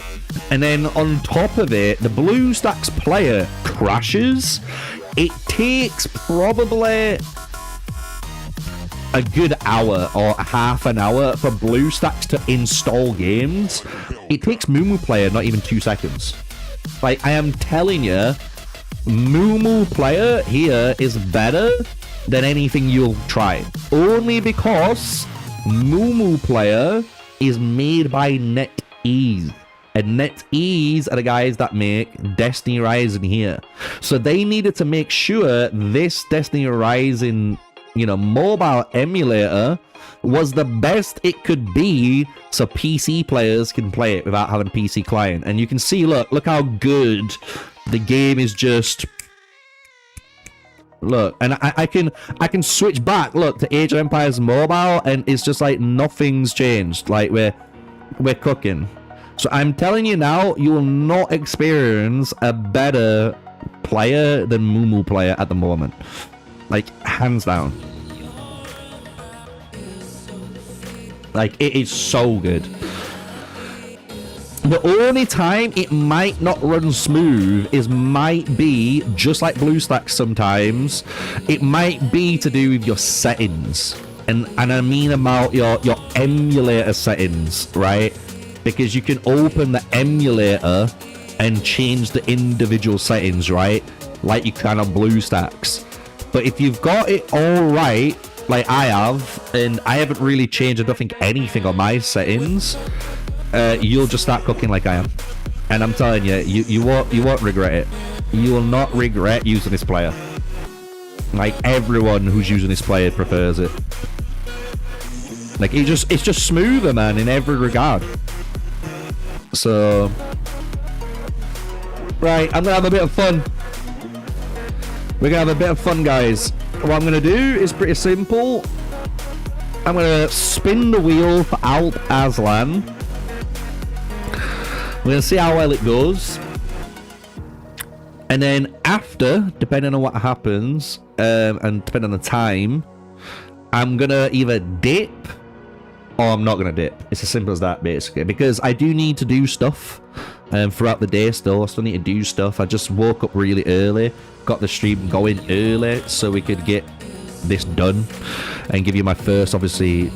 And then on top of it, the BlueStacks player crashes. It takes probably a good hour or half an hour for BlueStacks to install games. It takes MUMUPLAYER not even 2 seconds. Like, I am telling you, MUMUPLAYER here is better than anything you'll try. Only because MUMUPLAYER is made by NetEase. And NetEase are the guys that make Destiny Rising here. So they needed to make sure this Destiny Rising, you know, mobile emulator was the best it could be so PC players can play it without having a PC client. And you can see, look how good the game is. Just look, and I can switch back, look, to Age of Empires Mobile, and it's just like nothing's changed. Like, we're cooking. So I'm telling you now, you will not experience a better player than MUMUPLAYER at the moment. Like, hands down. Like, it is so good. The only time it might not run smooth might be, just like BlueStacks sometimes, it might be to do with your settings. And I mean about your emulator settings, right? Because you can open the emulator and change the individual settings, right? Like you can on BlueStacks. But if you've got it all right, like I have, and I haven't really changed, I don't think, anything on my settings, you'll just start cooking like I am. And I'm telling you, you won't regret it. You will not regret using this player. Like, everyone who's using this player prefers it. Like, it's just smoother, man, in every regard. So, right, I'm gonna have a bit of fun. We're gonna have a bit of fun, guys. What I'm gonna do is pretty simple. I'm gonna spin the wheel for Alt Aslan. We're gonna see how well it goes. And then after, depending on what happens, and depending on the time, I'm gonna either dip or I'm not gonna dip. It's as simple as that, basically. Because I do need to do stuff throughout the day still. I still need to do stuff. I just woke up really early, got the stream going early so we could get this done and give you my first, obviously,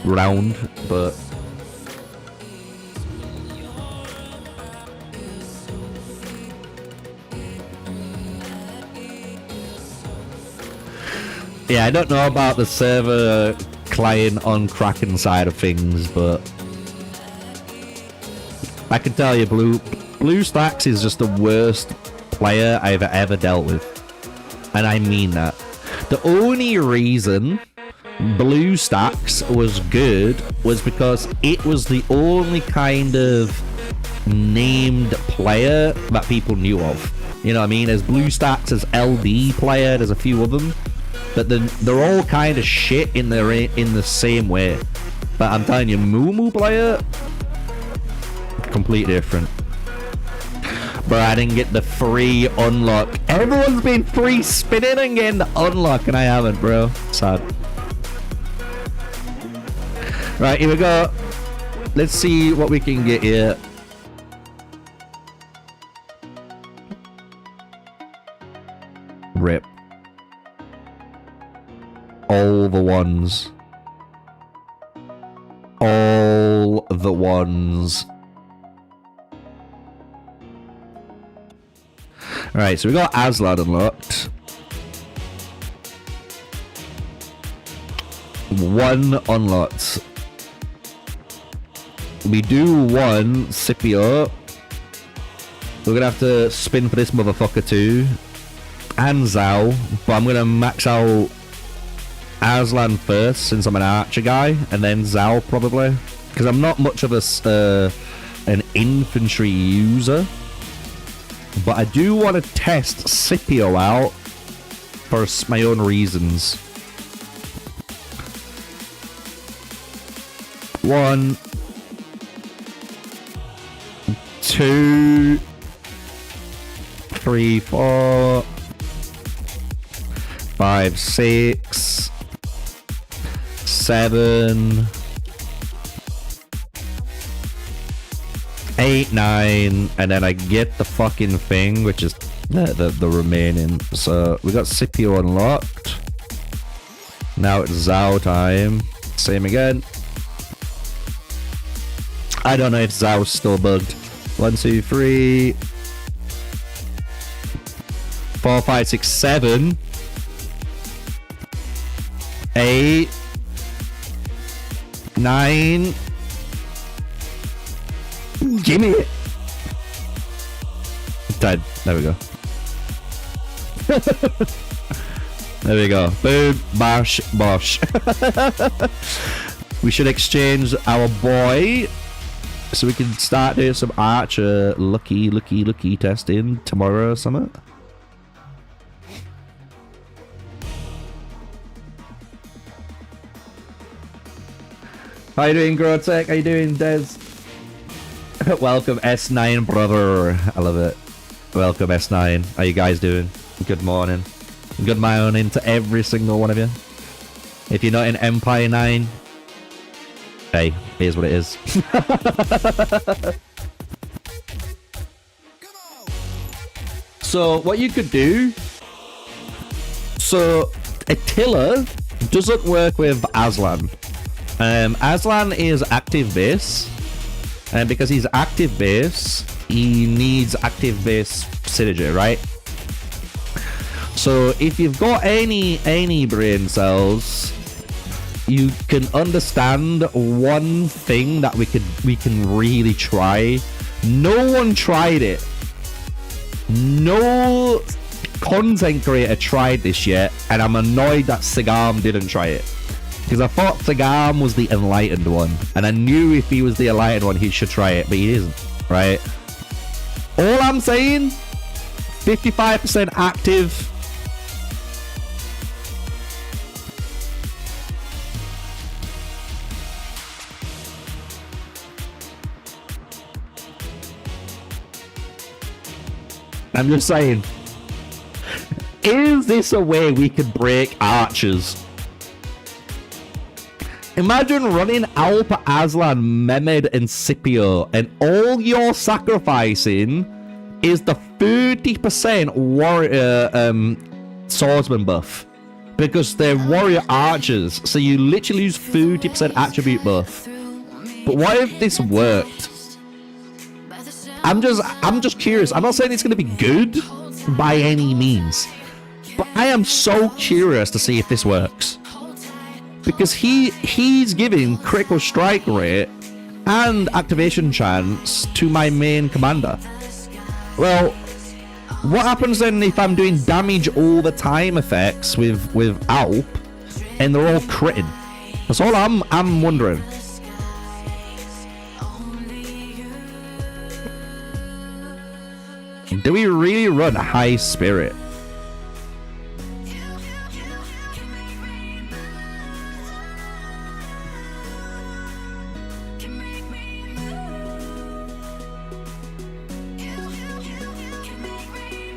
round. But yeah, I don't know about the server client on Kraken side of things, but I can tell you, BlueStacks is just the worst player I've ever dealt with. And I mean that. The only reason BlueStacks was good was because it was the only kind of named player that people knew of. You know what I mean? There's BlueStacks, there's LD player, there's a few of them. But they're all kind of shit in the same way. But I'm telling you, MUMUPLAYER, completely different. But I didn't get the free unlock. Everyone's been free spinning and getting the unlock, and I haven't, bro. Sad. Right, here we go. Let's see what we can get here. Rip. All the ones. All the ones. Alright, so we got Aslan unlocked. One unlocked. We do one Scipio. We're gonna have to spin for this motherfucker too. And Zhao. But I'm gonna max out Aslan first, since I'm an archer guy, and then Zhao probably, because I'm not much of an infantry user, but I do want to test Scipio out for my own reasons. 1, 2, 3, 4, 5, 6, 7, 8, 9, and then I get the fucking thing, which is the remaining. So we got Scipio unlocked. Now it's Zhao time. Same again. I don't know if Zhao's still bugged. 1, 2, 3, 4, 5, 6, 7, 8, 9. Give me it. Dead. There we go. There we go. Boom. Bosh. Bosh. We should exchange our boy so we can start doing some archer lucky testing tomorrow or something. How you doing, Grotech? How you doing, Des? Welcome, S9 brother. I love it. Welcome, S9. How you guys doing? Good morning. Good morning to every single one of you. If you're not in Empire 9, hey, here's what it is. So, what you could do... So, Attila doesn't work with Aslan. Aslan is active base. And because he's active base, he needs active base synergy, right? So if you've got any brain cells, you can understand one thing that we can really try. No one tried it. No content creator tried this yet, and I'm annoyed that Sagam didn't try it. Because I thought Sagam was the enlightened one, and I knew if he was the enlightened one, he should try it, but he isn't, right? All I'm saying, 55% active. I'm just saying, is this a way we could break archers? Imagine running Alpa, Aslan, Mehmed, and Scipio, and all you're sacrificing is the 30% warrior swordsman buff. Because they're warrior archers, so you literally lose 30% attribute buff. But what if this worked? I'm just curious. I'm not saying it's going to be good by any means, but I am so curious to see if this works. Because he's giving critical strike rate and activation chance to my main commander. Well, what happens then if I'm doing damage all the time effects with Alp and they're all critting? That's all I'm wondering. Do we really run high spirit?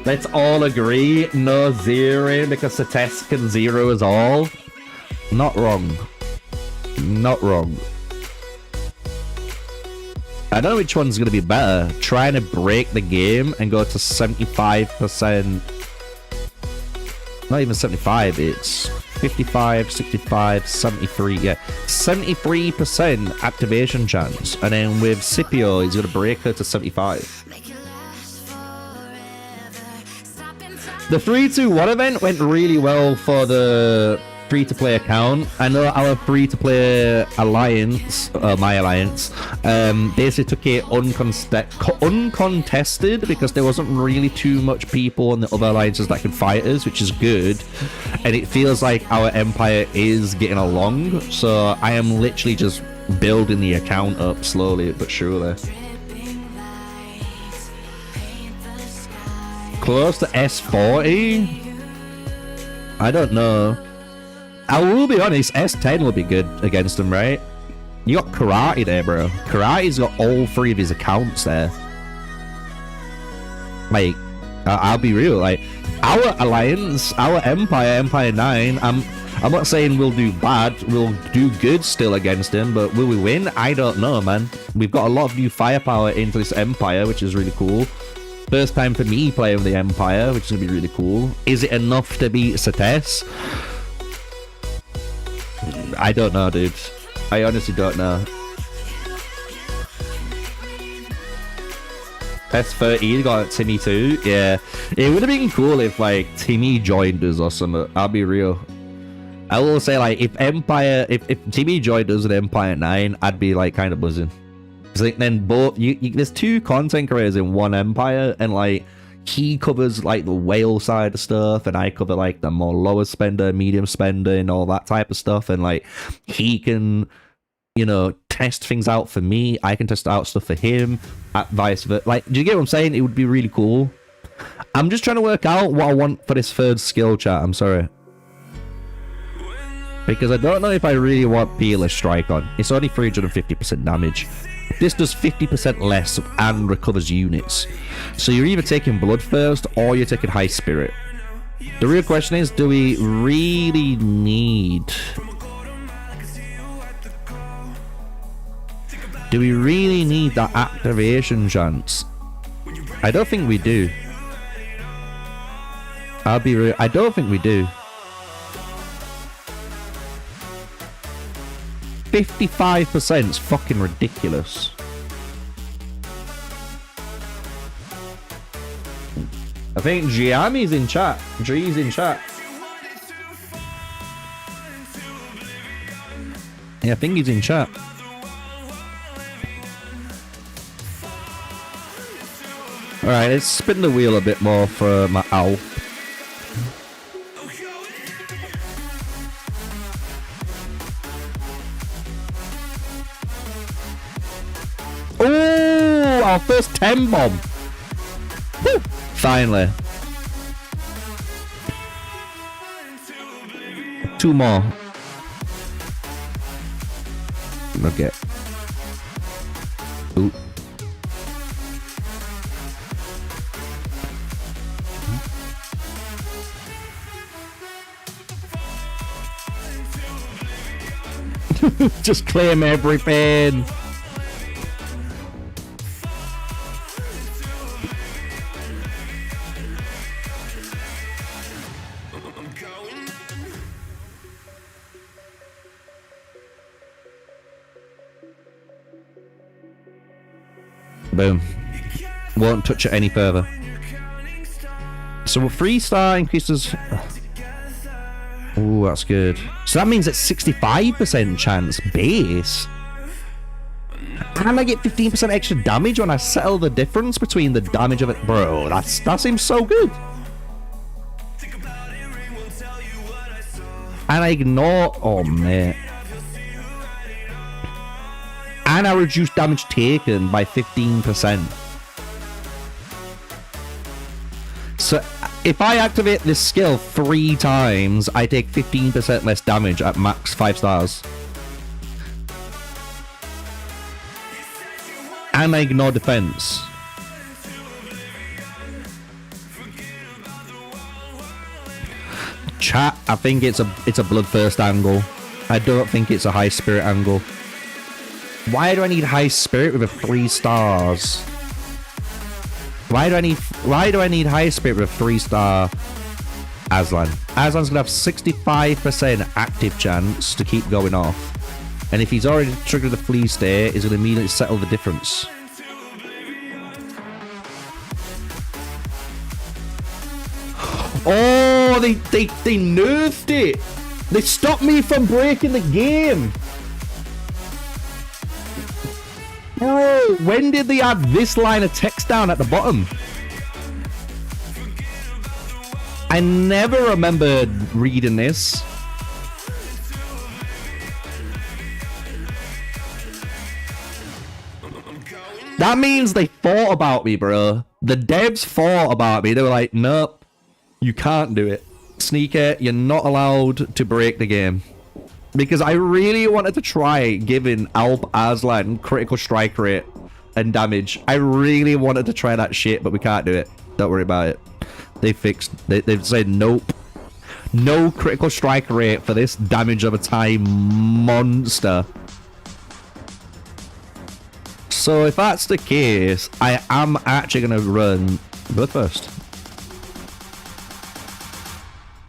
Let's all agree, no zeroing because the test can zero us all. Not wrong. Not wrong. I don't know which one's going to be better. Trying to break the game and go to 75%. Not even 75, it's 55, 65, 73. Yeah, 73% activation chance. And then with Scipio, he's going to break her to 75. The 3-2-1 event went really well for the free-to-play account. I know our free-to-play alliance, my alliance, basically took it uncontested because there wasn't really too much people on the other alliances that could fight us, which is good. And it feels like our empire is getting along. So I am literally just building the account up slowly but surely. Close to S40? I don't know. I will be honest, S10 will be good against him, right? You got Karate there, bro. Karate's got all three of his accounts there. Like, I'll be real. Like, our alliance, our empire, Empire 9, I'm not saying we'll do bad. We'll do good still against him, but will we win? I don't know, man. We've got a lot of new firepower into this empire, which is really cool. First time for me playing with the Empire, which is going to be really cool. Is it enough to beat Sates? I don't know, dude. I honestly don't know. S30 got Timmy too. Yeah. It would have been cool if, like, Timmy joined us or something. I'll be real. I will say, like, if Timmy joined us at Empire 9, I'd be, like, kind of buzzing. Like, then both there's two content creators in one empire, and like he covers like the whale side of stuff, and I cover like the more lower spender, medium spender, and all that type of stuff. And like he can, you know, test things out for me. I can test out stuff for him. Vice versa. Like, do you get what I'm saying? It would be really cool. I'm just trying to work out what I want for this third skill chat. I'm sorry. Because I don't know if I really want Peerless Strike on. It's only 350% damage. This does 50% less and recovers units. So you're either taking Blood first or you're taking High Spirit. The real question is, do we really need... Do we really need that activation chance? I don't think we do. I'll be real, I don't think we do. 55% is fucking ridiculous. I think Giami's in chat. G's in chat. Yeah, I think he's in chat. Alright, let's spin the wheel a bit more for my owl. Oh, our first 10 bomb. Woo, finally. 2 more. Okay. Ooh. Just claim everything. Boom. Won't touch it any further. So a 3-star increases... Oh, that's good. So that means it's 65% chance base. And I get 15% extra damage when I settle the difference between the damage of it. Bro, that seems so good. And I ignore... Oh, man. And I reduce damage taken by 15%. So if I activate this skill 3 times, I take 15% less damage at max 5 stars. And I ignore defense. Chat, I think it's a bloodthirst angle. I don't think it's a high spirit angle. Why do I need high spirit with a 3 stars? Why do I need high spirit with a 3-star Aslan? Aslan's gonna have 65% active chance to keep going off. And if he's already triggered the flee state, he's gonna immediately settle the difference. Oh, they nerfed it. They stopped me from breaking the game. Bro, when did they add this line of text down at the bottom? I never remember reading this. That means they thought about me, bro. The devs thought about me. They were like, nope, you can't do it. Sneakyy, you're not allowed to break the game. Because I really wanted to try giving Alp Aslan critical strike rate and damage. I really wanted to try that shit, but we can't do it. Don't worry about it. They've said nope. No critical strike rate for this damage over time monster. So if that's the case, I am actually going to run Bloodthirst.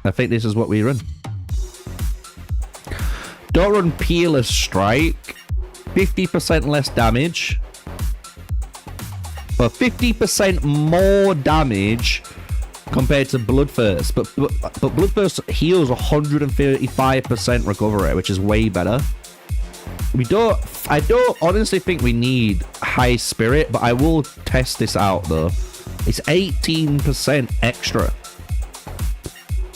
I think this is what we run. Don't run Peerless Strike. 50% less damage. But 50% more damage compared to Bloodthirst. But Bloodthirst heals 135% recovery, which is way better. I don't honestly think we need High Spirit, but I will test this out though. It's 18% extra.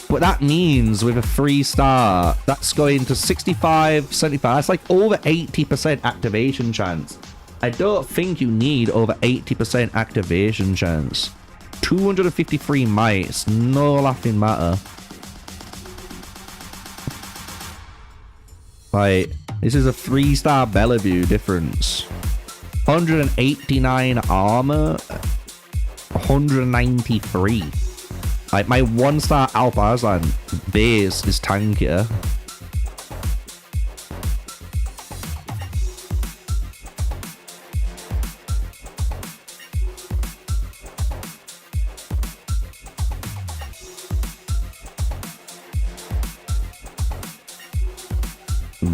But that means with a 3-star, that's going to 65, 75. That's like over 80% activation chance. I don't think you need over 80% activation chance. 253 mites, no laughing matter. Like, this is a 3-star Bellevue difference. 189 armor, 193. Like, my 1-star Alp Arslan base is tankier.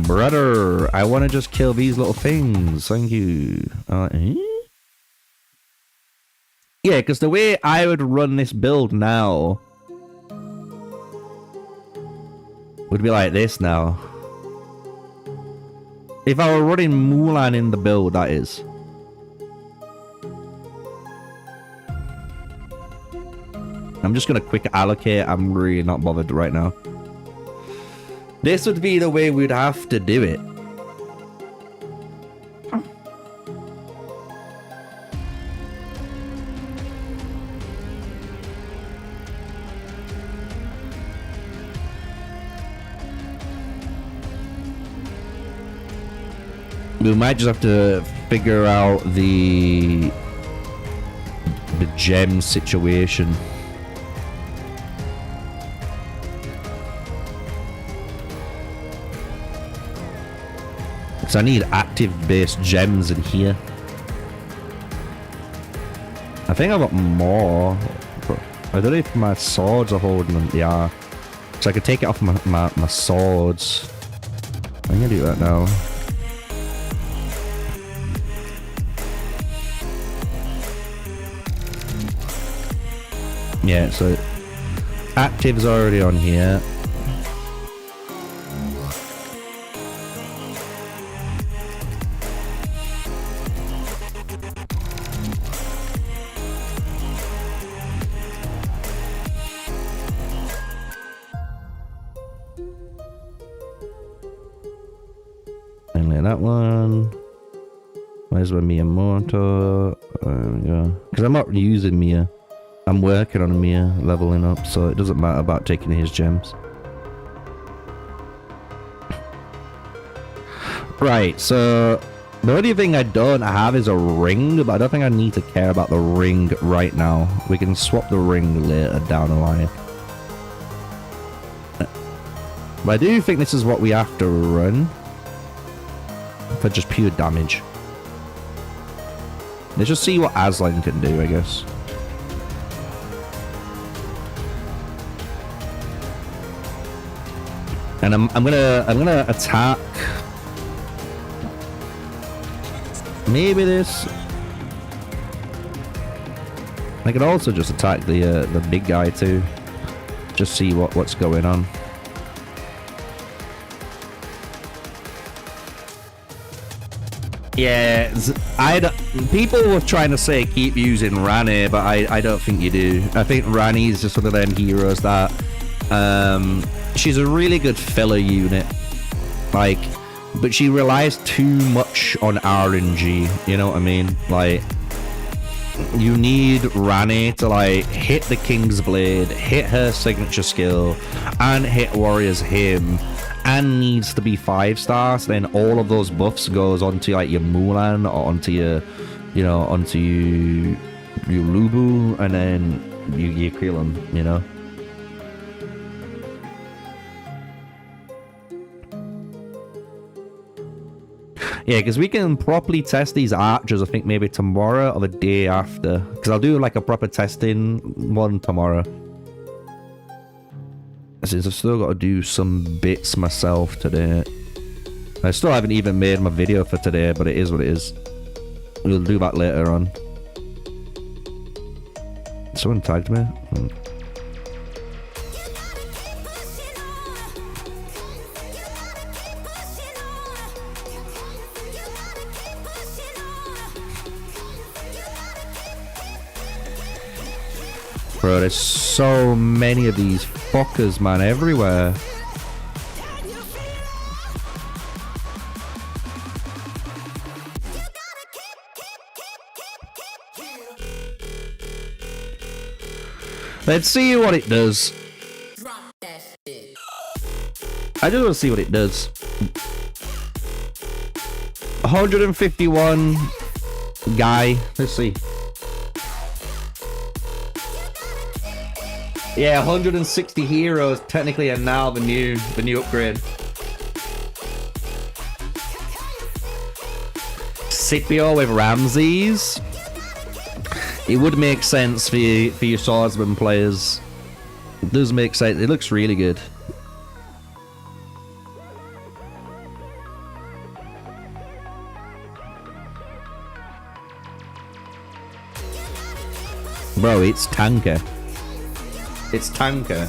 Brother, I want to just kill these little things. Thank you. Yeah, because the way I would run this build now would be like this now. If I were running Mulan in the build, that is. I'm just going to quick allocate. I'm really not bothered right now. This would be the way we'd have to do it. We might just have to figure out the gem situation. I need active base gems in here. I think I've got more. I don't know if my swords are holding them. They are. So I could take it off my swords. I'm gonna do that now. Yeah, so active's already on here. That one. Where's my Miyamoto? There we go. Because I'm not using Mia. I'm working on Mia leveling up, so it doesn't matter about taking his gems. Right, so the only thing I don't have is a ring, but I don't think I need to care about the ring right now. We can swap the ring later down the line. But I do think this is what we have to run. For just pure damage. Let's just see what Aslan can do, I guess. And I'm gonna attack. Maybe this. I could also just attack the big guy too. Just see what's going on. Yeah, people were trying to say keep using Rani, but I don't think you do. I think Rani is just one of them heroes that she's a really good filler unit, like, but she relies too much on RNG. You know what I mean? Like, you need Rani to like hit the King's Blade, hit her signature skill, and hit Warrior's Hymn. And needs to be 5-stars, then all of those buffs goes onto like your Mulan or onto your, you know, onto your Lubu, and then you kill them, you know. Yeah, because we can properly test these archers, I think maybe tomorrow or the day after. Because I'll do like a proper testing one tomorrow. Since I've still got to do some bits myself today. I still haven't even made my video for today, but it is what it is. We'll do that later on. Someone tagged me. Bro, there's so many of these fuckers, man, everywhere. Let's see what it does. I just want to see what it does. 151 guy. Let's see. Yeah, 160 heroes technically are now the new upgrade. Scipio with Ramses. It would make sense for your swordsman players. It does make sense. It looks really good. Bro, it's tanker. It's tanker.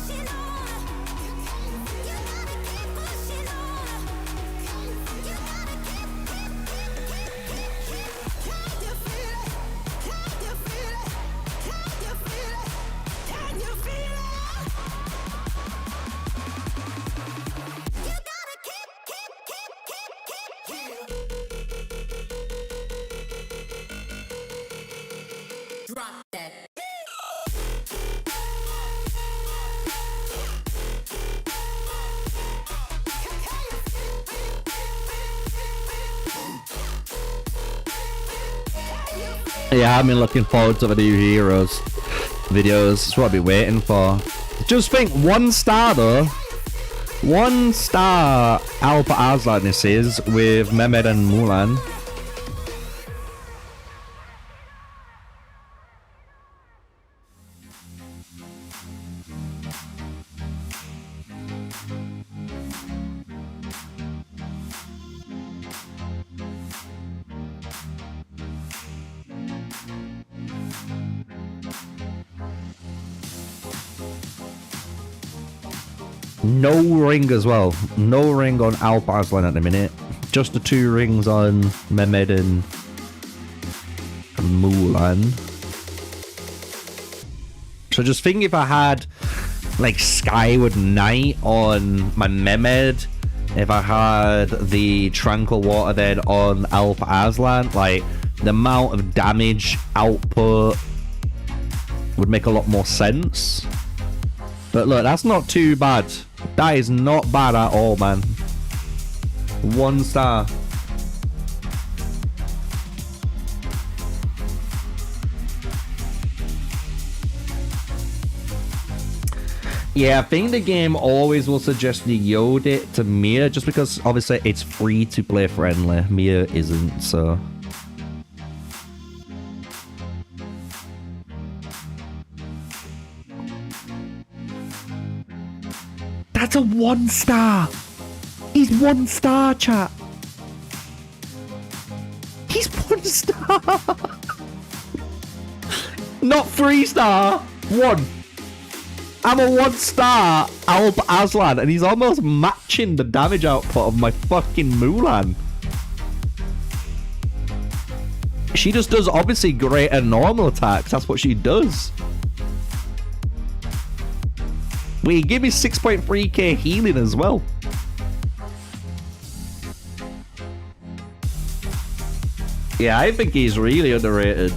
Yeah, I've been looking forward to the new heroes videos. That's what I've been waiting for. Just think, 1 star though. 1 star Alpha Arslan this is with Mehmed and Mulan. No ring as well. No ring on Alpha Arslan at the minute. Just the 2 rings on Mehmed and Mulan. So just think if I had like Skyward Knight on my Mehmed, if I had the Tranquil Water then on Alpha Arslan, like the amount of damage output would make a lot more sense. But look, that's not too bad. That is not bad at all, man. 1 star. Yeah, I think the game always will suggest you yield it to Mia, just because obviously it's free to play friendly. Mia isn't, so. That's a 1 star. He's 1 star, chat. He's 1 star. Not 3 star. 1. I'm a 1 star Alpha Arslan, and he's almost matching the damage output of my fucking Mulan. She just does obviously great at normal attacks. That's what she does. Wait, give me 6.3k healing as well. Yeah, I think he's really underrated.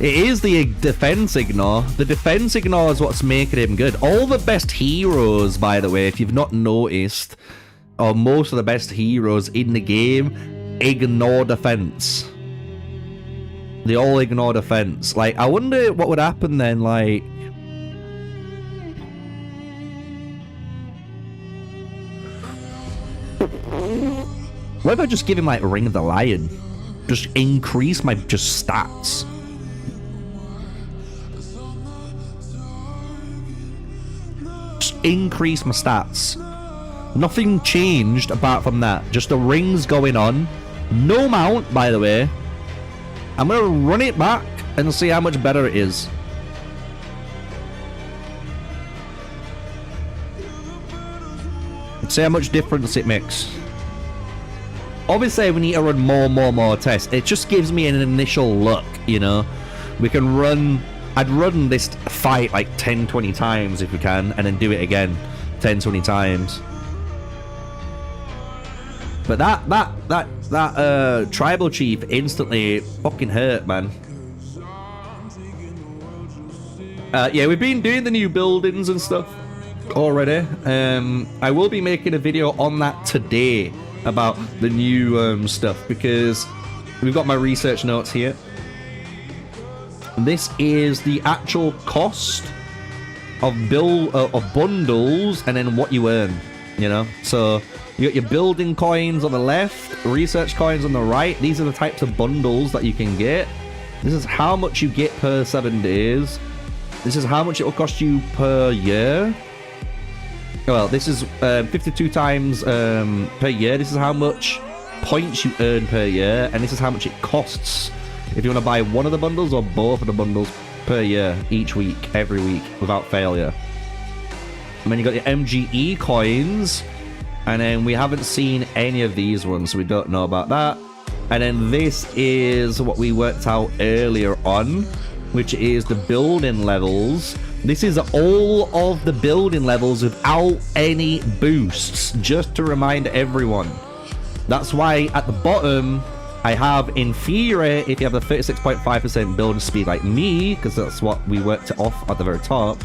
It is the defense ignore. The defense ignore is what's making him good. All the best heroes, by the way, if you've not noticed, or most of the best heroes in the game, ignore defense. They all ignore defense. Like, I wonder what would happen then, like... What if I just give him, like, Ring of the Lion? Just increase my stats. Just increase my stats. Nothing changed apart from that. Just the rings going on. No mount, by the way. I'm gonna run it back and see how much better it is. See how much difference it makes. Obviously, we need to run more tests. It just gives me an initial look, you know. We can run... I'd run this fight like 10, 20 times if we can, and then do it again 10, 20 times. But that tribal chief instantly fucking hurt, man. Yeah, we've been doing the new buildings and stuff already. I will be making a video on that today. about the new stuff, because we've got my research notes here. This is the actual cost of bundles and then what you earn, you know. So you got your building coins on the left, research coins on the right. These are the types of bundles that you can get. This is how much you get per 7 days. This is how much it will cost you per year. Well, this is 52 times per year. This is how much points you earn per year, and this is how much it costs if you want to buy one of the bundles or both of the bundles per year, each week, every week, without failure. And then you got your MGE coins, and then we haven't seen any of these ones, so we don't know about that. And then this is what we worked out earlier on, which is the building levels. This is all of the building levels without any boosts, just to remind everyone. That's why at the bottom, I have, in theory, if you have a 36.5% building speed like me, because that's what we worked it off at the very top,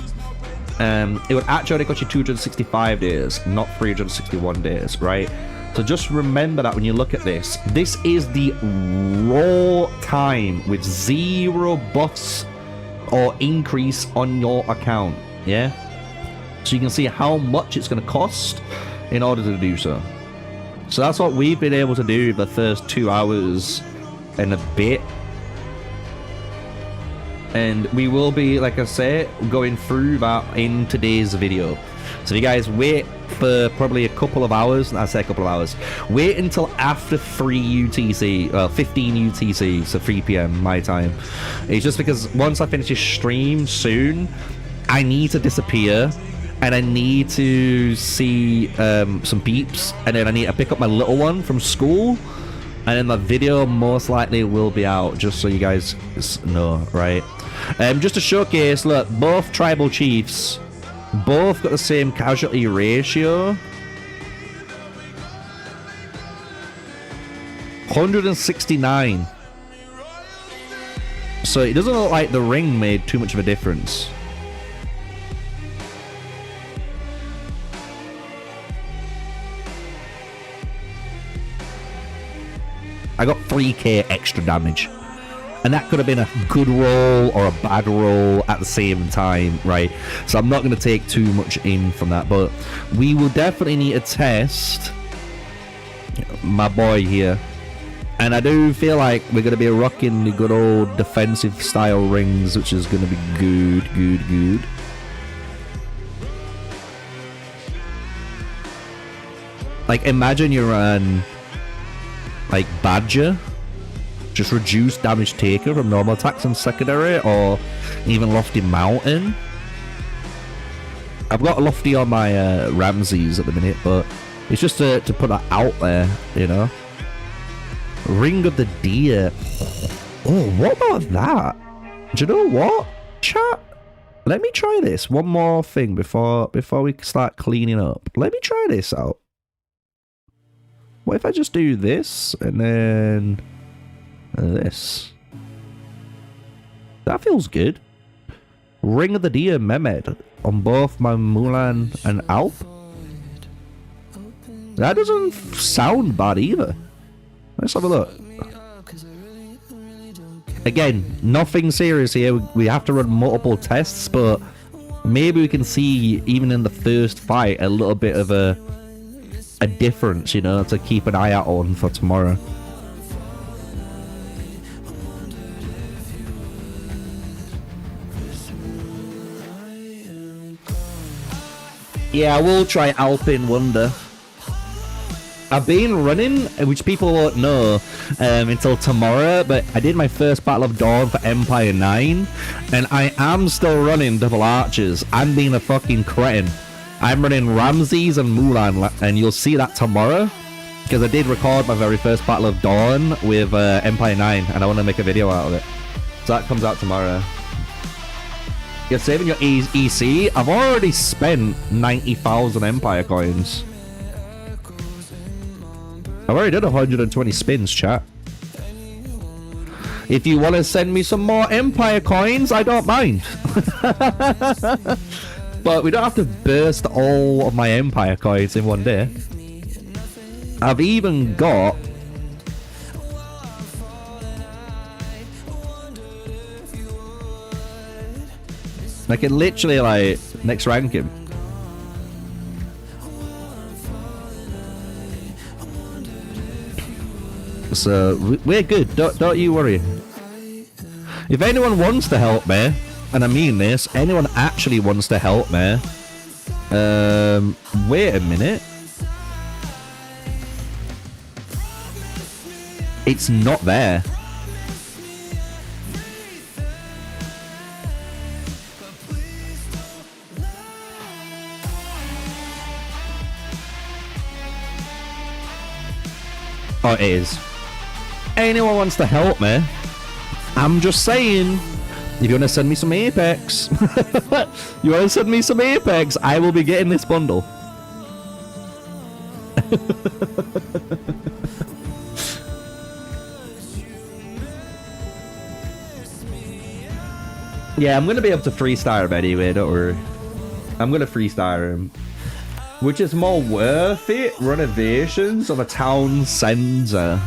it would actually cost you 265 days, not 361 days, right? So just remember that when you look at this. This is the raw time with 0 buffs or increase on your account, yeah? So you can see how much it's going to cost in order to do so. So that's what we've been able to do the first 2 hours and a bit. And we will be, like I say, going through that in today's video. So if you guys wait for probably a couple of hours, I say a couple of hours, wait until after 3 UTC, 15 UTC, so 3 PM my time. It's just because once I finish this stream soon, I need to disappear. And I need to see some peeps, and then I need to pick up my little one from school, and then the video most likely will be out, just so you guys know, right? Just to showcase, look, both tribal chiefs, both got the same casualty ratio. 169. So it doesn't look like the ring made too much of a difference. I got 3k extra damage, and that could have been a good roll or a bad roll at the same time, right? So I'm not going to take too much in from that, but we will definitely need to test my boy here, and I do feel like we're going to be rocking the good old defensive style rings, which is going to be good. Like, imagine you're on like Badger, just reduce damage taker from normal attacks and secondary, or even Lofty Mountain. I've got a Lofty on my Ramses at the minute, but it's just to put that out there, you know. Ring of the Deer. Oh, what about that? Do you know what, chat? Let me try this one more thing before we start cleaning up. Let me try this out. What if I just do this and then this? That feels good. Ring of the Deer Mehmed on both my Mulan and Alp. That doesn't sound bad either. Let's have a look. Again, nothing serious here. We have to run multiple tests, but maybe we can see, even in the first fight, a little bit of a difference, you know, to keep an eye out on for tomorrow. Yeah, I will try Alpine Wonder. I've been running, which people won't know until tomorrow, but I did my first Battle of Dawn for Empire 9, and I am still running Double Archers. I'm being a fucking cretin. I'm running Ramses and Mulan, and you'll see that tomorrow, because I did record my very first Battle of Dawn with Empire 9, and I want to make a video out of it. So that comes out tomorrow. You're saving your EC? I've already spent 90,000 Empire coins. I've already done 120 spins, chat. If you want to send me some more Empire coins, I don't mind. But we don't have to burst all of my Empire coins in one day. I've even got I can literally like next rank him. So we're good. Don't you worry. If anyone wants to help me, and I mean this, anyone actually wants to help me, wait a minute. It's not there. Oh, it is. Anyone wants to help me, I'm just saying, if you want to send me some Apex, you want to send me some Apex, I will be getting this bundle. Yeah, I'm going to be able to freestyle him anyway, don't worry. I'm going to freestyle him. Which is more worth it? Renovations of a town centre.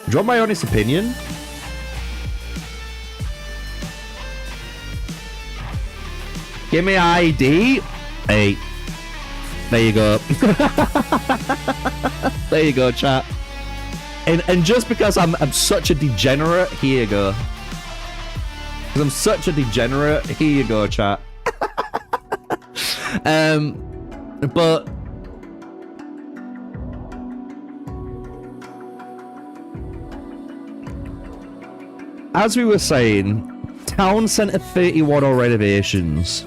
Do you want my honest opinion? Give me ID. Hey. There you go. There you go, chat. And just because I'm such a degenerate, here you go. Because I'm such a degenerate, here you go, chat. But as we were saying, Town Centre 31 or renovations.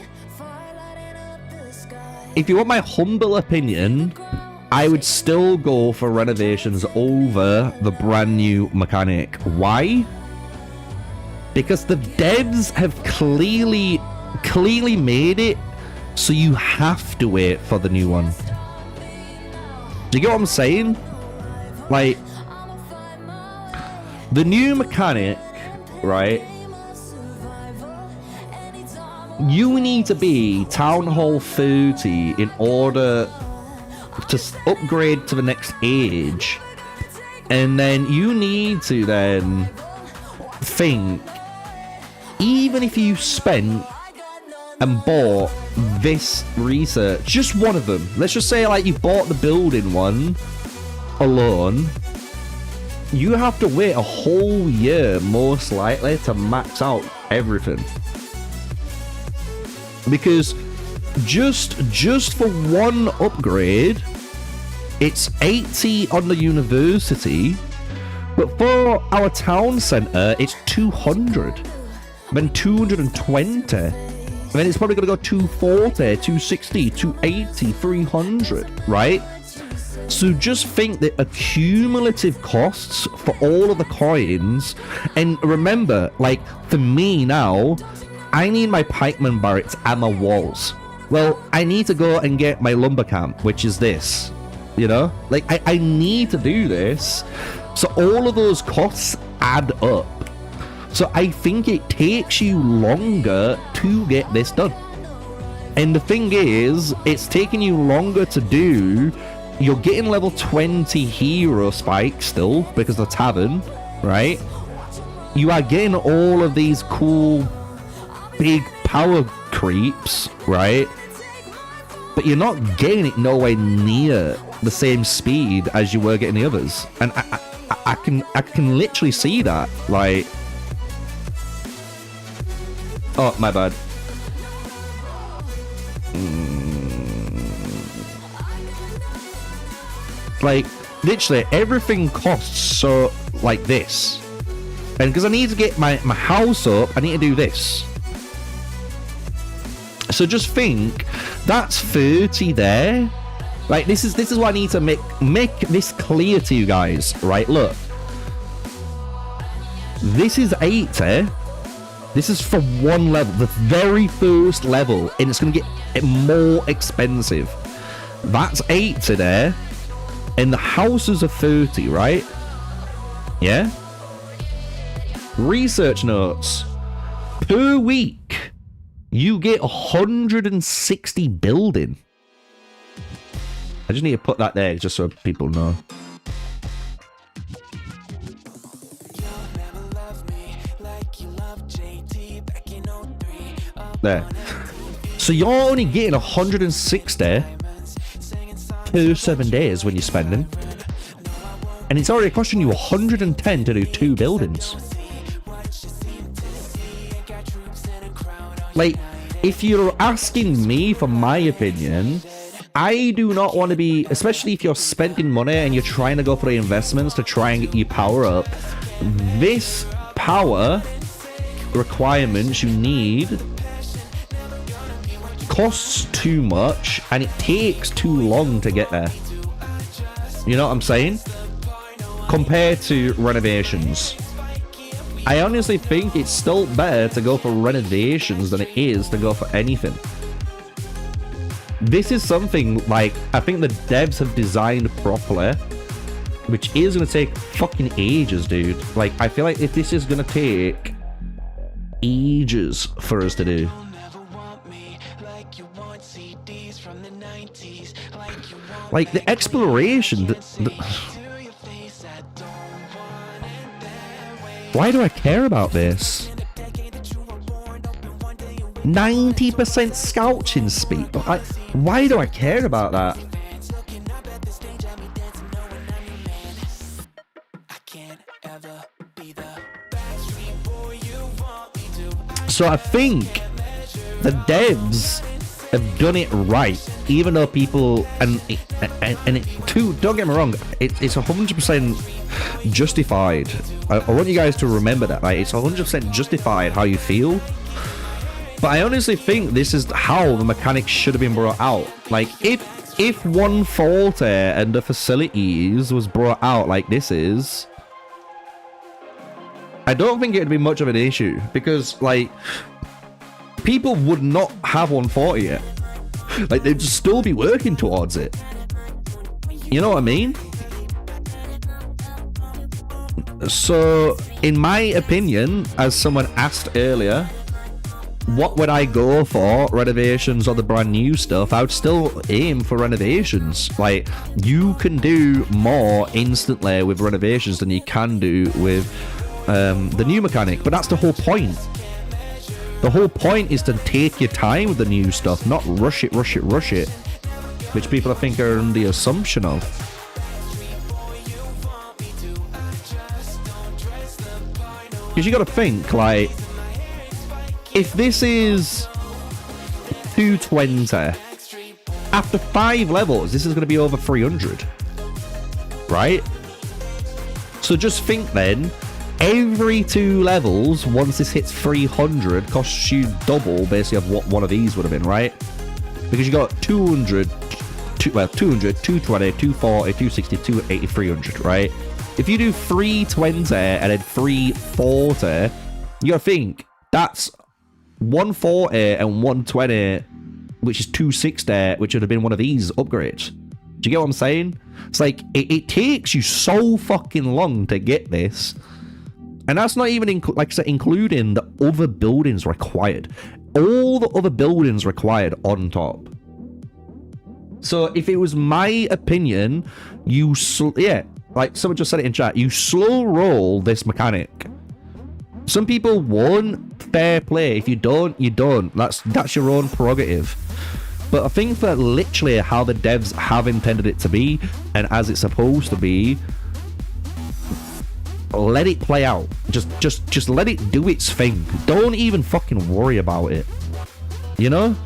If you want my humble opinion, I would still go for renovations over the brand new mechanic. Why? Because the devs have clearly made it so you have to wait for the new one. Do you get what I'm saying? Like, the new mechanic, right? You need to be Town Hall 30 in order to upgrade to the next age. And then you need to then think, even if you spent and bought this research, just one of them. Let's just say like you bought the building one alone. You have to wait a whole year, most likely, to max out everything. Because just for one upgrade, it's 80 on the university, but for our town centre, it's 200, then 220, and then it's probably going to go 240, 260, 280, 300, right? So just think the accumulative costs for all of the coins, and remember, like, for me now, I need my pikeman barracks and my walls. Well, I need to go and get my lumber camp, which is this, you know? Like, I need to do this. So all of those costs add up. So I think it takes you longer to get this done. And the thing is, it's taking you longer to do. You're getting level 20 hero spikes still, because of the tavern, right? You are getting all of these cool big power creeps, right? But you're not getting it nowhere near the same speed as you were getting the others. And I can literally see that. Like, oh, my bad. Like, literally everything costs so like this. And because I need to get my house up, I need to do this. So just think, that's 30 there. Like, this is what I need to make this clear to you guys, right? Look, this is 80. This is for one level, the very first level, and it's going to get more expensive. That's 80 there, and the houses are 30, right? Yeah? Research notes. Per week, you get 160 building. I just need to put that there just so people know. There. So you're only getting 160 per 7 days when you're spending. And it's already costing you 110 to do 2 buildings. Like, if you're asking me for my opinion, I do not want to be, especially if you're spending money and you're trying to go for the investments to try and get your power up, this power requirements you need costs too much and it takes too long to get there. You know what I'm saying? Compared to renovations. I honestly think it's still better to go for renovations than it is to go for anything. This is something like I think the devs have designed properly, which is going to take fucking ages, dude. Like, I feel like if this is going to take ages for us to do. Like, the exploration... Why do I care about this? 90% scouting speed. Why do I care about that? So I think the devs have done it right, even though people and it too. Don't get me wrong, it's 100% justified. I want you guys to remember that, right? It's 100% justified how you feel. But I honestly think this is how the mechanics should have been brought out. Like, if 140 and the facilities was brought out like this is, I don't think it'd be much of an issue, because like people would not have 140 yet. Like, they'd still be working towards it. You know what I mean? So, in my opinion, as someone asked earlier, what would I go for, renovations or the brand new stuff? I would still aim for renovations. Like, you can do more instantly with renovations than you can do with the new mechanic, but that's the whole point. The whole point is to take your time with the new stuff, not rush it, which people I think are in the assumption of. Because you got to think, like, if this is 220, after 5 levels, this is going to be over 300, right? So just think then, every 2 levels, once this hits 300, costs you double basically of what one of these would have been, right? Because you got 200, 220, 240, 260, 280, 300, right? If you do 320 and then 340, you gotta think, that's 140 and 120, which is 260, which would have been one of these upgrades. Do you get what I'm saying? It's like, it takes you so fucking long to get this. And that's not even, like I said, including the other buildings required. All the other buildings required on top. So if it was my opinion, like someone just said it in chat, you slow roll this mechanic. Some people won't, fair play. If you don't, you don't. That's your own prerogative. But I think that literally how the devs have intended it to be, and as it's supposed to be, let it play out. Just let it do its thing. Don't even fucking worry about it. You know?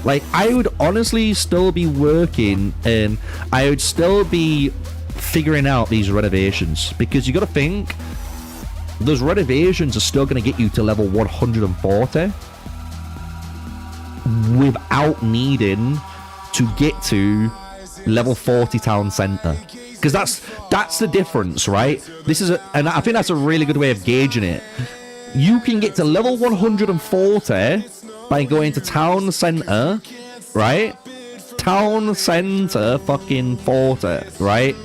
Like, I would honestly still be working and I would still be figuring out these renovations, because you gotta think those renovations are still gonna get you to level 140 without needing to get to level 40 town center. Because that's the difference, right? And I think that's a really good way of gauging it. You can get to level 140 by going to town center, right? Town center fucking 40, right?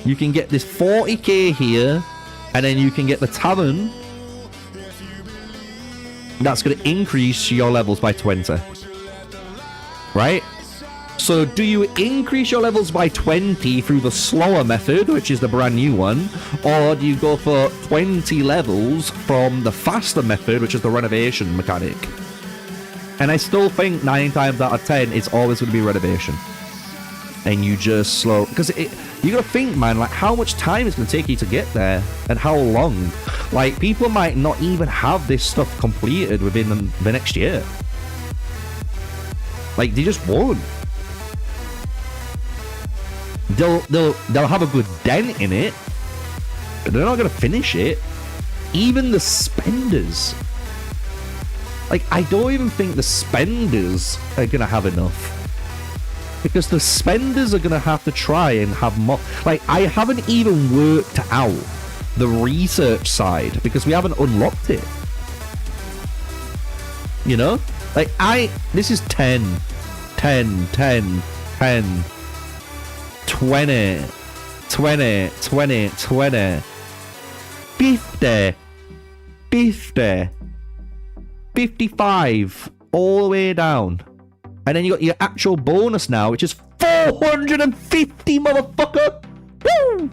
You can get this 40k here, And then you can get the talent that's going to increase your levels by 20. Right? So do you increase your levels by 20 through the slower method, which is the brand new one, or do you go for 20 levels from the faster method, which is the renovation mechanic? And I still think 9 times out of 10, it's always going to be renovation. And you just slow... Because you got to think, man, like, how much time it's going to take you to get there, and how long. Like, people might not even have this stuff completed within the next year. Like, they just won't. They'll have a good dent in it, but they're not going to finish it. Even the spenders. Like, I don't even think the spenders are going to have enough. Because the spenders are going to have to try and have more. Like, I haven't even worked out the research side because we haven't unlocked it. You know? Like, this is 10, 10, 10, 10, 20, 20, 20, 20, 50, 50, 55, all the way down. And then you got your actual bonus now, which is 450, motherfucker! Woo!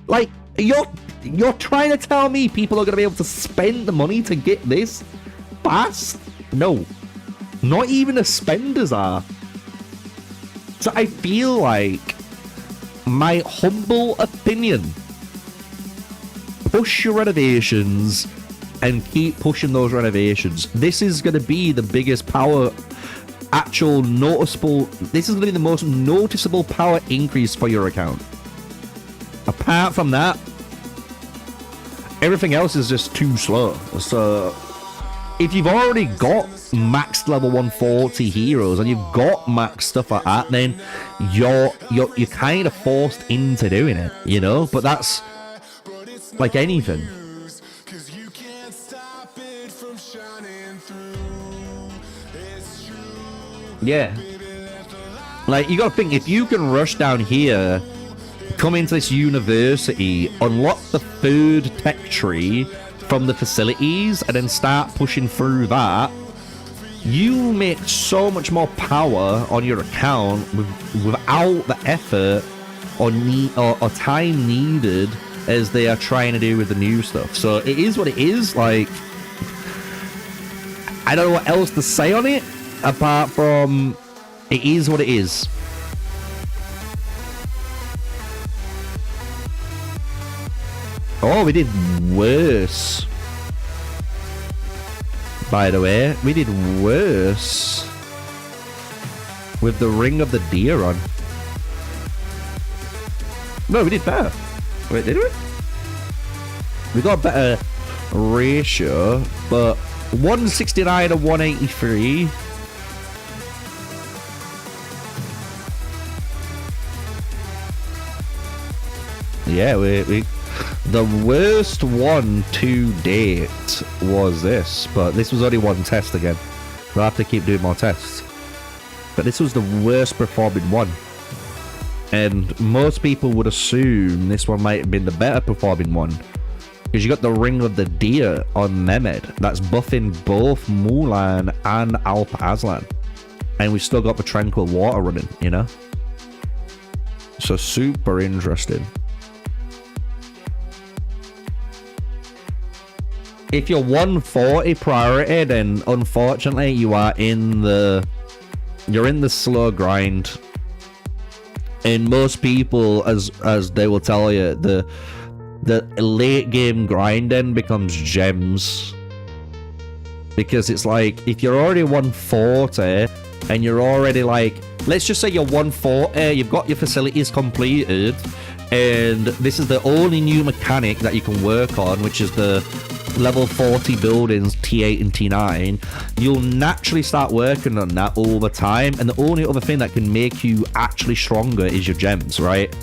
Like, you're trying to tell me people are going to be able to spend the money to get this fast? No. Not even the spenders are. So I feel like, my humble opinion, push your renovations and keep pushing those renovations. This is going to be the biggest power, actual noticeable, this is going to be the most noticeable power increase for your account. Apart from that, everything else is just too slow. So if you've already got maxed level 140 heroes and you've got max stuff like that, then you're kind of forced into doing it, you know? But that's like anything. Yeah. Like, you gotta think, if you can rush down here, come into this university, unlock the third tech tree from the facilities, and then start pushing through that, you make so much more power on your account without the effort or time needed as they are trying to do with the new stuff. So it is what it is. Like, I don't know what else to say on it apart from it is what it is. Oh, we did worse. By the way, we did worse with the Ring of the Deer on. No, we did better. Wait, did we? We got a better ratio, but 169 to 183. Yeah, we the worst one to date was this, but this was only one test again. We'll have to keep doing more tests. But this was the worst performing one. And most people would assume this one might have been the better performing one. Because you got the Ring of the Deer on Mehmed. That's buffing both Mulan and Alp Aslan. And we still got the Tranquil Water running, you know? So super interesting. If you're 140 priority, then unfortunately you are you're in the slow grind. And most people, as they will tell you, the late game grinding becomes gems. Because it's like, if you're already 140 and you're already like, let's just say you're 140, you've got your facilities completed, and this is the only new mechanic that you can work on, which is the level 40 buildings, T8 and T9, you'll naturally start working on that all the time, and the only other thing that can make you actually stronger is your gems, right?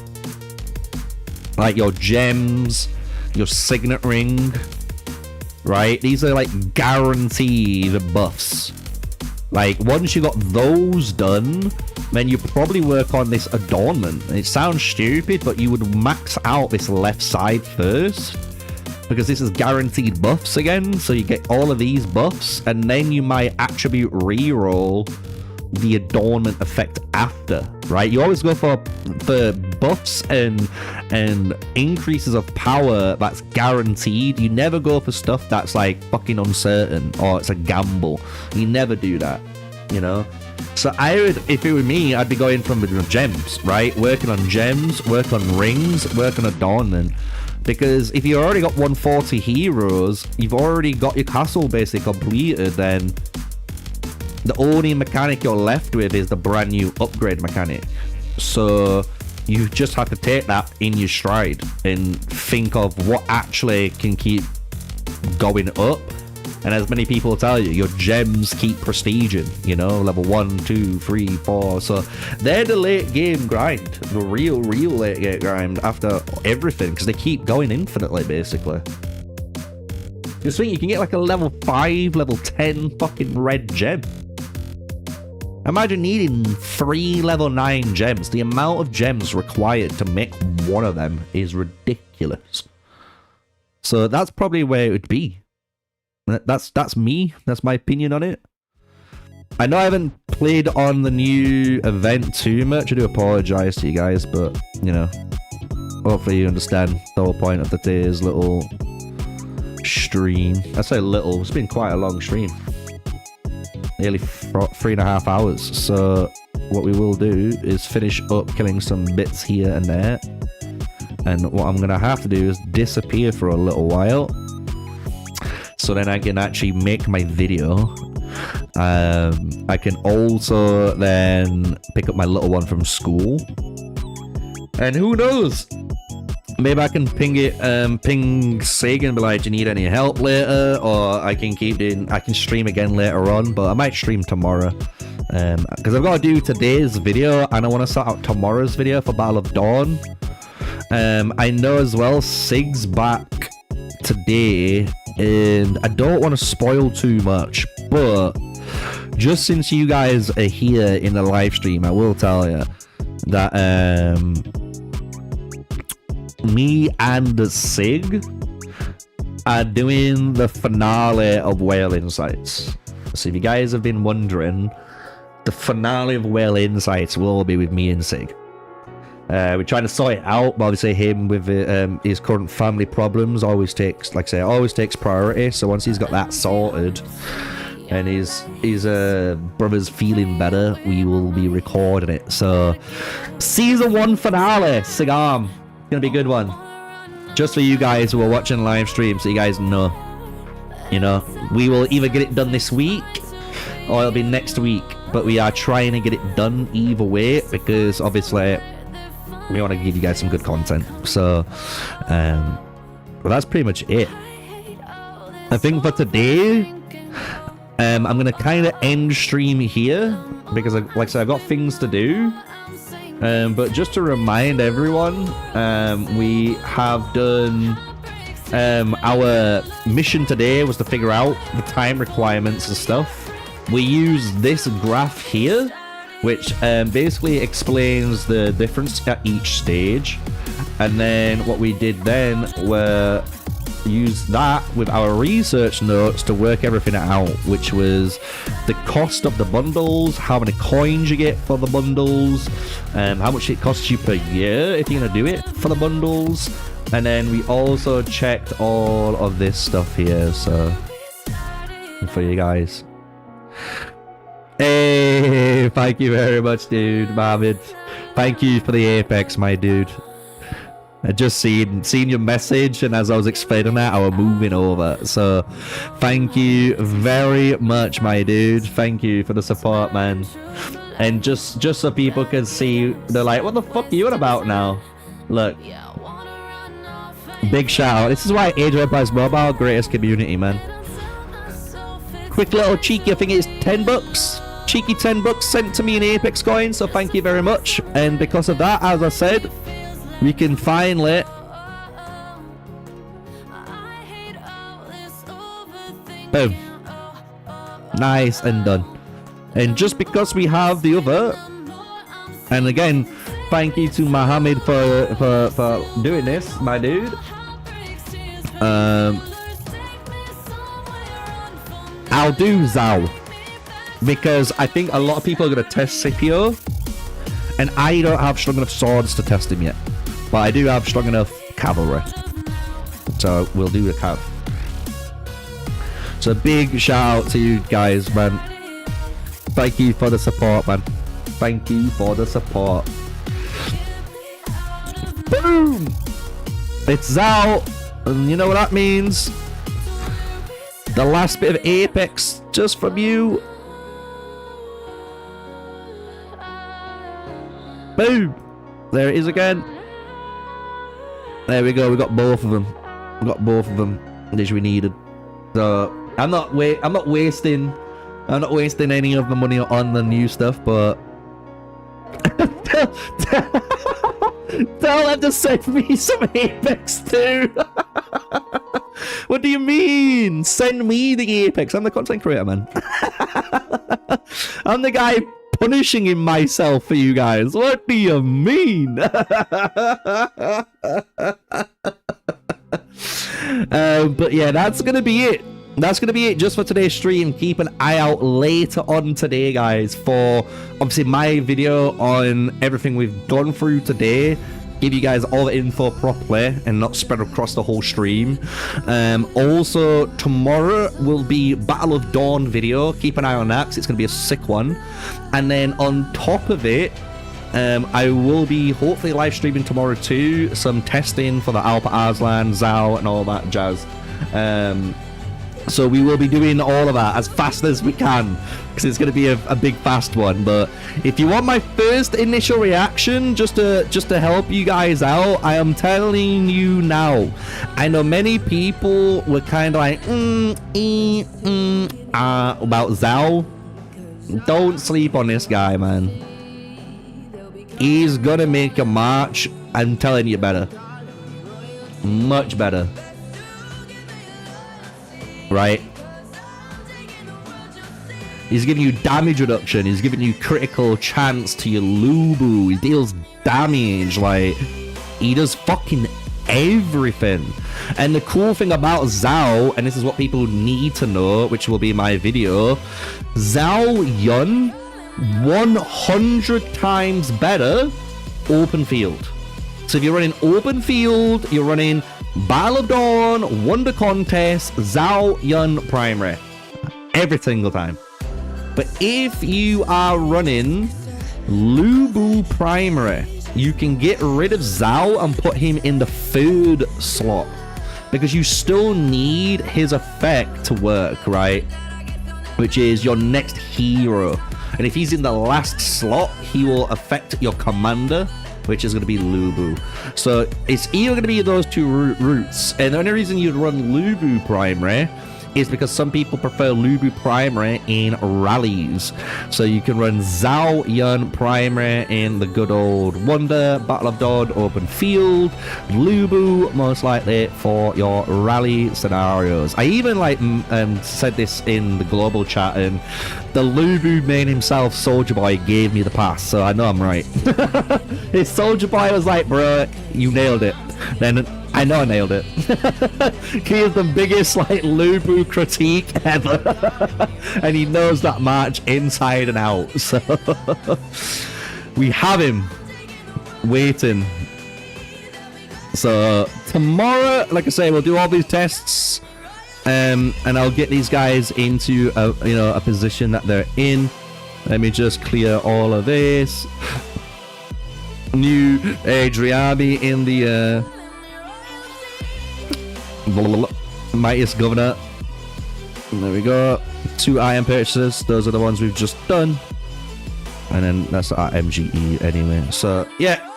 Like your gems, your signet ring, right? These are like guaranteed buffs. Like, once you got those done, then you probably work on this adornment. It sounds stupid, but you would max out this left side first, because this is guaranteed buffs again, so you get all of these buffs, and then you might attribute reroll the adornment effect after, right? You always go for buffs and increases of power that's guaranteed. You never go for stuff that's like fucking uncertain or it's a gamble. You never do that, you know? So I would, if it were me, I'd be going from gems, right? Working on gems, work on rings, work on adornment. Because if you already got 140 heroes, you've already got your castle basically completed, then the only mechanic you're left with is the brand new upgrade mechanic. So you just have to take that in your stride and think of what actually can keep going up. And as many people tell you, your gems keep prestiging, you know, level 1, 2, 3, 4. So they're the late game grind, the real late game grind after everything, because they keep going infinitely, basically. You think you can get like a level 5, level 10 fucking red gem. Imagine needing 3 level 9 gems. The amount of gems required to make one of them is ridiculous. So that's probably where it would be. That's me. That's my opinion on it. I know I haven't played on the new event too much. I do apologize to you guys, but, you know, hopefully you understand the whole point of today's little stream. I say little, it's been quite a long stream. Nearly 3.5 hours. So what we will do is finish up killing some bits here and there. And what I'm going to have to do is disappear for a little while, so then I can actually make my video. I can also then pick up my little one from school. And who knows? Maybe I can ping Sig and be like, do you need any help later? Or I can I can stream again later on, but I might stream tomorrow. Because I've got to do today's video, and I want to start out tomorrow's video for Battle of Dawn. I know as well, Sig's back today, and I don't want to spoil too much, but just since you guys are here in the live stream, I will tell you that me and Sig are doing the finale of Whale Insights. So if you guys have been wondering, the finale of Whale Insights will be with me and Sig. We're trying to sort it out, but obviously him with his current family problems always takes, like I say, always takes priority. So once he's got that sorted and his brother's feeling better, we will be recording it. So season 1 finale, Sigarm, gonna be a good one. Just for you guys who are watching live stream, so you guys know. You know, we will either get it done this week or it'll be next week. But we are trying to get it done either way, because obviously we want to give you guys some good content. So, well, that's pretty much it. I think for today, I'm going to kind of end stream here, because, like I said, I've got things to do. But just to remind everyone, we have done... our mission today was to figure out the time requirements and stuff. We use this graph here, which basically explains the difference at each stage. And then what we did then were use that with our research notes to work everything out, which was the cost of the bundles, how many coins you get for the bundles, how much it costs you per year if you're gonna do it for the bundles. And then we also checked all of this stuff here, so for you guys. Hey, thank you very much, dude, Mohammed. Thank you for the Apex, my dude. I just seen your message, and as I was explaining that, I was moving over. So, thank you very much, my dude. Thank you for the support, man. And just so people can see, they're like, what the fuck are you on about now? Look. Big shout out. This is why Age of Empires Mobile, greatest community, man. Quick little cheeky, I think it's $10. Cheeky $10 sent to me in Apex coins, so thank you very much. And because of that, as I said, we can finally boom, nice and done. And just because we have the other, and again, thank you to Mohammed for doing this, my dude. I'll do Zao because I think a lot of people are going to test Scipio, and I don't have strong enough swords to test him yet, but I do have strong enough cavalry, so we'll do the cav. So big shout out to you guys, man. Thank you for the support, man. Thank you for the support. Boom! It's Zao, and you know what that means? The last bit of Apex just from you. Boom! There it is again. There we go. We got both of them. We got both of them, which we needed. So I'm not wasting any of the money on the new stuff, but tell them to send me some Apex too. What do you mean? Send me the Apex. I'm the content creator, man. I'm the guy punishing him myself for you guys. What do you mean? But yeah, that's gonna be it. That's going to be it just for today's stream. Keep an eye out later on today, guys, for obviously my video on everything we've gone through today. Give you guys all the info properly and not spread across the whole stream. Also, tomorrow will be Battle of Dawn video. Keep an eye on that because it's going to be a sick one. And then on top of it, I will be hopefully live streaming tomorrow too. Some testing for the Alpha Arslan, Zao, and all that jazz. So we will be doing all of that as fast as we can because it's going to be a big fast one. But if you want my first initial reaction, just to help you guys out, I am telling you now. I know many people were kind of like about Zao. Don't sleep on this guy, man. He's gonna make a march. I'm telling you, better, much better. Right? He's giving you damage reduction. He's giving you critical chance to your Lubu. He deals damage. Like, he does fucking everything. And the cool thing about Zao, and this is what people need to know, which will be my video, Zao Yun 100 times better open field. So if you're running open field, you're running Battle of Dawn, Wonder Contest, Zao Yun Primary. Every single time. But if you are running Lubu Primary, you can get rid of Zao and put him in the third slot. Because you still need his effect to work, right? Which is your next hero. And if he's in the last slot, he will affect your commander, which is going to be Lubu. So it's either going to be those two routes. And the only reason you'd run Lubu Primary is because some people prefer Lubu Primary in rallies. So you can run Zao Yun Primary in the good old Wonder, Battle of Dawn, open field, Lubu most likely for your rally scenarios. I even said this in the global chat, and the Lubu main himself, Soldier Boy, gave me the pass, so I know I'm right. His Soldier Boy was like, bro, you nailed it. Then I know I nailed it. He is the biggest Lubu critique ever. And he knows that match inside and out. So we have him waiting. So tomorrow, like I say, we'll do all these tests. And I'll get these guys into a position that they're in. Let me just clear all of this. New Adriani in the Mightiest Governor. There we go. 2 iron purchases. Those are the ones we've just done. And then that's our MGE anyway. So yeah,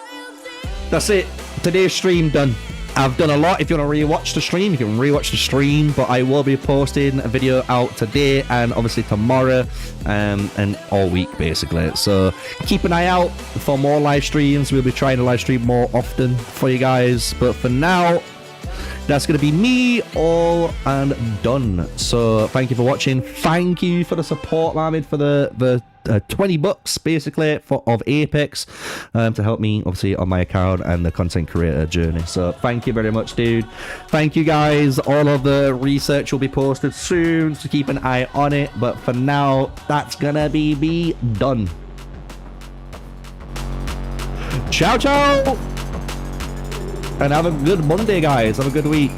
that's it. Today's stream done. I've done a lot. If you want to rewatch the stream, you can rewatch the stream, but I will be posting a video out today and obviously tomorrow, and all week basically. So keep an eye out for more live streams. We'll be trying to live stream more often for you guys, but for now, that's going to be me all and done. So thank you for watching. Thank you for the support, Marvin, for the 20 bucks basically of Apex to help me obviously on my account and the content creator journey. So thank you very much, dude. Thank you guys. All of the research will be posted soon, so keep an eye on it. But for now, that's gonna be me done. Ciao, ciao, and have a good Monday, guys. Have a good week.